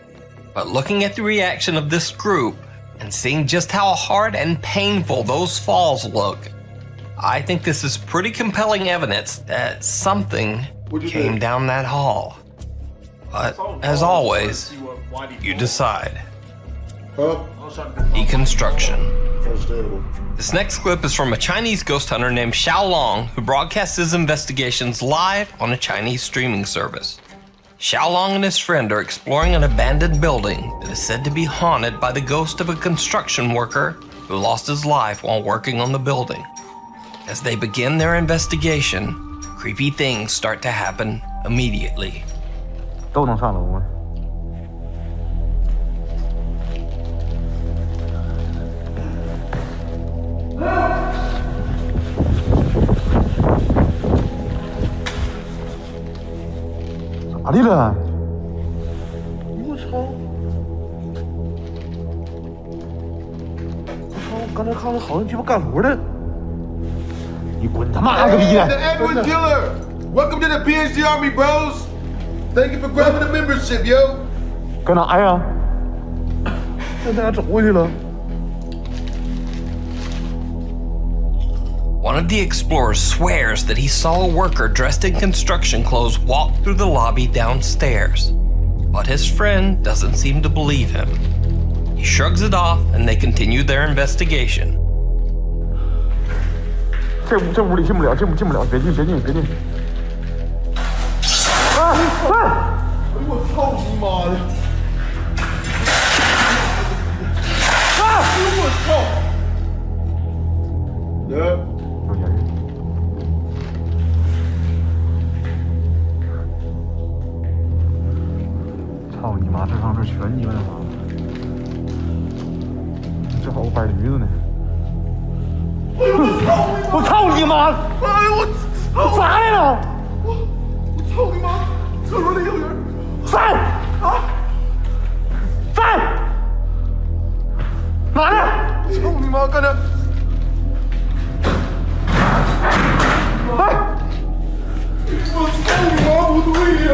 But looking at the reaction of this group and seeing just how hard and painful those falls look, I think this is pretty compelling evidence that something came down that hall. But as always, you decide. Deconstruction. This next clip is from a Chinese ghost hunter named Xiao Long, who broadcasts his investigations live on a Chinese streaming service. Xiao Long and his friend are exploring an abandoned building that is said to be haunted by the ghost of a construction worker who lost his life while working on the building. As they begin their investigation, creepy things start to happen immediately. 都能上楼吗？ 哪里了？我操！我刚才看到好像鸡巴干活的。你滚他妈个逼的！ The Edwin Killer! Welcome to the BHD Army, bros! Thank you for grabbing the membership, yo! 搁哪呀？让大家走过去了。 One of the explorers swears that he saw a worker dressed in construction clothes walk through the lobby downstairs, but his friend doesn't seem to believe him. He shrugs it off and they continue their investigation. 这屋里进不了，进不了，别进！啊！哎我操你妈的！啊！哎我操！管你干啥？这好板驴子呢！我操你妈！哎呦我咋来了？我操你妈！厕所里有人！在啊！在哪呢？我操你妈！干着！哎！我操你妈！不对呀！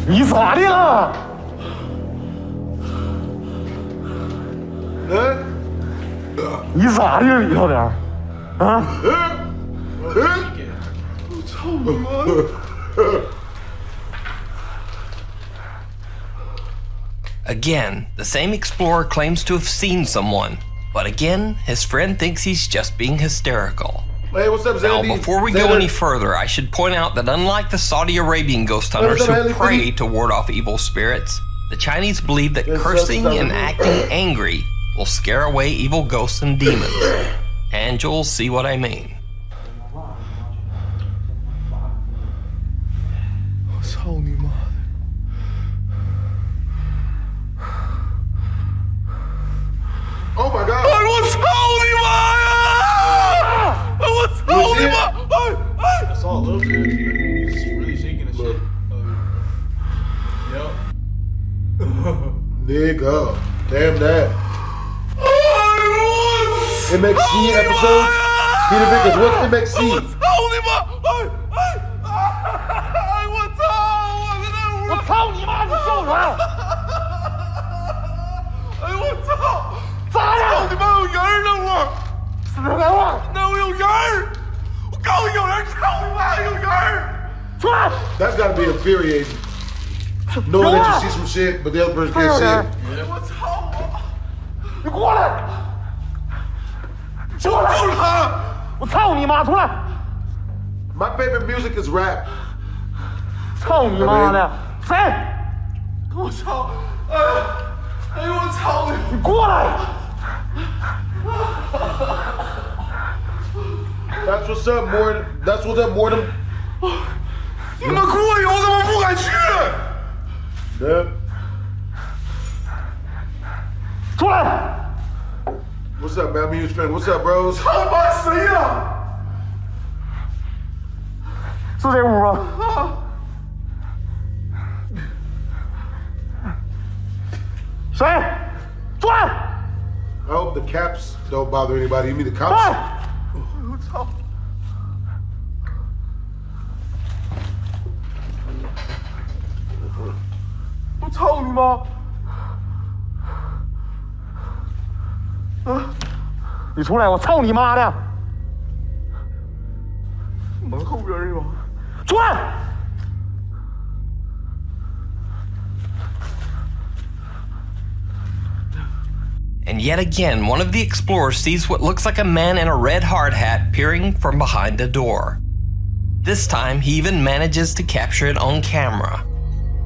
你咋的了？你咋的里头点啊？我操你妈！Again, the same explorer claims to have seen someone, but again, his friend thinks he's just being hysterical. Hey, what's up, Zandy? Now, before we go any further, I should point out that unlike the Saudi Arabian ghost hunters who pray to ward off evil spirits, the Chinese believe that cursing and acting angry will scare away evil ghosts and demons. And you'll see what I mean. Oh my God! I saw a little bit. He's really shaking the shit. Yep. Nigga. Damn that. MXC episodes? Peter Vickers, what's MXC? That's gotta be infuriating. Knowing that you see some shit, but the other person can't see it. My favorite music is rap. That's what's up, Morton. That's what's up, Morton. What's up, man? I'm a huge fan. What's up, bros? I hope the caps don't bother anybody. You mean the cops? And yet again, one of the explorers sees what looks like a man in a red hard hat peering from behind a door. This time, he even manages to capture it on camera.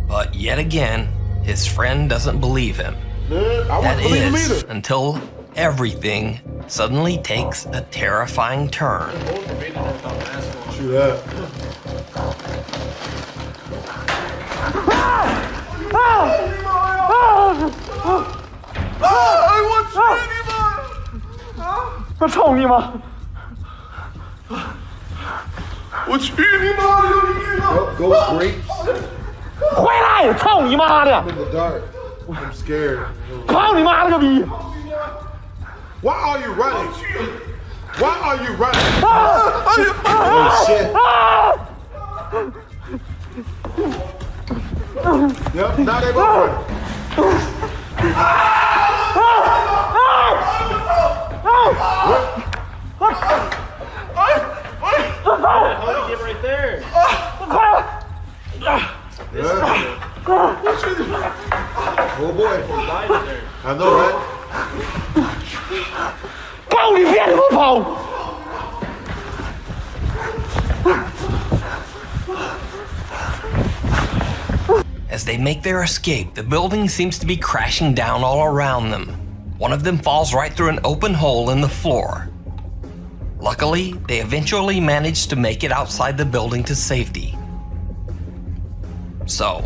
But yet again, his friend doesn't believe him. That is, until everything suddenly takes a terrifying turn. True that. Ghost grapes. I'm in the dark. I'm scared. Why are you running? Why are you running? Oh shit. Yep, now they both running. How did you get right there? Oh boy. I know, right? As they make their escape, the building seems to be crashing down all around them. One of them falls right through an open hole in the floor. Luckily, they eventually managed to make it outside the building to safety. So,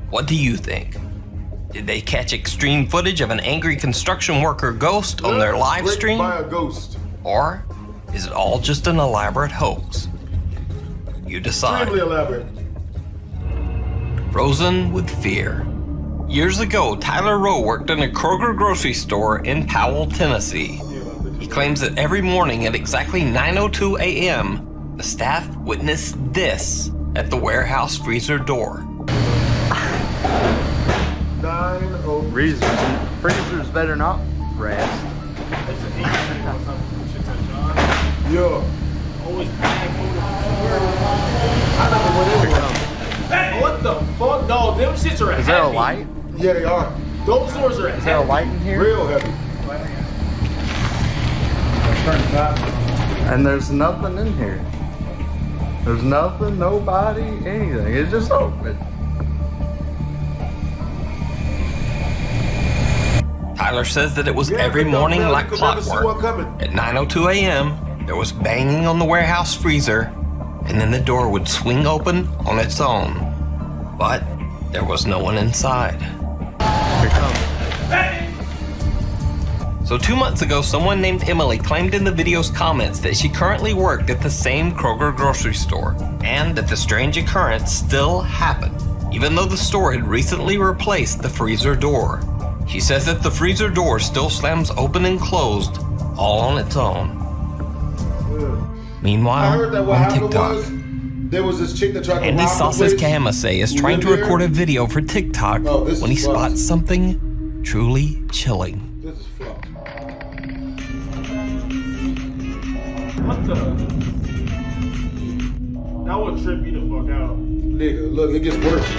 what do you think? Did they catch extreme footage of an angry construction worker ghost on their live stream? By a ghost. Or is it all just an elaborate hoax? You decide. Extremely elaborate. Frozen with fear. Years ago, Tyler Rowe worked in a Kroger grocery store in Powell, Tennessee. He claims that every morning at exactly 9:02 a.m., the staff witnessed this at the warehouse freezer door. Freezers better not rest. Yo. Always bad I never went in there. What the fuck? No, them shits are heavy. Is there a light? Yeah, they are. Those doors are heavy. Is there a light in here? Real heavy. And there's nothing in here. There's nothing, nobody, anything. It's just open. Tyler says that it was every morning like clockwork. At 9:02 a.m., there was banging on the warehouse freezer, and then the door would swing open on its own. But there was no one inside. So 2 months ago, someone named Emily claimed in the video's comments that she currently worked at the same Kroger grocery store, and that the strange occurrence still happened, even though the store had recently replaced the freezer door. She says that the freezer door still slams open and closed, all on its own. Meanwhile, on TikTok, there was this chick that tried to Andy rob the Sauce's place. Kamase is trying to record a video for TikTok when he spots something truly chilling. This is fucked. What the? That would trip you the fuck out. Nigga, look, it gets worse.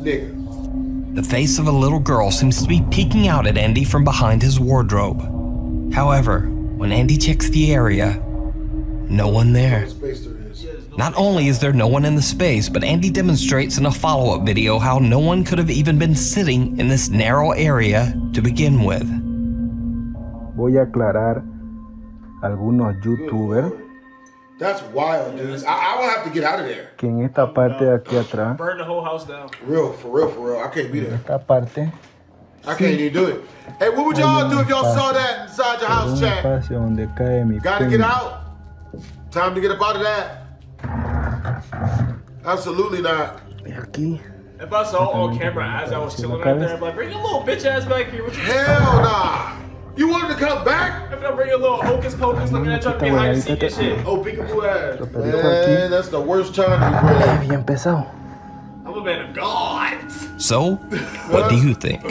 Nigga. The face of a little girl seems to be peeking out at Andy from behind his wardrobe. However, when Andy checks the area, no one there. Not only is there no one in the space, but Andy demonstrates in a follow-up video how no one could have even been sitting in this narrow area to begin with. Voy a aclarar algunos youtubers That's wild, dude. I will have to get out of there. que en esta parte de aquí atrás, Burn the whole house down. Real, for real, for real. I can't be there. esta parte, I can't even do it. Hey, what would y'all do if y'all saw that inside your es house, un chat? espacio donde cae mi Gotta pene. get out. Time to get up out of that. Absolutely not. Aquí, If I saw on camera as I was chilling out there, I'd be like, bring your little bitch ass back here. What you Hell nah. You wanted to come back? If I bring your little hocus pocus looking at trying to be hide and seek and shit. Oh, peekaboo ass. Man, that's the worst time to be bien pesado. I'm a man of God. So, what do you think?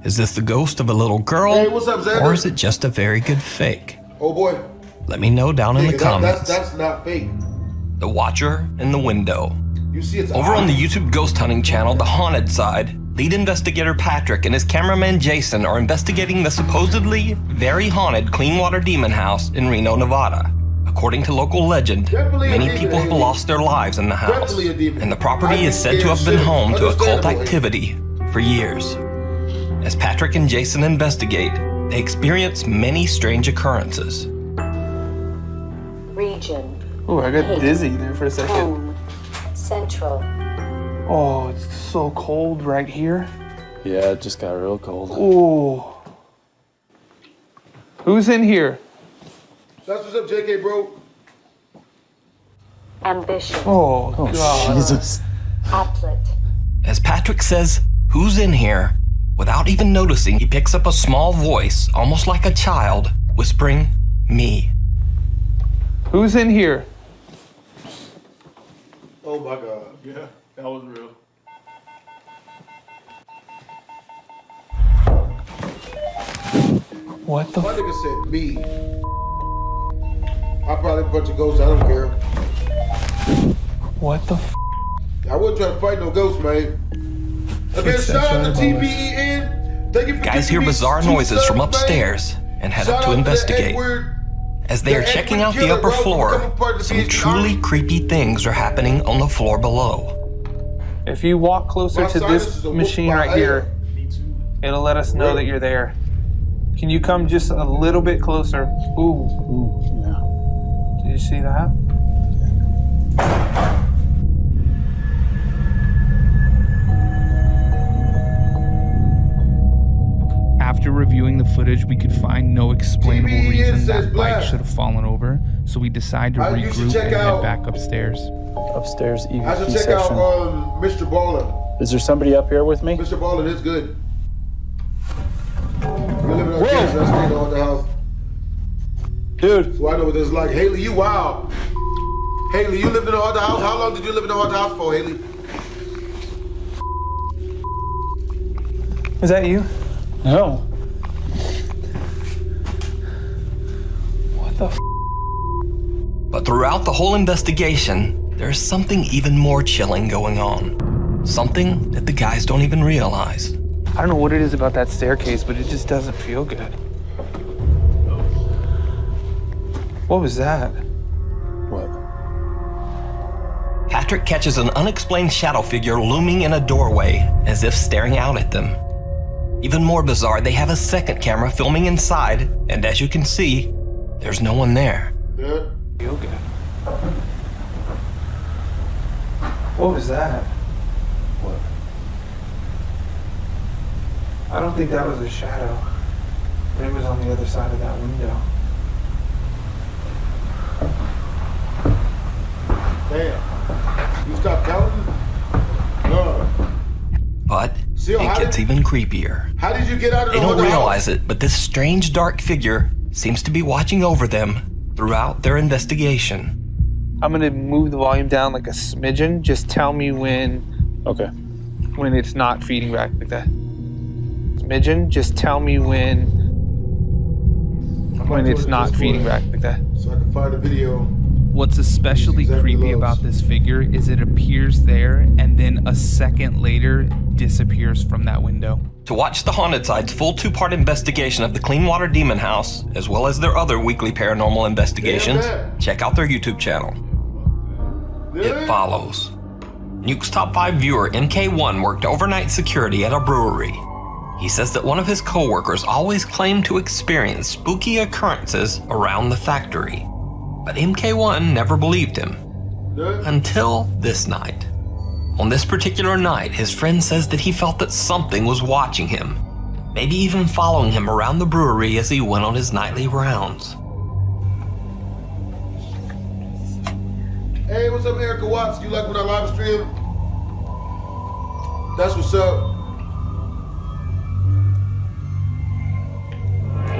Is this the ghost of a little girl? Hey, what's up, Xander? Or is it just a very good fake? Oh boy. Let me know down in the comments. That's not fake. The Watcher in the Window. You see it's Over on the YouTube ghost hunting channel, The Haunted Side, lead investigator Patrick and his cameraman Jason are investigating the supposedly very haunted Cleanwater Demon House in Reno, Nevada. According to local legend, many people have lost their lives in the house, and the property is said to have been home to occult activity for years. As Patrick and Jason investigate, they experience many strange occurrences. Region. Oh, I got dizzy there for a second. Home. Central. Oh, it's so cold right here. Yeah, it just got real cold. Oh. Who's in here? That's what's up, JK, bro. Ambition. Oh, God. Jesus. Applet. As Patrick says, "Who's in here?" without even noticing, he picks up a small voice, almost like a child, whispering, "Me." Who's in here? Oh my God. Yeah, that was real. What the? My nigga said me. I probably a bunch of ghosts. I don't care. What the? I wouldn't try to fight no ghosts, man. Again, shout out to TBEN. Thank you for Guys hear bizarre noises from upstairs and head up to investigate. As they are checking out the upper floor, some truly creepy things are happening on the floor below. If you walk closer to this machine right here, it'll let us know that you're there. Can you come just a little bit closer? Ooh, yeah. Did you see that? After reviewing the footage, we could find no explainable reason that bike should have fallen over, so we decided to regroup and head back upstairs. Upstairs, EVP I should check section. out Mr. Ballin. Is there somebody up here with me? Mr. Ballin is good. You're living on campus, I stayed at the house. Dude. So I know what this is like. Haley, you wild. Haley, you lived in the haunted house? How long did you live in the haunted house for, Haley? Was that you? No. What the f? But throughout the whole investigation, there's something even more chilling going on. Something that the guys don't even realize. I don't know what it is about that staircase, but it just doesn't feel good. What was that? What? Patrick catches an unexplained shadow figure looming in a doorway, as if staring out at them. Even more bizarre, they have a second camera filming inside, and as you can see, there's no one there. Yeah. Feel good. What was that? What? I don't think that was a shadow. It was on the other side of that window. Damn. You stopped counting? No. But it gets even creepier. How did you get out of the They don't haunted house? realize it, but this strange dark figure seems to be watching over them throughout their investigation. I'm gonna move the volume down like a smidgen. Just tell me when. Okay. When it's not feeding back like that. Smidgen. Just tell me when it's not feeding back like that. So I can find a video. What's especially creepy about this figure is it appears there and then a second later disappears from that window. To watch the Haunted Side's full 2-part investigation of the Cleanwater Demon House, as well as their other weekly paranormal investigations, check out their YouTube channel. It follows. Nuke's top 5 viewer MK1 worked overnight security at a brewery. He says that one of his co-workers always claimed to experience spooky occurrences around the factory. But MK1 never believed him. Until this night. On this particular night, his friend says that he felt that something was watching him, maybe even following him around the brewery as he went on his nightly rounds. Hey, what's up, Erica Watts? You like when I live stream? That's what's up.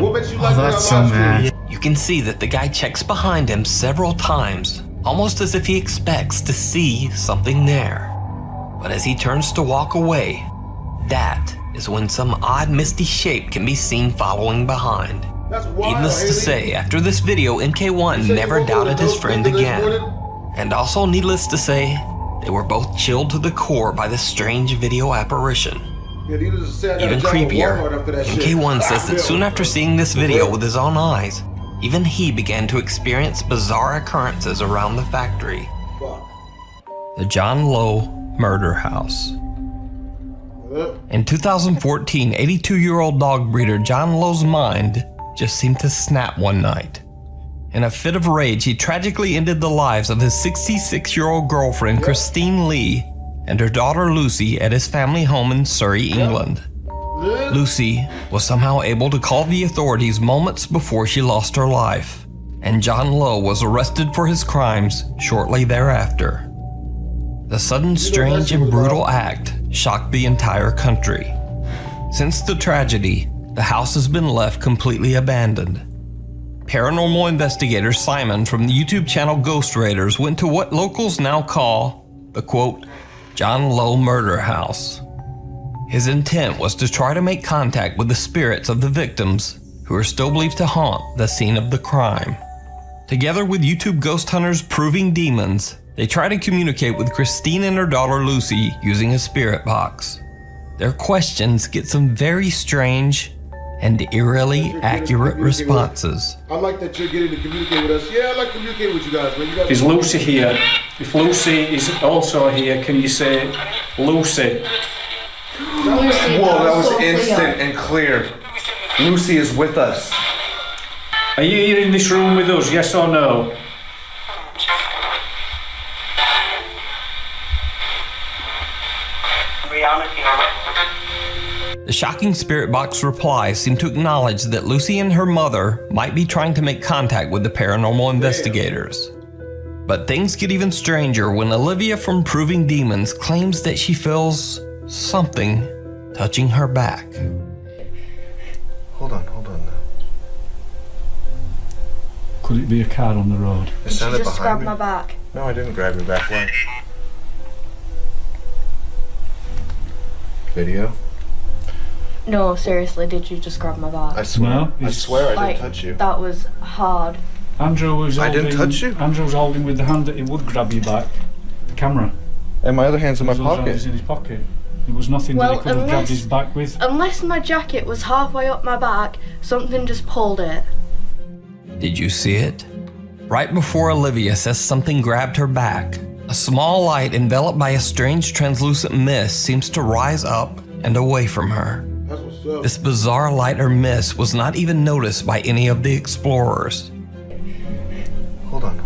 What makes you like when I live stream? You can see that the guy checks behind him several times, almost as if he expects to see something there. But as he turns to walk away, that is when some odd misty shape can be seen following behind. Needless to say, after this video, MK1 never doubted his friend again. And also needless to say, they were both chilled to the core by this strange video apparition. Even creepier, MK1 says that soon after seeing this video with his own eyes, even he began to experience bizarre occurrences around the factory. The John Lowe Murder House. In 2014, 82-year-old dog breeder John Lowe's mind just seemed to snap one night. In a fit of rage, he tragically ended the lives of his 66-year-old girlfriend Christine Lee and her daughter Lucy at his family home in Surrey, England. Lucy was somehow able to call the authorities moments before she lost her life, and John Lowe was arrested for his crimes shortly thereafter. The sudden, strange, and brutal act shocked the entire country. Since the tragedy, the house has been left completely abandoned. Paranormal investigator Simon from the YouTube channel Ghost Raiders went to what locals now call the, quote, John Lowe Murder House. His intent was to try to make contact with the spirits of the victims who are still believed to haunt the scene of the crime. Together with YouTube ghost hunters Proving Demons, they try to communicate with Christine and her daughter Lucy using a spirit box. Their questions get some very strange and eerily accurate responses. I like that you're getting to communicate with us. Yeah, I like to communicate with you guys, man. Is Lucy here? If Lucy is also here, can you say Lucy? Lucy, Whoa, that was so instant clear. and clear. Lucy is with us. Are you here in this room with us, yes or no? The shocking spirit box replies seem to acknowledge that Lucy and her mother might be trying to make contact with the paranormal investigators. But things get even stranger when Olivia from Proving Demons claims that she feels something touching her back. Hold on now. Could it be a car on the road? It sounded Just behind grab me. my back. No, I didn't grab your back. Why? Video? No, seriously, did you just grab my back? I swear. No, I swear I didn't touch you. That was hard. Andrew was I holding... didn't touch you? Andrew was holding with the hand that he would grab you back. The camera. And my other hand's in my His other hand pocket. is in his pocket. There was nothing that he could have grabbed his back with. Unless my jacket was halfway up my back, something just pulled it. Did you see it? Right before Olivia says something grabbed her back, a small light enveloped by a strange translucent mist seems to rise up and away from her. That's what's up. This bizarre light or mist was not even noticed by any of the explorers. Hold on now.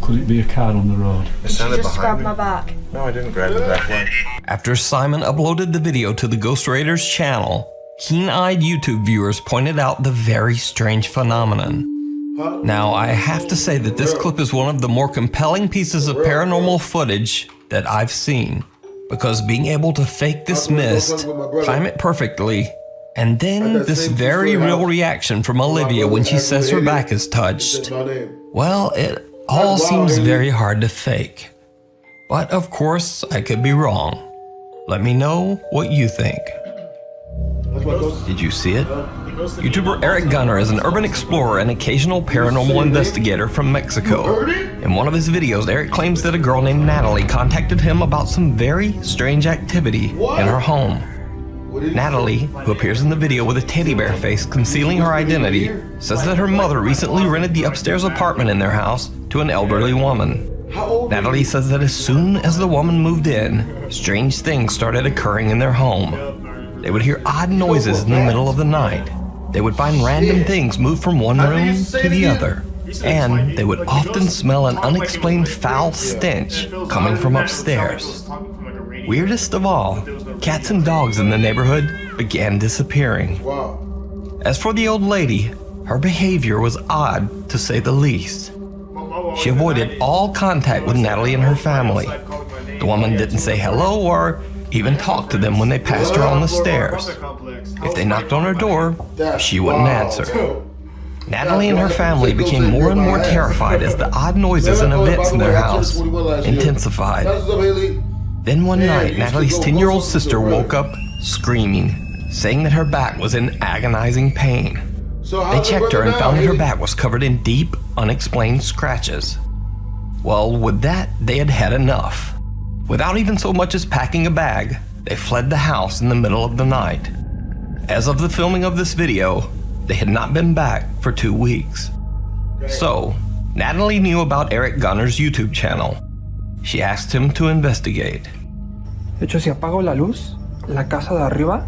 Could it be a car on the road? It sounded Just grab behind me. my back. No, I didn't grab your back. Why? After Simon uploaded the video to the Ghost Raiders channel, keen-eyed YouTube viewers pointed out the very strange phenomenon. Now, I have to say that this clip is one of the more compelling pieces of paranormal footage that I've seen, because being able to fake this mist, time it perfectly, and then this very real reaction from Olivia when she says her back is touched, well, it all seems very hard to fake. But of course, I could be wrong. Let me know what you think. Did you see it? YouTuber Eric Gunner is an urban explorer and occasional paranormal investigator from Mexico. In one of his videos, Eric claims that a girl named Natalie contacted him about some very strange activity in her home. Natalie, who appears in the video with a teddy bear face concealing her identity, says that her mother recently rented the upstairs apartment in their house to an elderly woman. Natalie says that as soon as the woman moved in, strange things started occurring in their home. They would hear odd noises in the middle of the night. They would find random things move from one room to the other. And they would often smell an unexplained foul stench coming from upstairs. Weirdest of all, cats and dogs in the neighborhood began disappearing. As for the old lady, her behavior was odd to say the least. She avoided all contact with Natalie and her family. The woman didn't say hello or even talk to them when they passed her on the stairs. If they knocked on her door, she wouldn't answer. Natalie and her family became more and more terrified as the odd noises and events in their house intensified. Then one night, Natalie's 10-year-old sister woke up screaming, saying that her back was in agonizing pain. They checked her and found that her back was covered in deep, unexplained scratches. Well, with that, they had had enough. Without even so much as packing a bag, they fled the house in the middle of the night. As of the filming of this video, they had not been back for 2 weeks. So, Natalie knew about Eric Gunner's YouTube channel. She asked him to investigate. De hecho, si apago la luz, la casa de arriba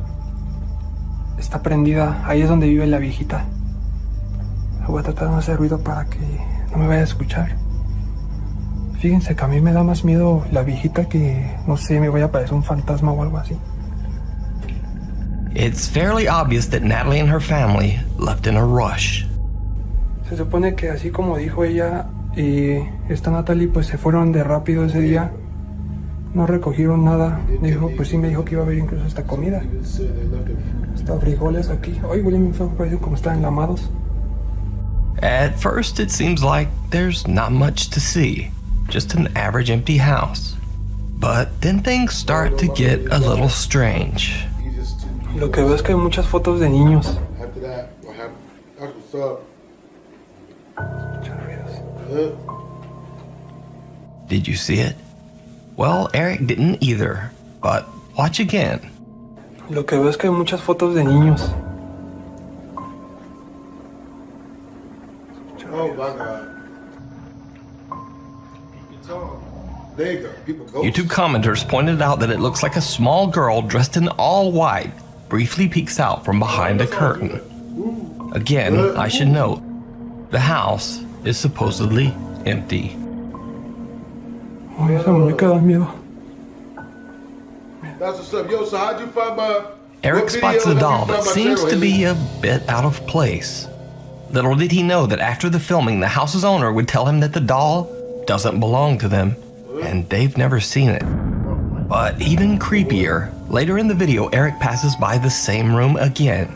está prendida. Ahí es donde vive la viejita. Voy a tratar de no hacer ruido para que no me vaya a escuchar. Fíjense que a mí me da más miedo la viejita que, no sé, me vaya a parecer un fantasma o algo así. It's fairly obvious that Natalie and her family left in a rush. Se supone que así como dijo ella, esta Natalie pues se fueron de rápido ese día. No recogieron nada. Dijo, pues sí me dijo que iba a haber incluso hasta comida. Hasta frijoles aquí. Ay, William, parece como están enlamados. At first, it seems like there's not much to see. Just an average empty house. But then things start to get a little strange. Lo que veo es que hay muchas fotos de niños. After that, what happened? That's what's up. Did you see it? Well, Eric didn't either, but watch again. Lo que veo es que hay muchas fotos de niños. Oh my God. YouTube commenters pointed out that it looks like a small girl dressed in all white briefly peeks out from behind a curtain. Again, I should note, the house is supposedly empty. That's what's up. Yo, so how'd you find my... Eric spots the doll that seems to be a bit out of place. Little did he know that after the filming, the house's owner would tell him that the doll doesn't belong to them, and they've never seen it. But even creepier, later in the video, Eric passes by the same room again.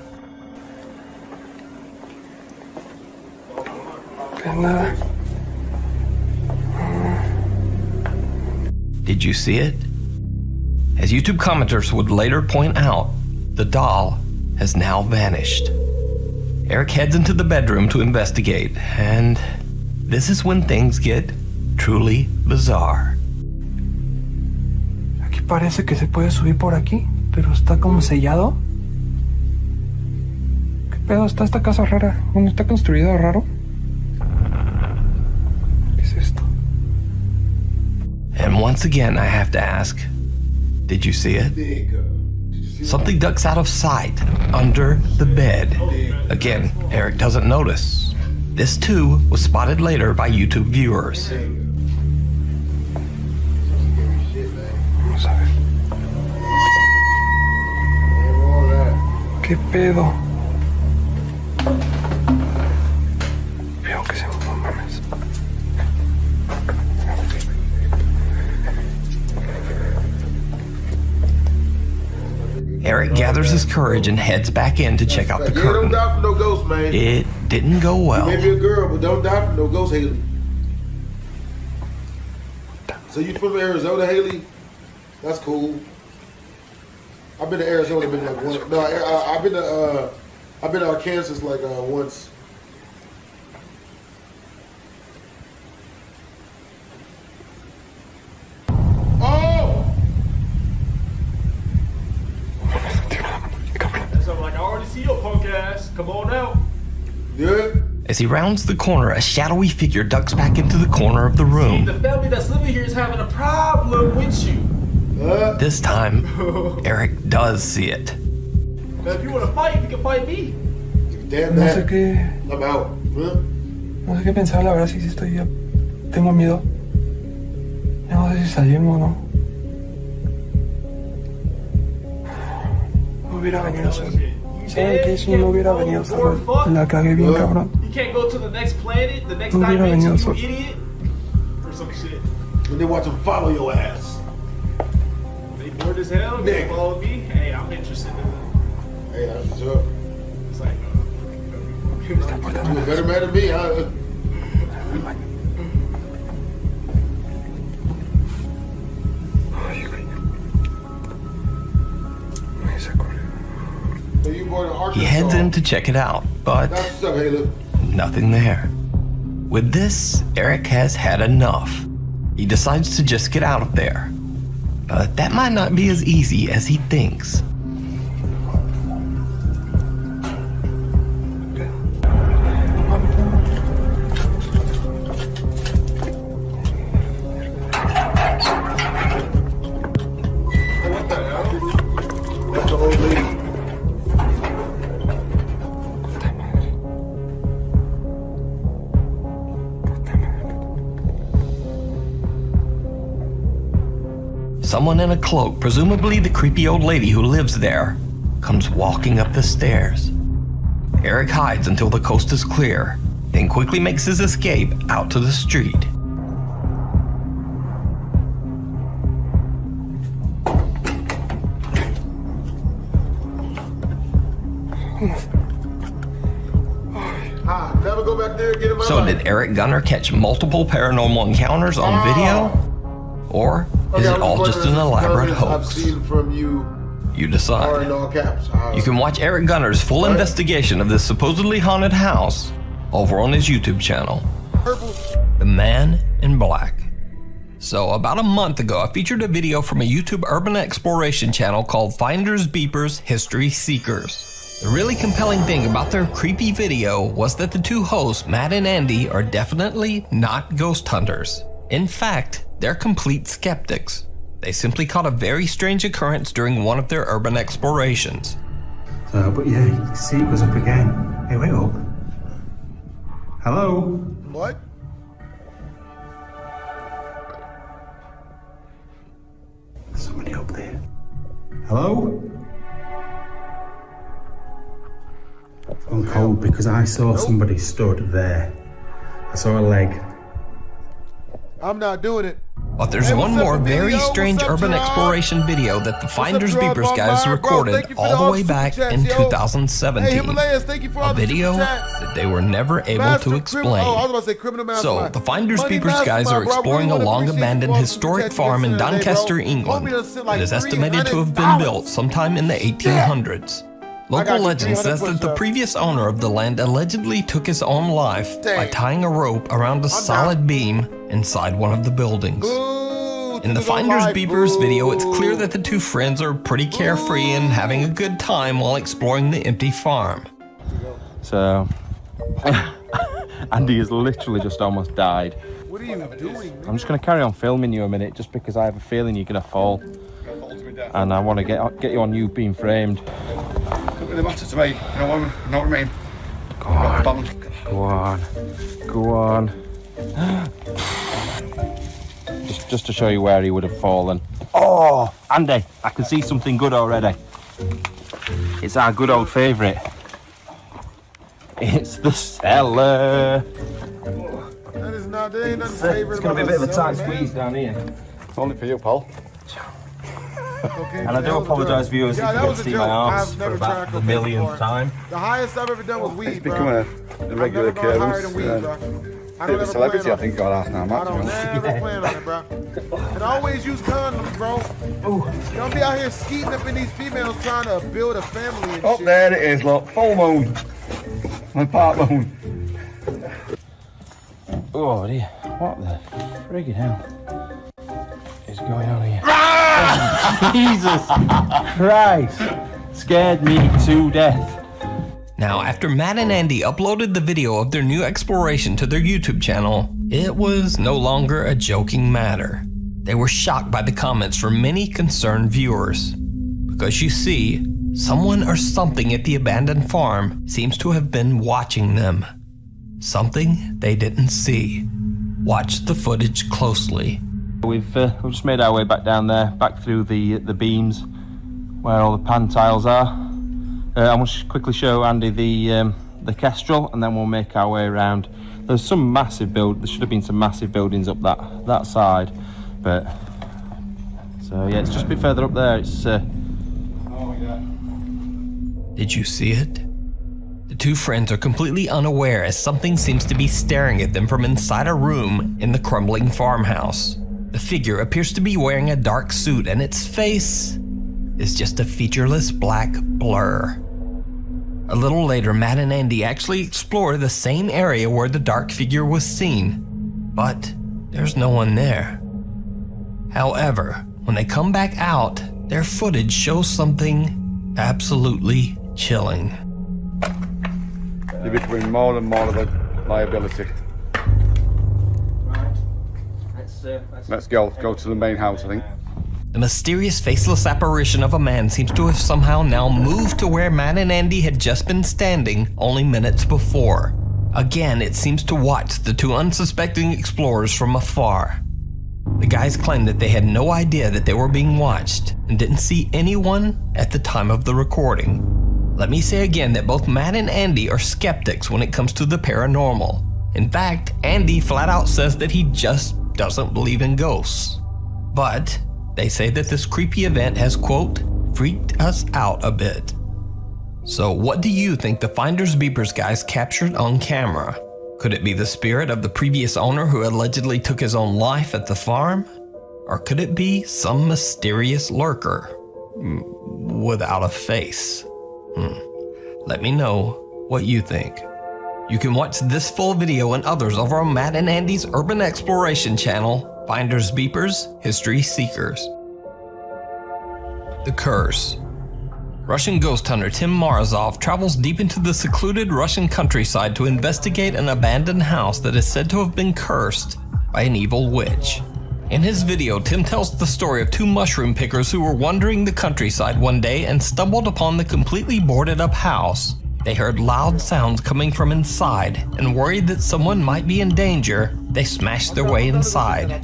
Did you see it? As YouTube commenters would later point out, the doll has now vanished. Eric heads into the bedroom to investigate, and this is when things get truly bizarre. Aquí parece que se puede subir por aquí, pero está como sellado. ¿Qué pedo? Está esta casa rara. Bueno, está construida raro. ¿Qué es esto? And once again, I have to ask, did you see it? Something ducks out of sight under the bed. Again, Eric doesn't notice. This too was spotted later by YouTube viewers. ¿Qué pedo? Veo que se mames. Eric gathers his courage and heads back in to check out the curtain. Don't die for no ghost, man. It didn't go well. You may be a girl, but don't die for no ghost, Haley. So you from Arizona, Haley? That's cool. I've been to Arizona, been like once. No, I've been to Arkansas like once. Oh! So I'm like, I already see your punk ass. Come on out. Yeah. As he rounds the corner, a shadowy figure ducks back into the corner of the room. The family that's living here is having a problem with you. This time, Eric does see it. Now, if you want to fight, you can fight me. Damn No that. sé qué. I'm out. Huh? No sé qué pensar, la verdad, si estoy ya. Tengo miedo. Ya no sé si salimos o no. No hubiera venido solo. ¿Sabe qué? Si no hubiera venido solo, la cagué bien, cabrón. You can't go to the next planet, the next No hubiera venido dimension, you solo. idiot. Or some shit. And then watch them follow your ass. They bored as hell, they follow me. Hey, I'm interested in them. Hey, that's what's up. It's like, You're a better man than me, huh? He heads in to check it out, but That's what's up, Haley. nothing there. With this, Eric has had enough. He decides to just get out of there. But that might not be as easy as he thinks. What the hell? That's the old lady. Someone in a cloak, presumably the creepy old lady who lives there, comes walking up the stairs. Eric hides until the coast is clear, then quickly makes his escape out to the street. Never go back there again in my So life. did Eric Gunner catch multiple paranormal encounters on video? Or is it all just an elaborate I've hoax? seen from you You are decide. in all caps. You can watch Eric Gunner's full investigation of this supposedly haunted house over on his YouTube channel, The Man in Black. So about a month ago, I featured a video from a YouTube urban exploration channel called Finders Beepers History Seekers. The really compelling thing about their creepy video was that the two hosts, Matt and Andy, are definitely not ghost hunters. In fact, they're complete skeptics. They simply caught a very strange occurrence during one of their urban explorations. But yeah, you can see it goes up again. Hey, wait up. Hello? What? Somebody up there. Hello? I'm cold because I saw somebody stood there. I saw a leg. I'm not doing it. But there's one more very strange urban exploration video that the Finders Beepers guys recorded all the way back in 2017. A video that they were never able to explain. So, the Finders Beepers guys are exploring a long-abandoned historic farm in Doncaster, England. It is estimated to have been built sometime in the 1800s. Local legend says that the previous owner of the land allegedly took his own life by tying a rope around a solid beam inside one of the buildings. In the Finders Beepers video, it's clear that the two friends are pretty carefree and having a good time while exploring the empty farm. So, Andy has literally just almost died. What are you doing? I'm just going to carry on filming you a minute just because I have a feeling you're going to fall. And I want to get you on you being framed. Doesn't really matter to me, you know what I mean? Go on. Go on. Just to show you where he would have fallen. Oh, Andy, I can see something good already. It's our good old favourite. It's the cellar. That is not, there ain't nothing favorite. It's going to be a bit of a tight squeeze down here. It's only for you, pal. Okay, and I do apologise, viewers, if you didn't see my arms for about the millionth time. The highest I've ever done was weed, It's becoming a regular occurrence. Bit of a celebrity, I think, got asked now, Matt. I don't never plan on it, bro. And always use condoms, bro. You don't be out here skeeting up in these females trying to build a family and shit. Oh, there it is, look. Full moon. My part moon. Oh, dear. What the friggin' hell is going on here? Jesus Christ! Scared me to death. Now, after Matt and Andy uploaded the video of their new exploration to their YouTube channel, it was no longer a joking matter. They were shocked by the comments from many concerned viewers. Because you see, someone or something at the abandoned farm seems to have been watching them. Something they didn't see. Watch the footage closely. We've just made our way back down there, back through the beams where all the pan tiles are. I want to quickly show Andy the kestrel, and then we'll make our way around. There's some massive there should have been some massive buildings up that side, but so yeah, it's just a bit further up there. It's Did you see it? The two friends are completely unaware as something seems to be staring at them from inside a room in the crumbling farmhouse. The figure appears to be wearing a dark suit, and its face is just a featureless black blur. A little later, Matt and Andy actually explore the same area where the dark figure was seen, but there's no one there. However, when they come back out, their footage shows something absolutely chilling. You're becoming more and more of a liability. Let's go to the main house, I think. The mysterious faceless apparition of a man seems to have somehow now moved to where Matt and Andy had just been standing only minutes before. Again, it seems to watch the two unsuspecting explorers from afar. The guys claim that they had no idea that they were being watched and didn't see anyone at the time of the recording. Let me say again that both Matt and Andy are skeptics when it comes to the paranormal. In fact, Andy flat out says that he just doesn't believe in ghosts. But they say that this creepy event has, quote, freaked us out a bit. So what do you think the Finders Beepers guys captured on camera? Could it be the spirit of the previous owner who allegedly took his own life at the farm? Or could it be some mysterious lurker without a face? Let me know what you think. You can watch this full video and others over on Matt and Andy's Urban Exploration channel, Finders Beepers, History Seekers. The Curse. Russian ghost hunter Tim Morozov travels deep into the secluded Russian countryside to investigate an abandoned house that is said to have been cursed by an evil witch. In his video, Tim tells the story of two mushroom pickers who were wandering the countryside one day and stumbled upon the completely boarded up house. They heard loud sounds coming from inside, and worried that someone might be in danger, they smashed their way inside.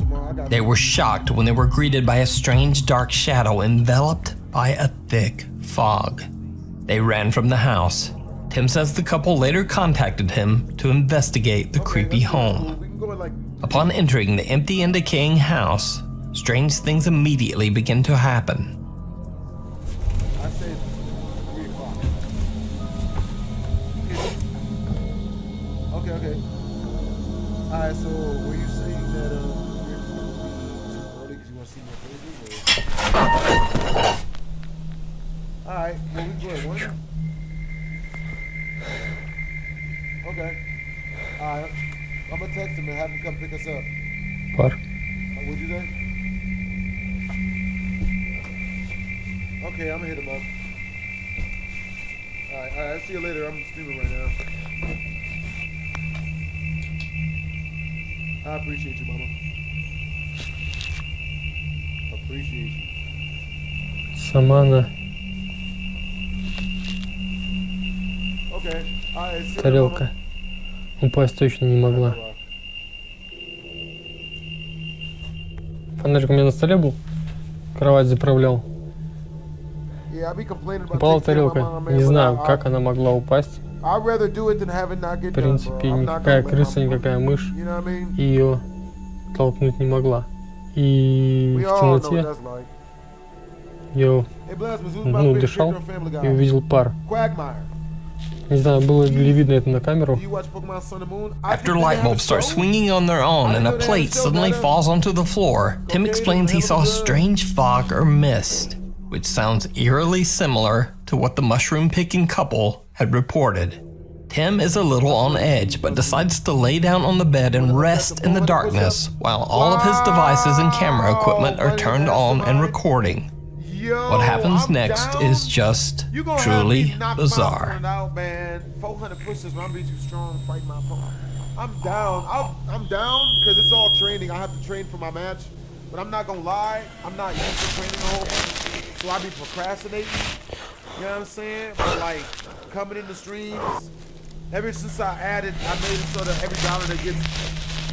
They were shocked when they were greeted by a strange dark shadow enveloped by a thick fog. They ran from the house. Tim says the couple later contacted him to investigate the creepy home. Upon entering the empty and decaying house, strange things immediately begin to happen. I say 3 o'clock. Okay. Alright, so were you saying that you're too early because you want to see more faces? Alright, well we good. What? Okay. Alright. I'm gonna text him and have him come pick us up. What? What'd you say? Okay, I'm gonna hit him up. Alright, I'll see you later. I'm streaming right now. I appreciate you, mama. Appreciate you. Сама она. Okay. Alright, see you, Тарелка. mama. Упасть точно не могла. Фонарик у меня на столе был. Кровать заправлял. Упала тарелка. Не знаю, как она могла упасть. В принципе, никакая крыса, никакая мышь ее толкнуть не могла. И в темноте я дышал и увидел пар. Не знаю, было ли видно это на камеру. After light bulbs start swinging on their own and a plate suddenly falls onto the floor, Tim explains he saw a strange fog or mist, which sounds eerily similar to what the mushroom picking couple had reported. Tim is a little on edge, but decides to lay down on the bed and rest in the darkness while all of his devices and camera equipment are turned on and recording. What happens next is just truly bizarre. 400 push-ups, I'm be too strong to fight my opponent. I'm down because it's all training. I have to train for my match, but I'm not gonna lie, I'm not used to training a whole bunch, so I be procrastinating. You know what I'm saying? But like coming in the streams, ever since I made it so that every dollar that gets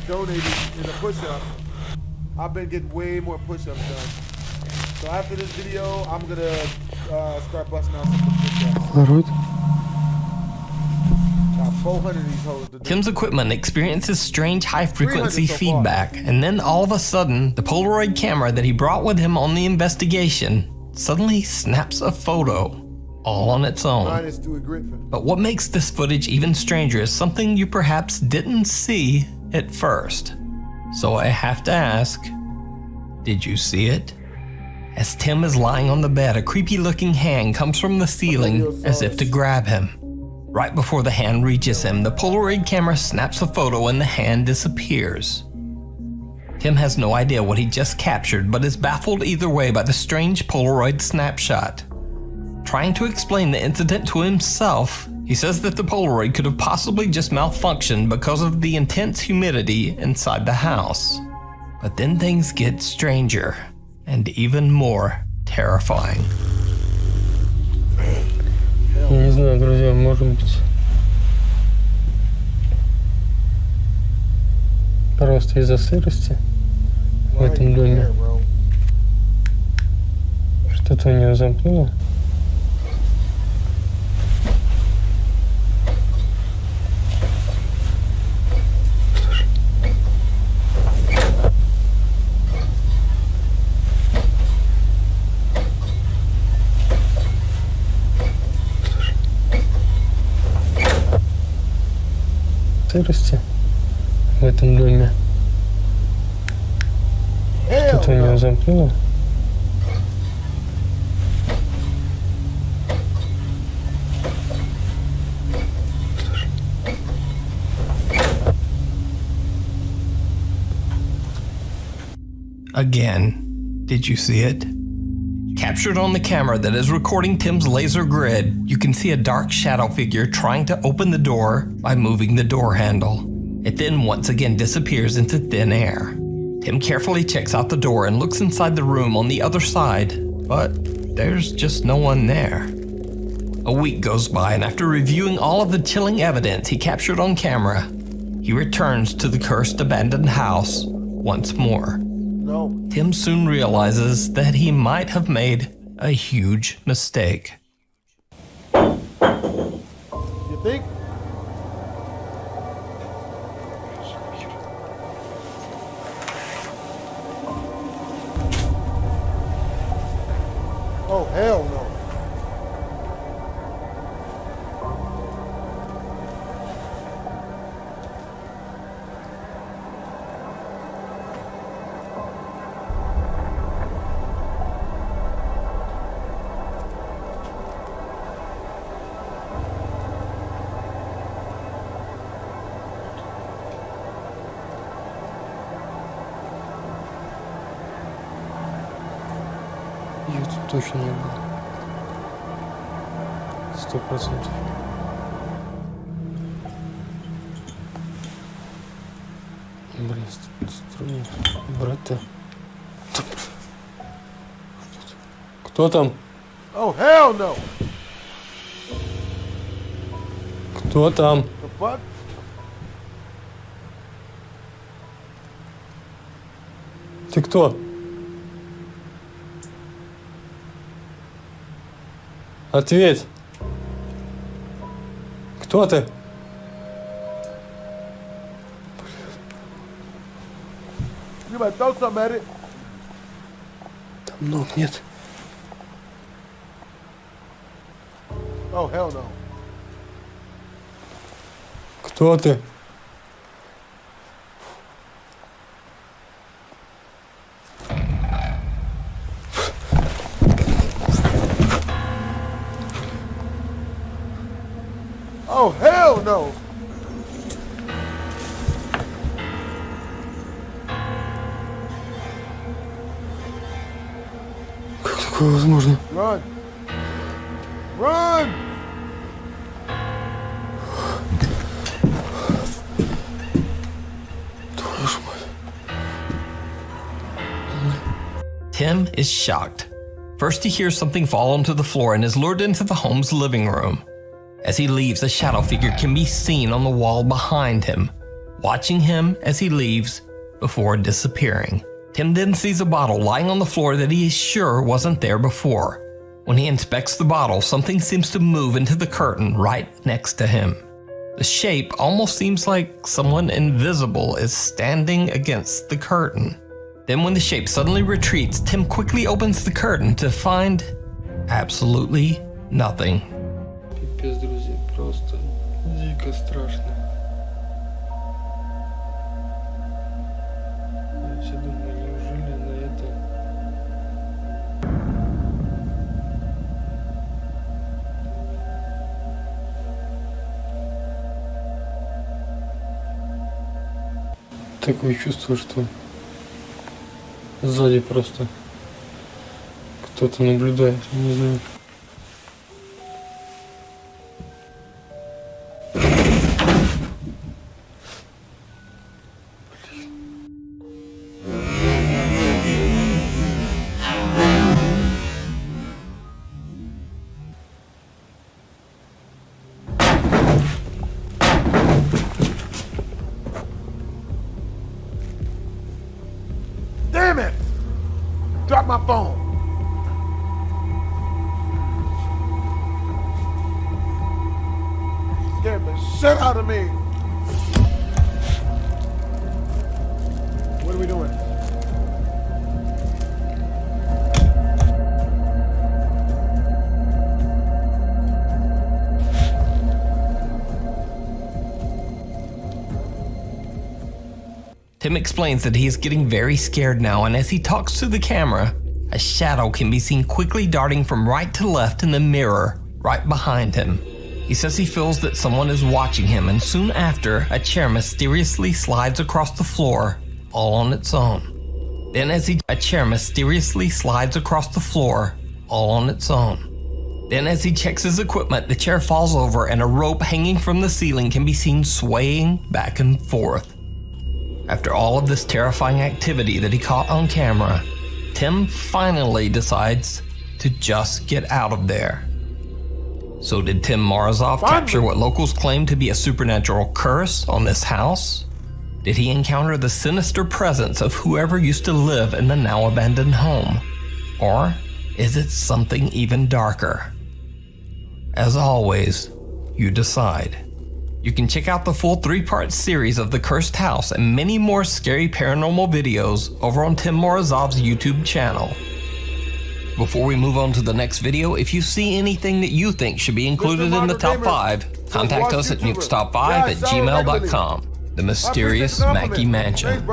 donated in a push-up, I've been getting way more push-ups done. So after this video, I'm gonna start busting out some push-ups. Got 400 of these hoes to do. Tim's equipment experiences strange high-frequency feedback, and then all of a sudden, the Polaroid camera that he brought with him on the investigation suddenly snaps a photo, all on its own. But what makes this footage even stranger is something you perhaps didn't see at first. So I have to ask, did you see it? As Tim is lying on the bed, a creepy-looking hand comes from the ceiling as if to grab him. Right before the hand reaches him, the Polaroid camera snaps a photo and the hand disappears. Tim has no idea what he just captured, but is baffled either way by the strange Polaroid snapshot. Trying to explain the incident to himself, he says that the Polaroid could have possibly just malfunctioned because of the intense humidity inside the house. But then things get stranger and even more terrifying. Я не знаю, друзья, может быть просто из-за сырости в этом доме. Что-то у нее замкнуло. Сырости в этом доме. Что-то у нее замкнуло. Again, did you see it? Captured on the camera that is recording Tim's laser grid, you can see a dark shadow figure trying to open the door by moving the door handle. It then once again disappears into thin air. Tim carefully checks out the door and looks inside the room on the other side, but there's just no one there. A week goes by, and after reviewing all of the chilling evidence he captured on camera, he returns to the cursed abandoned house once more. No. Tim soon realizes that he might have made a huge mistake. You think? Oh, hell no. Ее тут точно не было. 100%. Блин, стрёмно. Брат-то. Кто там? Oh, hell no. Кто там? The fuck? Ты кто? Ответь. Кто ты? You might throw something at it. Там ног нет. Oh, hell no. Кто ты? Oh, hell no. Как такое возможно? Run. Run. Твою мать. Tim is shocked. First he hears something fall onto the floor and is lured into the home's living room. As he leaves, a shadow figure can be seen on the wall behind him, watching him as he leaves before disappearing. Tim then sees a bottle lying on the floor that he is sure wasn't there before. When he inspects the bottle, something seems to move into the curtain right next to him. The shape almost seems like someone invisible is standing against the curtain. Then when the shape suddenly retreats, Tim quickly opens the curtain to find absolutely nothing. Пипец, друзья, просто дико страшно. Я все думаю, неужели на это... Такое чувство, что сзади просто кто-то наблюдает, я не знаю. Damn it! Drop my phone. Scared the shit out of me. What are we doing? Tim explains that he is getting very scared now, and as he talks to the camera, a shadow can be seen quickly darting from right to left in the mirror right behind him. He says he feels that someone is watching him, and soon after, a chair mysteriously slides across the floor all on its own. Then a chair mysteriously slides across the floor all on its own. Then as he checks his equipment, the chair falls over and a rope hanging from the ceiling can be seen swaying back and forth. After all of this terrifying activity that he caught on camera, Tim finally decides to just get out of there. So did Tim Morozov capture what locals claim to be a supernatural curse on this house? Did he encounter the sinister presence of whoever used to live in the now abandoned home? Or is it something even darker? As always, you decide. You can check out the full 3-part series of The Cursed House and many more scary paranormal videos over on Tim Morozov's YouTube channel. Before we move on to the next video, if you see anything that you think should be included in the top 5, contact us at nukestop5@gmail.com. The mysterious Mackey Mansion.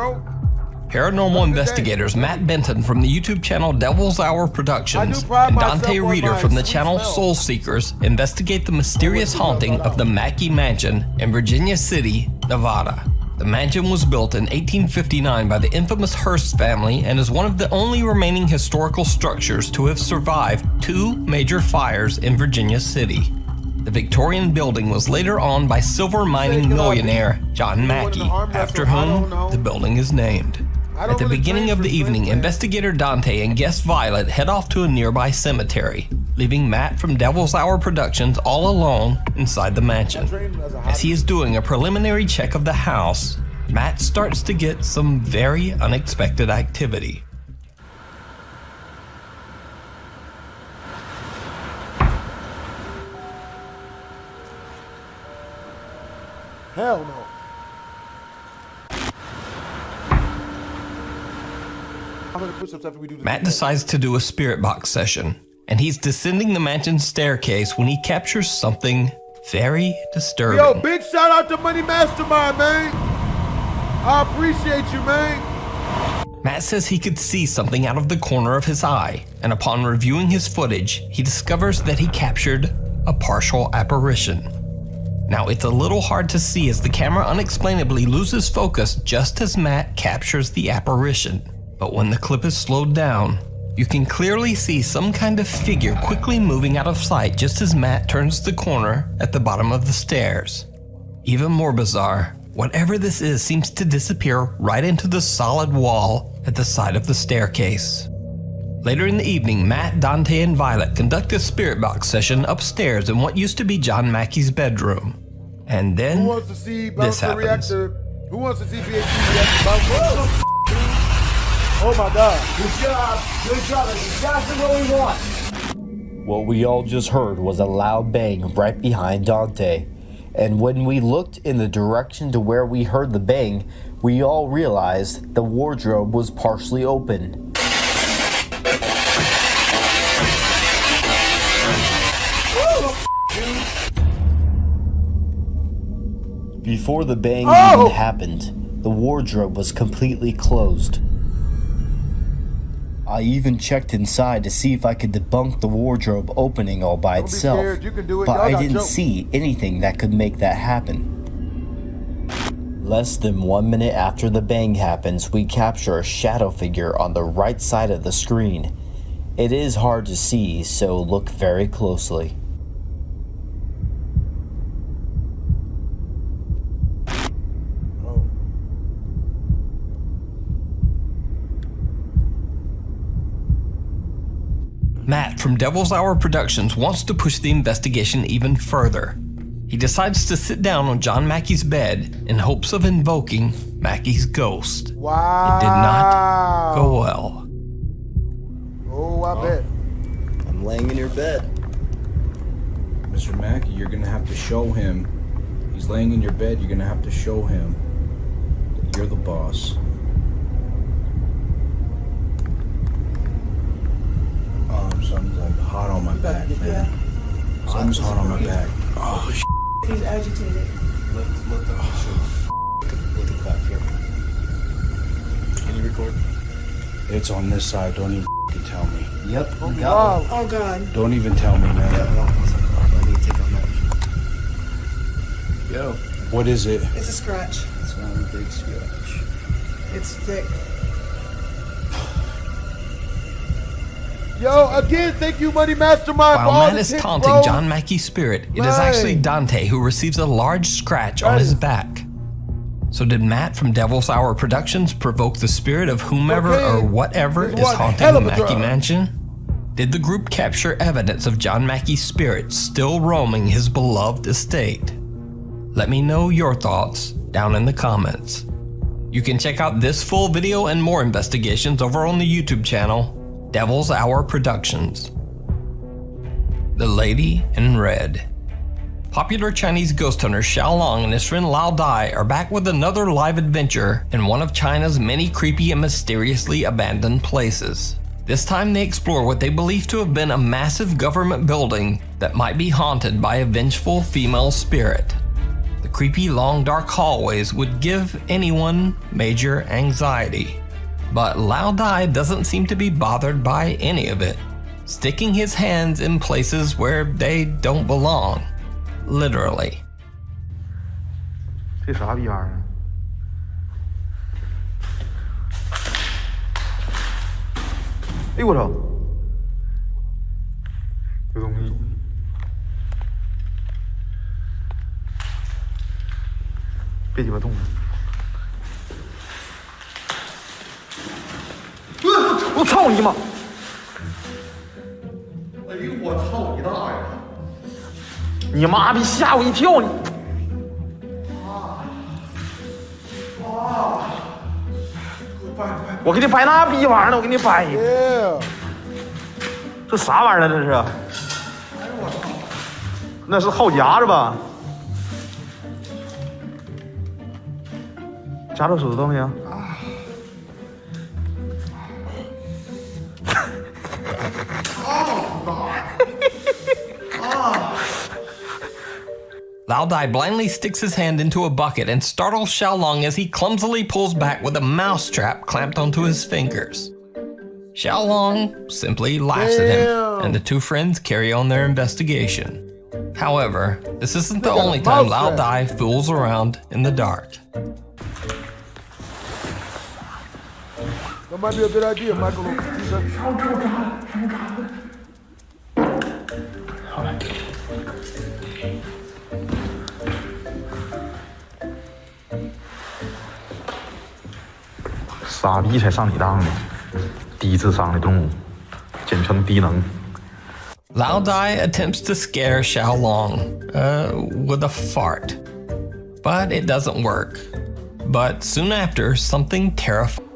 Paranormal investigators Matt Benton from the YouTube channel Devil's Hour Productions and Dante Reeder from the channel Soul Seekers investigate the mysterious haunting of the Mackey Mansion in Virginia City, Nevada. The mansion was built in 1859 by the infamous Hearst family and is one of the only remaining historical structures to have survived 2 major fires in Virginia City. The Victorian building was later owned by silver mining millionaire John Mackey, after whom the building is named. At the beginning of the evening, investigator Dante and guest Violet head off to a nearby cemetery, leaving Matt from Devil's Hour Productions all alone inside the mansion. As he is doing a preliminary check of the house, Matt starts to get some very unexpected activity. Hell no. Matt decides to do a spirit box session, and he's descending the mansion's staircase when he captures something very disturbing. Yo, big shout out to Money Mastermind, man. I appreciate you, man. Matt says he could see something out of the corner of his eye, and upon reviewing his footage, he discovers that he captured a partial apparition. Now, it's a little hard to see as the camera unexplainably loses focus just as Matt captures the apparition. But when the clip is slowed down, you can clearly see some kind of figure quickly moving out of sight just as Matt turns the corner at the bottom of the stairs. Even more bizarre, whatever this is seems to disappear right into the solid wall at the side of the staircase. Later in the evening, Matt, Dante, and Violet conduct a spirit box session upstairs in what used to be John Mackey's bedroom. And then, this happens. Who wants to see BHD react? Oh my God. Good job. Good job. That's exactly what we want. What we all just heard was a loud bang right behind Dante. And when we looked in the direction to where we heard the bang, we all realized the wardrobe was partially open. Before the bang even happened, the wardrobe was completely closed. I even checked inside to see if I could debunk the wardrobe opening all by itself, but I didn't see anything that could make that happen. Less than 1 minute after the bang happens, we capture a shadow figure on the right side of the screen. It is hard to see, so look very closely. Matt from Devil's Hour Productions wants to push the investigation even further. He decides to sit down on John Mackey's bed in hopes of invoking Mackey's ghost. Wow. It did not go well. Oh, I bet. I'm laying in your bed. Mr. Mackey, you're gonna have to show him. He's laying in your bed, you're gonna have to show him that you're the boss. Something's like hot on my back, man. Something's hot on my back. Oh, shit. He's agitated. Look at back here. Can you record? It's on this side, don't even tell me. Yep. Oh God. Don't even tell me, man. I need to take off my... Yo. What is it? It's a scratch. It's one big scratch. It's thick. Yo, again, thank you, Money Mastermind. While Matt is taunting John Mackey's spirit, it is actually Dante who receives a large scratch on his back. So did Matt from Devil's Hour Productions provoke the spirit of whomever or whatever is haunting the Mackey Mansion? Did the group capture evidence of John Mackey's spirit still roaming his beloved estate? Let me know your thoughts down in the comments. You can check out this full video and more investigations over on the YouTube channel, Devil's Hour Productions. The Lady in Red. Popular Chinese ghost hunter Xiao Long and his friend Lao Dai are back with another live adventure in one of China's many creepy and mysteriously abandoned places. This time they explore what they believe to have been a massive government building that might be haunted by a vengeful female spirit. The creepy long dark hallways would give anyone major anxiety. But Lao Dai doesn't seem to be bothered by any of it, sticking his hands in places where they don't belong. Literally. 这啥逼玩意儿？哎呦我操！有东西。别鸡巴动了！我操你妈！哎呦我操你大爷！ 你妈逼吓我一跳！你我给你掰那逼玩意儿呢！我给你掰。这啥玩意儿呢？这是？那是号夹是吧？夹着手指头没有？ Lao Dai blindly sticks his hand into a bucket and startles Xiao Long as he clumsily pulls back with a mousetrap clamped onto his fingers. Xiao Long simply laughs at him, and the two friends carry on their investigation. However, this isn't the only time Lao Dai fools around in the dark. That might be a good idea, Michael.傻逼才上你当呢，低智商的动物，简称低能。 Lao Dai attempts to scare Xiao Long with a fart, but it doesn't work. But soon after, something terrifying.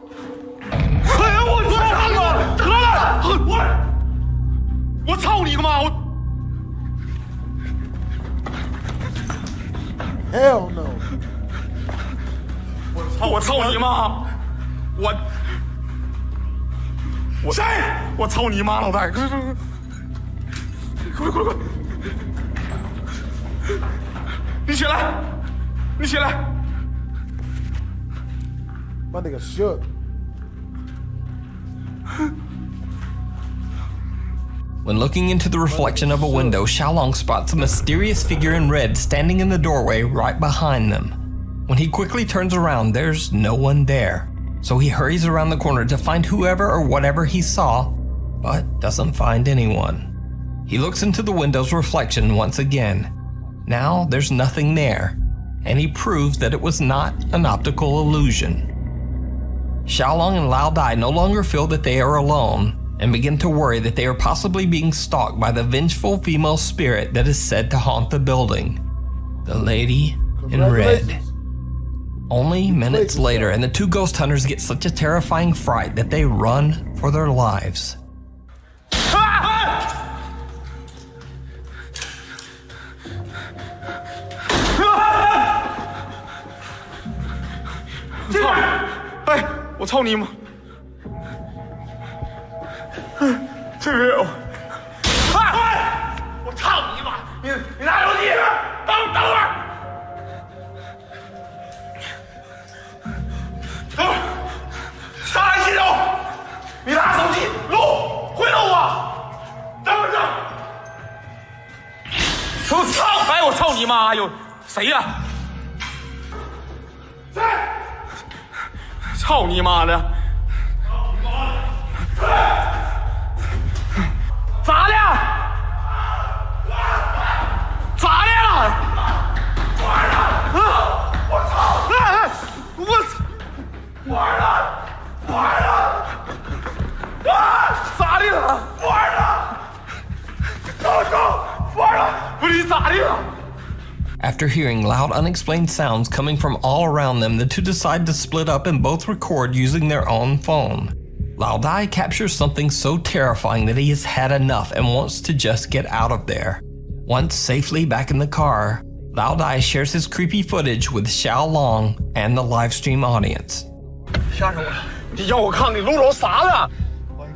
Hell no! 我操你妈！谁？我操你妈！老大，快！你起来！你起来！ My nigga shook. When looking into the reflection of a window, Xiao Long spots a mysterious figure in red standing in the doorway right behind them. When he quickly turns around, there's no one there. So he hurries around the corner to find whoever or whatever he saw, but doesn't find anyone. He looks into the window's reflection once again. Now there's nothing there, and he proves that it was not an optical illusion. Xiao Long and Lao Dai no longer feel that they are alone, and begin to worry that they are possibly being stalked by the vengeful female spirit that is said to haunt the building. The Lady in Red. Only minutes later, and the two ghost hunters get such a terrifying fright that they run for their lives. After hearing loud, unexplained sounds coming from all around them, the two decide to split up and both record using their own phone. Laudai captures something so terrifying that he has had enough and wants to just get out of there. Once safely back in the car, Laudai shares his creepy footage with Xiao Long and the livestream audience. 吓着我了！你要我看你录着啥呢？我一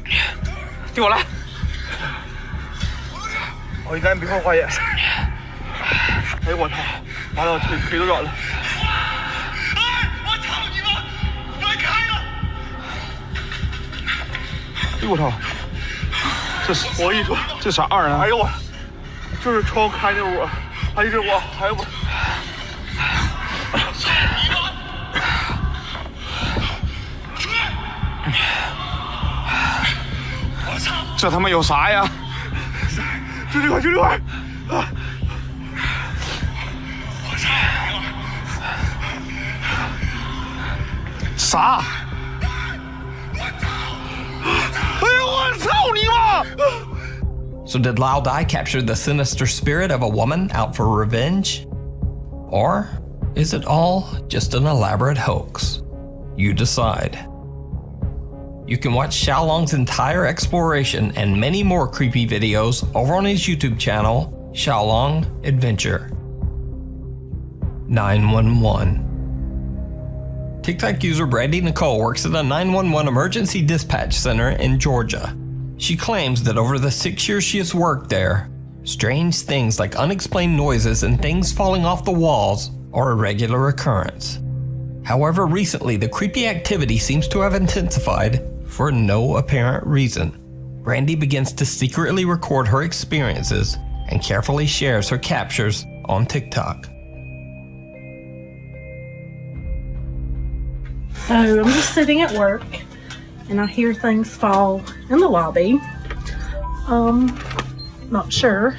看，替我来！我应该别看花眼。哎呦我操！完了，腿都软了。哎，我操你妈！我开了！哎呦我操！这是我一说，这啥二啊？哎呦我，就是窗开的我，哎呦我，哎呦我。 这他妈有啥呀？就这块，就这块！啊！我操！啥？哎呦我操你妈！ So did Laudai capture the sinister spirit of a woman out for revenge? Or is it all just an elaborate hoax? You decide. You can watch Xiaolong's entire exploration and many more creepy videos over on his YouTube channel, Xiaolong Adventure. 911. TikTok user Brandy Nicole works at a 911 emergency dispatch center in Georgia. She claims that over the 6 years she has worked there, strange things like unexplained noises and things falling off the walls are a regular occurrence. However, recently the creepy activity seems to have intensified for no apparent reason. Brandy begins to secretly record her experiences and carefully shares her captures on TikTok. So I'm just sitting at work and I hear things fall in the lobby. Not sure.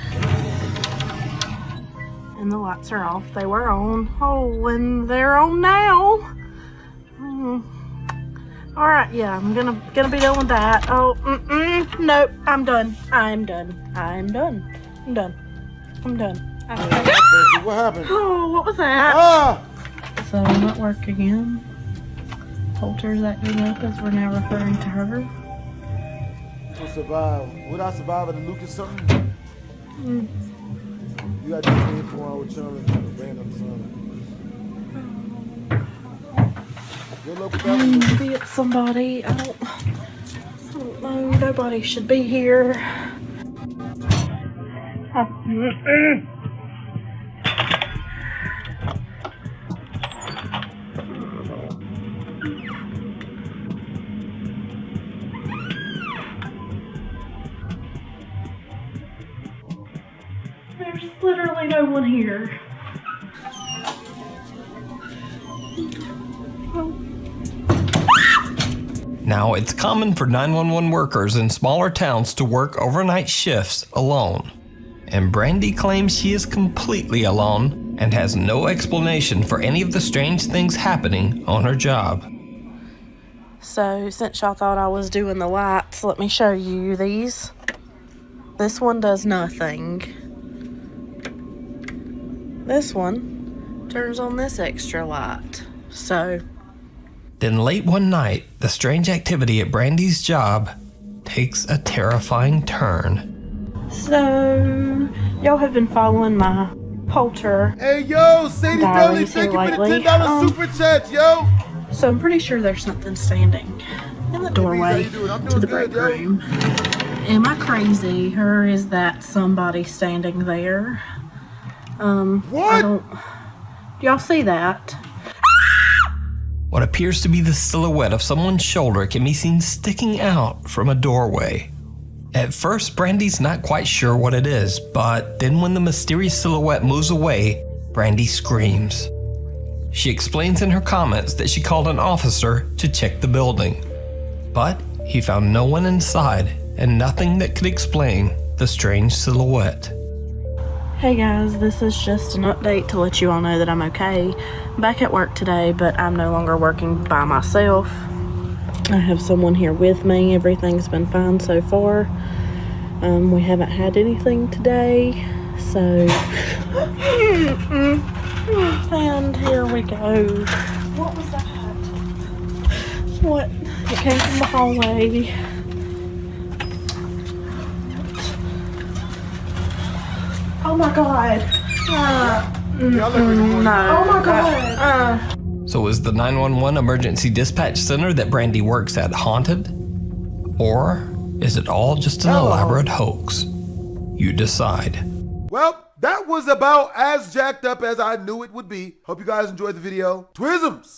And the lights are off. They were on. Oh, and they're on now. All right, yeah, I'm gonna be done with that. Oh, nope, I'm done. I'm done. What happened? Oh, what was that? Ah! So I'm at work again. Holter's acting up as we're now referring to her. To survive. Would I survive at a Lucas something? You got to 24-hour challenge on a random son. Maybe it's somebody. I don't know. Nobody should be here. There's literally no one here. Now, it's common for 911 workers in smaller towns to work overnight shifts alone. And Brandy claims she is completely alone and has no explanation for any of the strange things happening on her job. So, since y'all thought I was doing the lights, let me show you these. This one does nothing. This one turns on this extra light. So... Then late one night, the strange activity at Brandy's job takes a terrifying turn. So, y'all have been following my Polter. Hey, yo, Sadie Belly, thank you for the $10 super chat, yo. So I'm pretty sure there's something standing in the doorway to the break room. Am I crazy, or is that somebody standing there? What? Do y'all see that? What appears to be the silhouette of someone's shoulder can be seen sticking out from a doorway. At first, Brandy's not quite sure what it is, but then when the mysterious silhouette moves away, Brandy screams. She explains in her comments that she called an officer to check the building, but he found no one inside and nothing that could explain the strange silhouette. Hey guys, this is just an update to let you all know that I'm okay. I'm back at work today, but I'm no longer working by myself. I have someone here with me. Everything's been fine so far. We haven't had anything today, So, and here we go. What was that? What? It came from the hallway. Oh my god. No. Oh my god. So is the 911 emergency dispatch center that Brandy works at haunted? Or is it all just an elaborate hoax? You decide. Well, that was about as jacked up as I knew it would be. Hope you guys enjoyed the video. Twisms!